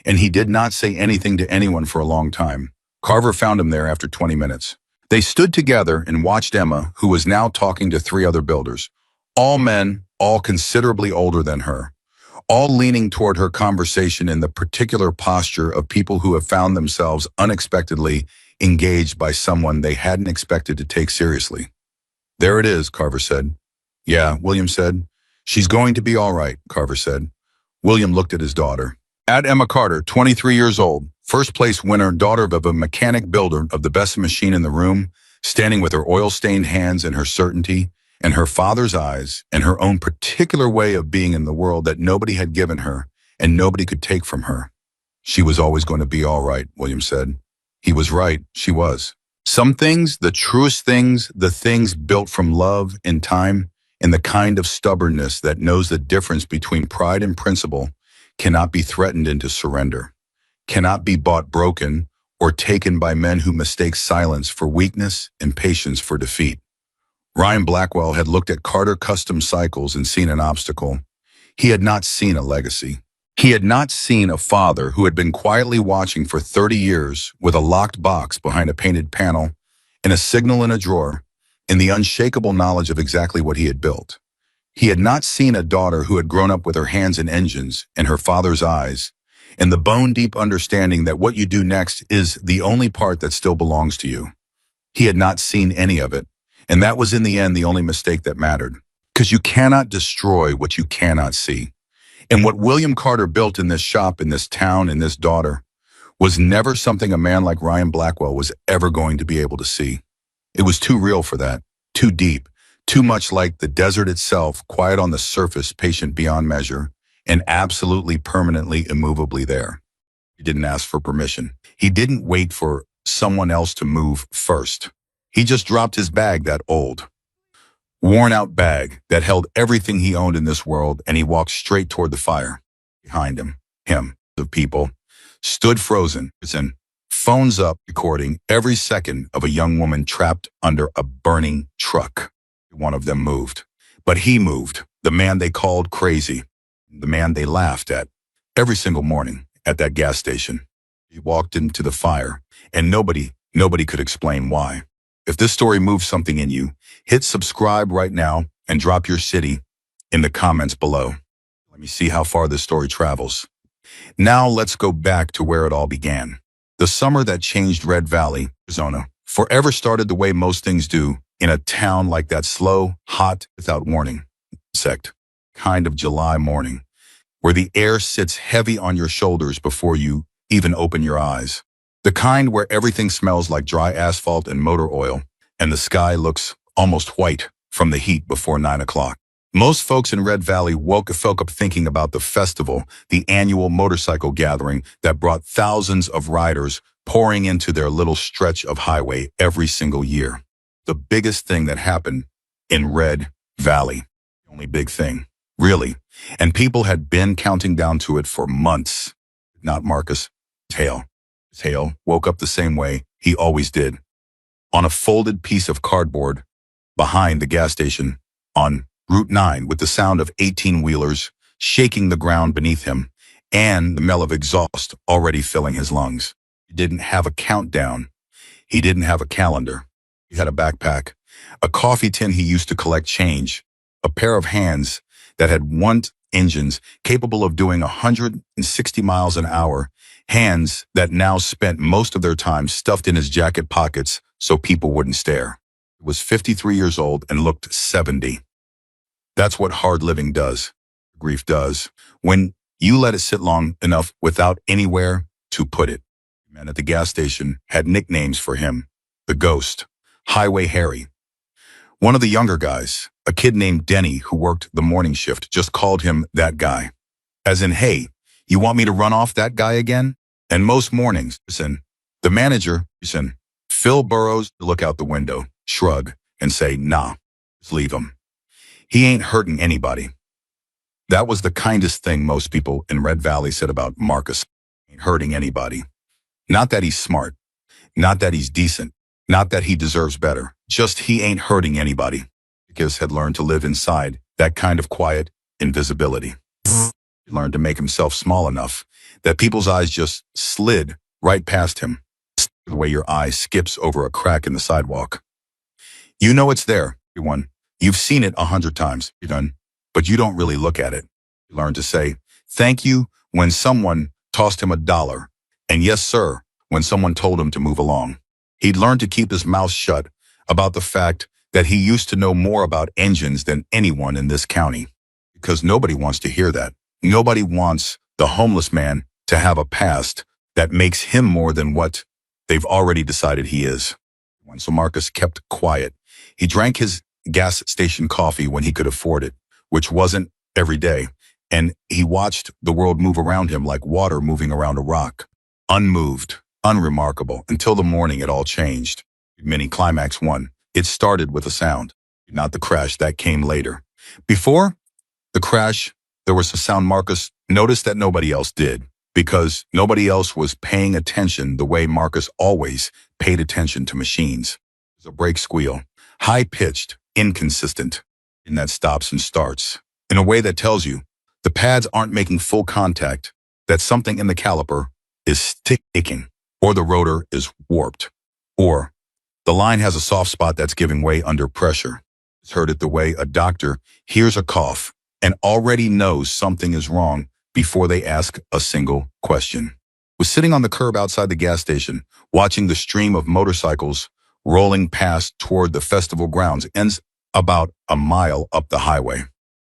And he did not say anything to anyone for a long time. Carver found him there after 20 minutes. They stood together and watched Emma, who was now talking to 3 other builders. All men, all considerably older than her. All leaning toward her conversation in the particular posture of people who have found themselves unexpectedly engaged by someone they hadn't expected to take seriously. "There it is," Carver said. "Yeah," William said. "She's going to be all right," Carver said. William looked at his daughter. At Emma Carter, 23 years old, first place winner, daughter of a mechanic builder of the best machine in the room, standing with her oil-stained hands and her certainty, and her father's eyes, and her own particular way of being in the world that nobody had given her and nobody could take from her. "She was always going to be all right," William said. He was right, she was. Some things, the truest things, the things built from love and time, and the kind of stubbornness that knows the difference between pride and principle, cannot be threatened into surrender, cannot be bought broken, or taken by men who mistake silence for weakness and patience for defeat. Ryan Blackwell had looked at Carter Custom Cycles and seen an obstacle. He had not seen a legacy. He had not seen a father who had been quietly watching for 30 years with a locked box behind a painted panel and a signal in a drawer, and the unshakable knowledge of exactly what he had built. He had not seen a daughter who had grown up with her hands in engines and her father's eyes, and the bone-deep understanding that what you do next is the only part that still belongs to you. He had not seen any of it, and that was in the end the only mistake that mattered, because you cannot destroy what you cannot see. And what William Carter built in this shop, in this town, in this daughter, was never something a man like Ryan Blackwell was ever going to be able to see. It was too real for that, too deep, too much like the desert itself, quiet on the surface, patient beyond measure, and absolutely permanently, immovably there. He didn't ask for permission. He didn't wait for someone else to move first. He just dropped his bag, that old, worn-out bag that held everything he owned in this world, and he walked straight toward the fire. Behind him, the people, stood frozen, phones up, recording every second of a young woman trapped under a burning truck. One of them moved. But he moved, the man they called crazy, the man they laughed at every single morning at that gas station. He walked into the fire, and nobody could explain why. If this story moves something in you, hit subscribe right now and drop your city in the comments below. Let me see how far this story travels. Now let's go back to where it all began. The summer that changed Red Valley, Arizona, forever started the way most things do in a town like that, slow, hot, without warning, insect kind of July morning, where the air sits heavy on your shoulders before you even open your eyes. The kind where everything smells like dry asphalt and motor oil, and the sky looks almost white from the heat before 9 o'clock. Most folks in Red Valley woke up thinking about the festival, the annual motorcycle gathering that brought thousands of riders pouring into their little stretch of highway every single year. The biggest thing that happened in Red Valley. The only big thing, really. And people had been counting down to it for months. Not Marcus. Hale woke up the same way he always did, on a folded piece of cardboard behind the gas station on Route 9, with the sound of 18-wheelers shaking the ground beneath him and the smell of exhaust already filling his lungs. He didn't have a countdown. He didn't have a calendar. He had a backpack, a coffee tin he used to collect change, a pair of hands that had engines capable of doing 160 miles an hour, hands that now spent most of their time stuffed in his jacket pockets so people wouldn't stare. He was 53 years old and looked 70. That's what hard living does, grief does, when you let it sit long enough without anywhere to put it. The men at the gas station had nicknames for him: the Ghost, Highway Harry. One of the younger guys, a kid named Denny who worked the morning shift, just called him that guy. As in, hey, you want me to run off that guy again? And most mornings, the manager, Phil Burrows, look out the window, shrug, and say, nah, just leave him. He ain't hurting anybody. That was the kindest thing most people in Red Valley said about Marcus. Ain't hurting anybody. Not that he's smart. Not that he's decent. Not that he deserves better. Just he ain't hurting anybody. Marcus had learned to live inside that kind of quiet invisibility. He learned to make himself small enough that people's eyes just slid right past him, the way your eye skips over a crack in the sidewalk. You know it's there, everyone. You've seen it 100 times, but you don't really look at it. He learned to say thank you when someone tossed him $1, and yes, sir, when someone told him to move along. He'd learned to keep his mouth shut about the fact that he used to know more about engines than anyone in this county, because nobody wants to hear that. Nobody wants the homeless man to have a past that makes him more than what they've already decided he is. So Marcus kept quiet. He drank his gas station coffee when he could afford it, which wasn't every day, and he watched the world move around him like water moving around a rock, unmoved, Unremarkable. Until the morning, it all changed. Mini Climax 1. It started with a sound, not the crash that came later. Before the crash, there was a sound Marcus noticed that nobody else did, because nobody else was paying attention the way Marcus always paid attention to machines. It was a brake squeal, high-pitched, inconsistent, and that stops and starts, in a way that tells you the pads aren't making full contact, that something in the caliper is sticking, or the rotor is warped, or the line has a soft spot that's giving way under pressure. It's heard it the way a doctor hears a cough and already knows something is wrong before they ask a single question. Was sitting on the curb outside the gas station, watching the stream of motorcycles rolling past toward the festival grounds, ends about a mile up the highway.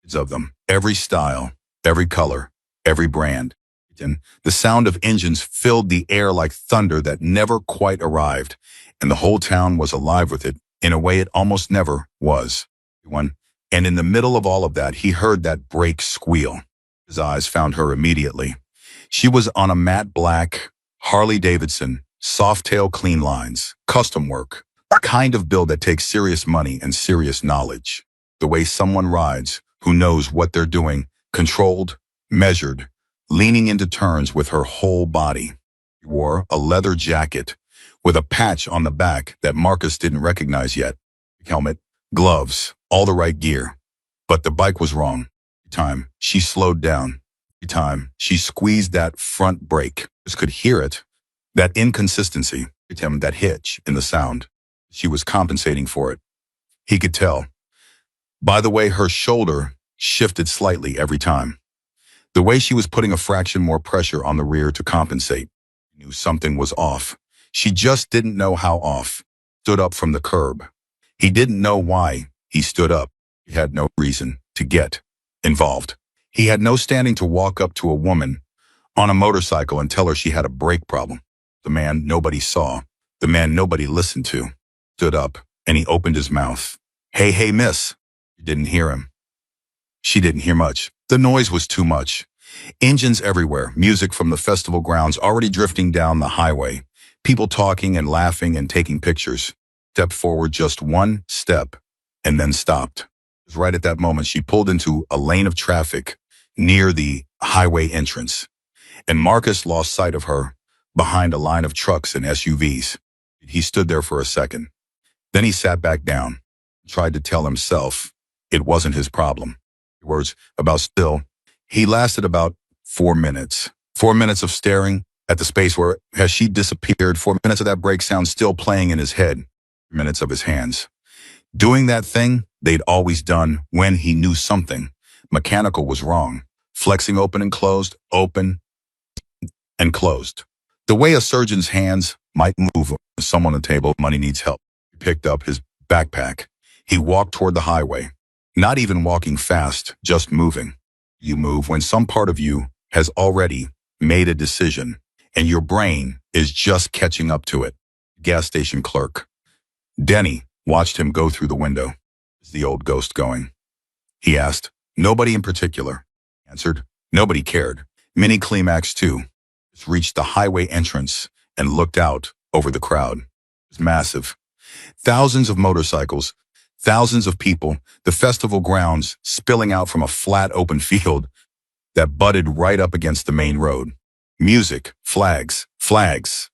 It's of them, every style, every color, every brand. And the sound of engines filled the air like thunder that never quite arrived, and the whole town was alive with it in a way it almost never was. And in the middle of all of that, he heard that brake squeal. His eyes found her immediately. She was on a matte black Harley-Davidson, soft-tail clean lines, custom work, a kind of build that takes serious money and serious knowledge. The way someone rides who knows what they're doing, controlled, measured, leaning into turns with her whole body. She wore a leather jacket with a patch on the back that Marcus didn't recognize yet. Helmet, gloves, all the right gear. But the bike was wrong. Every time she slowed down, every time she squeezed that front brake, just could hear it, that inconsistency, that hitch in the sound. She was compensating for it. He could tell. By the way, her shoulder shifted slightly every time. The way she was putting a fraction more pressure on the rear to compensate. He knew something was off. She just didn't know how off. Stood up from the curb. He didn't know why he stood up. He had no reason to get involved. He had no standing to walk up to a woman on a motorcycle and tell her she had a brake problem. The man nobody saw, the man nobody listened to, stood up and he opened his mouth. Hey, miss. She didn't hear him. She didn't hear much. The noise was too much. Engines everywhere, music from the festival grounds already drifting down the highway, people talking and laughing and taking pictures. Stepped forward just one step and then stopped. It was right at that moment she pulled into a lane of traffic near the highway entrance, and Marcus lost sight of her behind a line of trucks and SUVs. He stood there for a second. Then he sat back down, tried to tell himself it wasn't his problem. Words about still. He lasted about 4 minutes. 4 minutes of staring at the space where as she disappeared, 4 minutes of that brake sound still playing in his head, minutes of his hands. Doing that thing they'd always done when he knew something mechanical was wrong. Flexing open and closed, open and closed. The way a surgeon's hands might move when someone on the table, money needs help. He picked up his backpack. He walked toward the highway. Not even walking fast, just moving. You move when some part of you has already made a decision and your brain is just catching up to it. Gas station clerk. Denny watched him go through the window. Is the old ghost going? He asked. Nobody in particular. Answered. Nobody cared. Mini Climax 2. Just reached the highway entrance and looked out over the crowd. It was massive. Thousands of motorcycles, thousands of people, the festival grounds spilling out from a flat open field that butted right up against the main road. Music, flags, flags.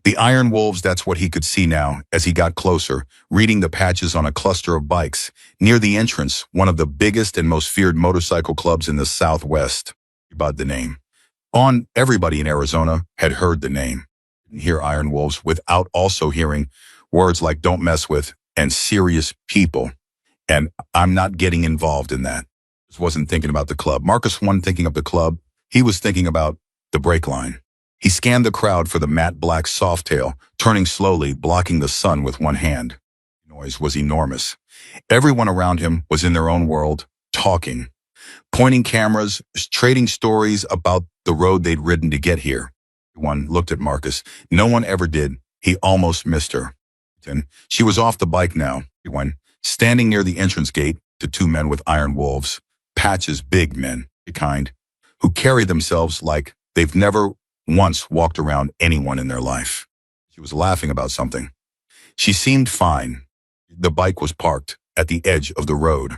The Iron Wolves, that's what he could see now as he got closer, reading the patches on a cluster of bikes. Near the entrance, one of the biggest and most feared motorcycle clubs in the Southwest. About the name. Everybody in Arizona had heard the name. Didn't hear Iron Wolves without also hearing words like don't mess with and serious people. And I'm not getting involved in that. Just wasn't thinking about the club. Marcus wasn't thinking of the club. He was thinking about the brake line. He scanned the crowd for the matte black Softail, turning slowly, blocking the sun with one hand. The noise was enormous. Everyone around him was in their own world, talking, pointing cameras, trading stories about the road they'd ridden to get here. Everyone looked at Marcus. No one ever did. He almost missed her. She was off the bike now. He went, standing near the entrance gate to two men with Iron Wolves, patches, big men, the kind, who carry themselves like they've never once walked around anyone in their life. She was laughing about something. She seemed fine. The bike was parked at the edge of the road.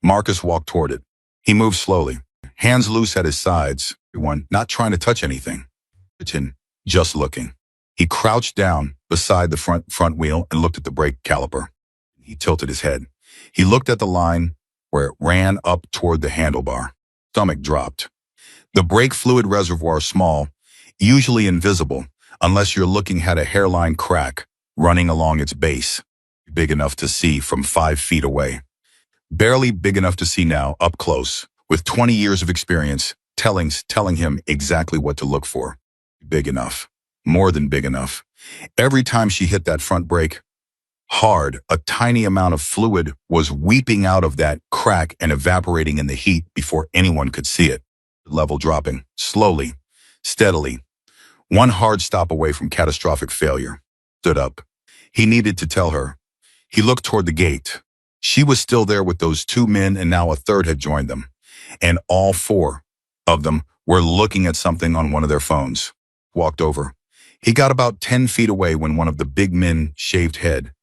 Marcus walked toward it. He moved slowly, hands loose at his sides, everyone not trying to touch anything. Just looking. He crouched down beside the front wheel and looked at the brake caliper. He tilted his head. He looked at the line where it ran up toward the handlebar. Stomach dropped. The brake fluid reservoir, small, usually invisible, unless you're looking at a hairline crack running along its base, big enough to see from 5 feet away. Barely big enough to see now, up close, with 20 years of experience, telling him exactly what to look for. Big enough. More than big enough. Every time she hit that front brake, hard, a tiny amount of fluid was weeping out of that crack and evaporating in the heat before anyone could see it. Level dropping, slowly, steadily. One hard stop away from catastrophic failure. Stood up. He needed to tell her. He looked toward the gate. She was still there with those 2 men, and now a third had joined them. And all 4 of them were looking at something on one of their phones. Walked over. He got about 10 feet away when one of the big men, shaved head,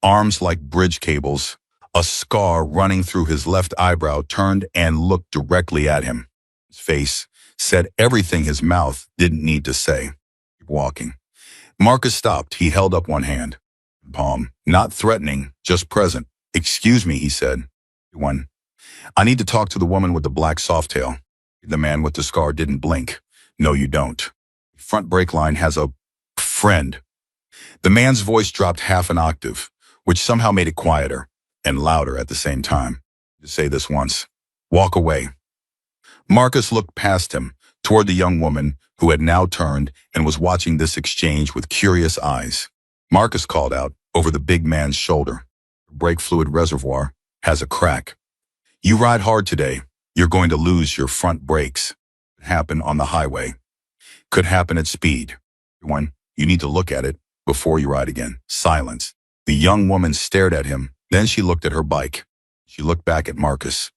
arms like bridge cables, a scar running through his left eyebrow, turned and looked directly at him. His face said everything his mouth didn't need to say. Keep walking. Marcus stopped. He held up one hand. Palm. Not threatening, just present. "Excuse me," he said. "One. I need to talk to the woman with the black softail." The man with the scar didn't blink. "No, you don't. Front brake line has a friend." The man's voice dropped half an octave, which somehow made it quieter and louder at the same time. "To say this once. Walk away." Marcus looked past him, toward the young woman who had now turned and was watching this exchange with curious eyes. Marcus called out over the big man's shoulder. "Brake fluid reservoir has a crack. You ride hard today, you're going to lose your front brakes. Could happen on the highway. Could happen at speed. One, you need to look at it before you ride again." Silence. The young woman stared at him. Then she looked at her bike. She looked back at Marcus.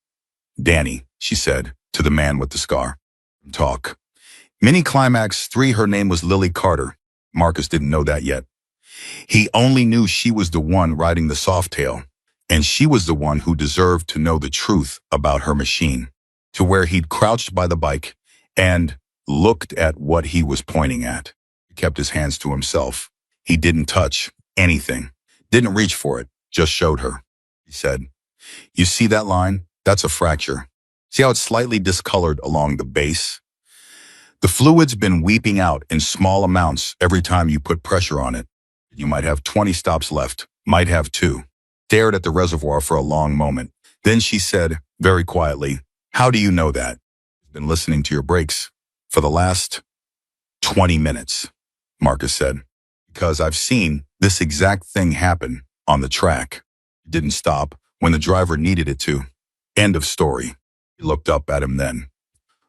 "Danny," she said to the man with the scar. "Talk." Mini Climax 3, her name was Lily Carter. Marcus didn't know that yet. He only knew she was the one riding the softail, and she was the one who deserved to know the truth about her machine. To where he'd crouched by the bike and looked at what he was pointing at. He kept his hands to himself. He didn't touch anything, didn't reach for it, just showed her. He said, "You see that line? That's a fracture. See how it's slightly discolored along the base? The fluid's been weeping out in small amounts every time you put pressure on it. You might have 20 stops left, might have 2. Stared at the reservoir for a long moment. Then she said, very quietly, "How do you know that?" "I've been listening to your brakes for the last 20 minutes, Marcus said. "Because I've seen this exact thing happen on the track. It didn't stop when the driver needed it to. End of story." He looked up at him then.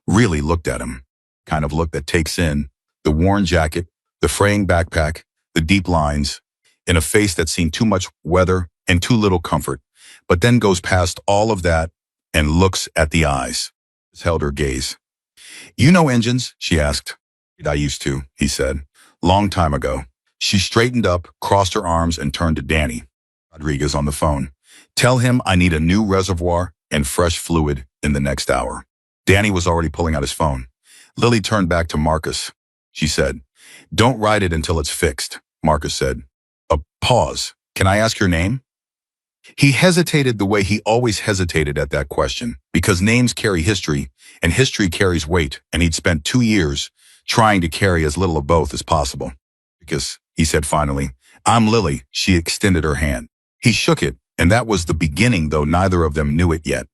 Really looked at him. Kind of look that takes in the worn jacket, the fraying backpack, the deep lines, in a face that's seen too much weather and too little comfort, but then goes past all of that and looks at the eyes. He held her gaze. "You know engines?" she asked. "I used to," he said. "Long time ago." She straightened up, crossed her arms, and turned to Danny. "Rodriguez on the phone. Tell him I need a new reservoir and fresh fluid in the next hour." Danny was already pulling out his phone. Lily turned back to Marcus. She said, "Don't ride it until it's fixed," Marcus said. A pause. "Can I ask your name?" He hesitated the way he always hesitated at that question, because names carry history, and history carries weight, and he'd spent 2 years trying to carry as little of both as possible. "Because," he said finally, "I'm Lily." She extended her hand. He shook it, and that was the beginning, though neither of them knew it yet.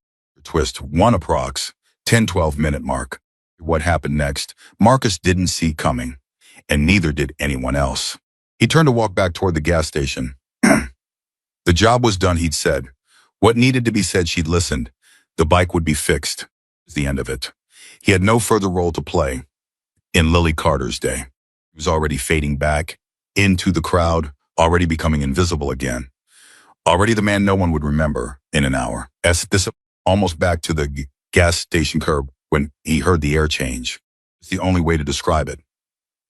Twist 1 approx. 10-12 minute mark. What happened next, Marcus didn't see coming, and neither did anyone else. He turned to walk back toward the gas station. The job was done, he'd said. What needed to be said, she'd listened. The bike would be fixed. It was the end of it. He had no further role to play in Lily Carter's day. He was already fading back into the crowd, already becoming invisible again. Already the man no one would remember in an hour. As this almost back to the gas station curb when he heard the air change. It's the only way to describe it.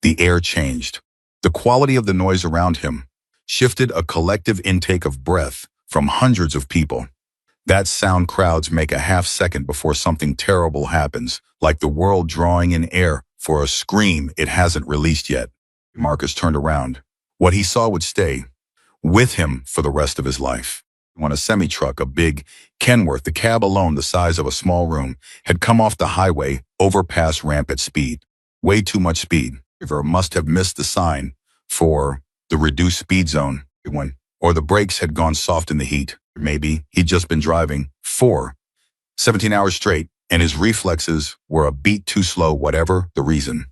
The air changed. The quality of the noise around him shifted, a collective intake of breath from hundreds of people. That sound crowds make a half second before something terrible happens, like the world drawing in air for a scream it hasn't released yet. Marcus turned around. What he saw would stay with him for the rest of his life. When a semi-truck, a big Kenworth, the cab alone the size of a small room, had come off the highway, overpass ramp at speed. Way too much speed. Driver must have missed the sign for the reduced speed zone, or the brakes had gone soft in the heat. Maybe he'd just been driving for 17 hours straight, and his reflexes were a beat too slow, whatever the reason.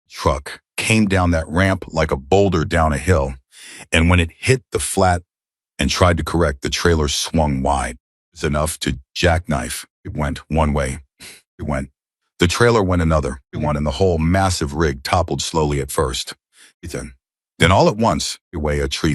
Truck came down that ramp like a boulder down a hill, and when it hit the flat and tried to correct, the trailer swung wide. It was enough to jackknife. It went one way. It went. The trailer went another. It went, and the whole massive rig toppled slowly at first. Then all at once, a tree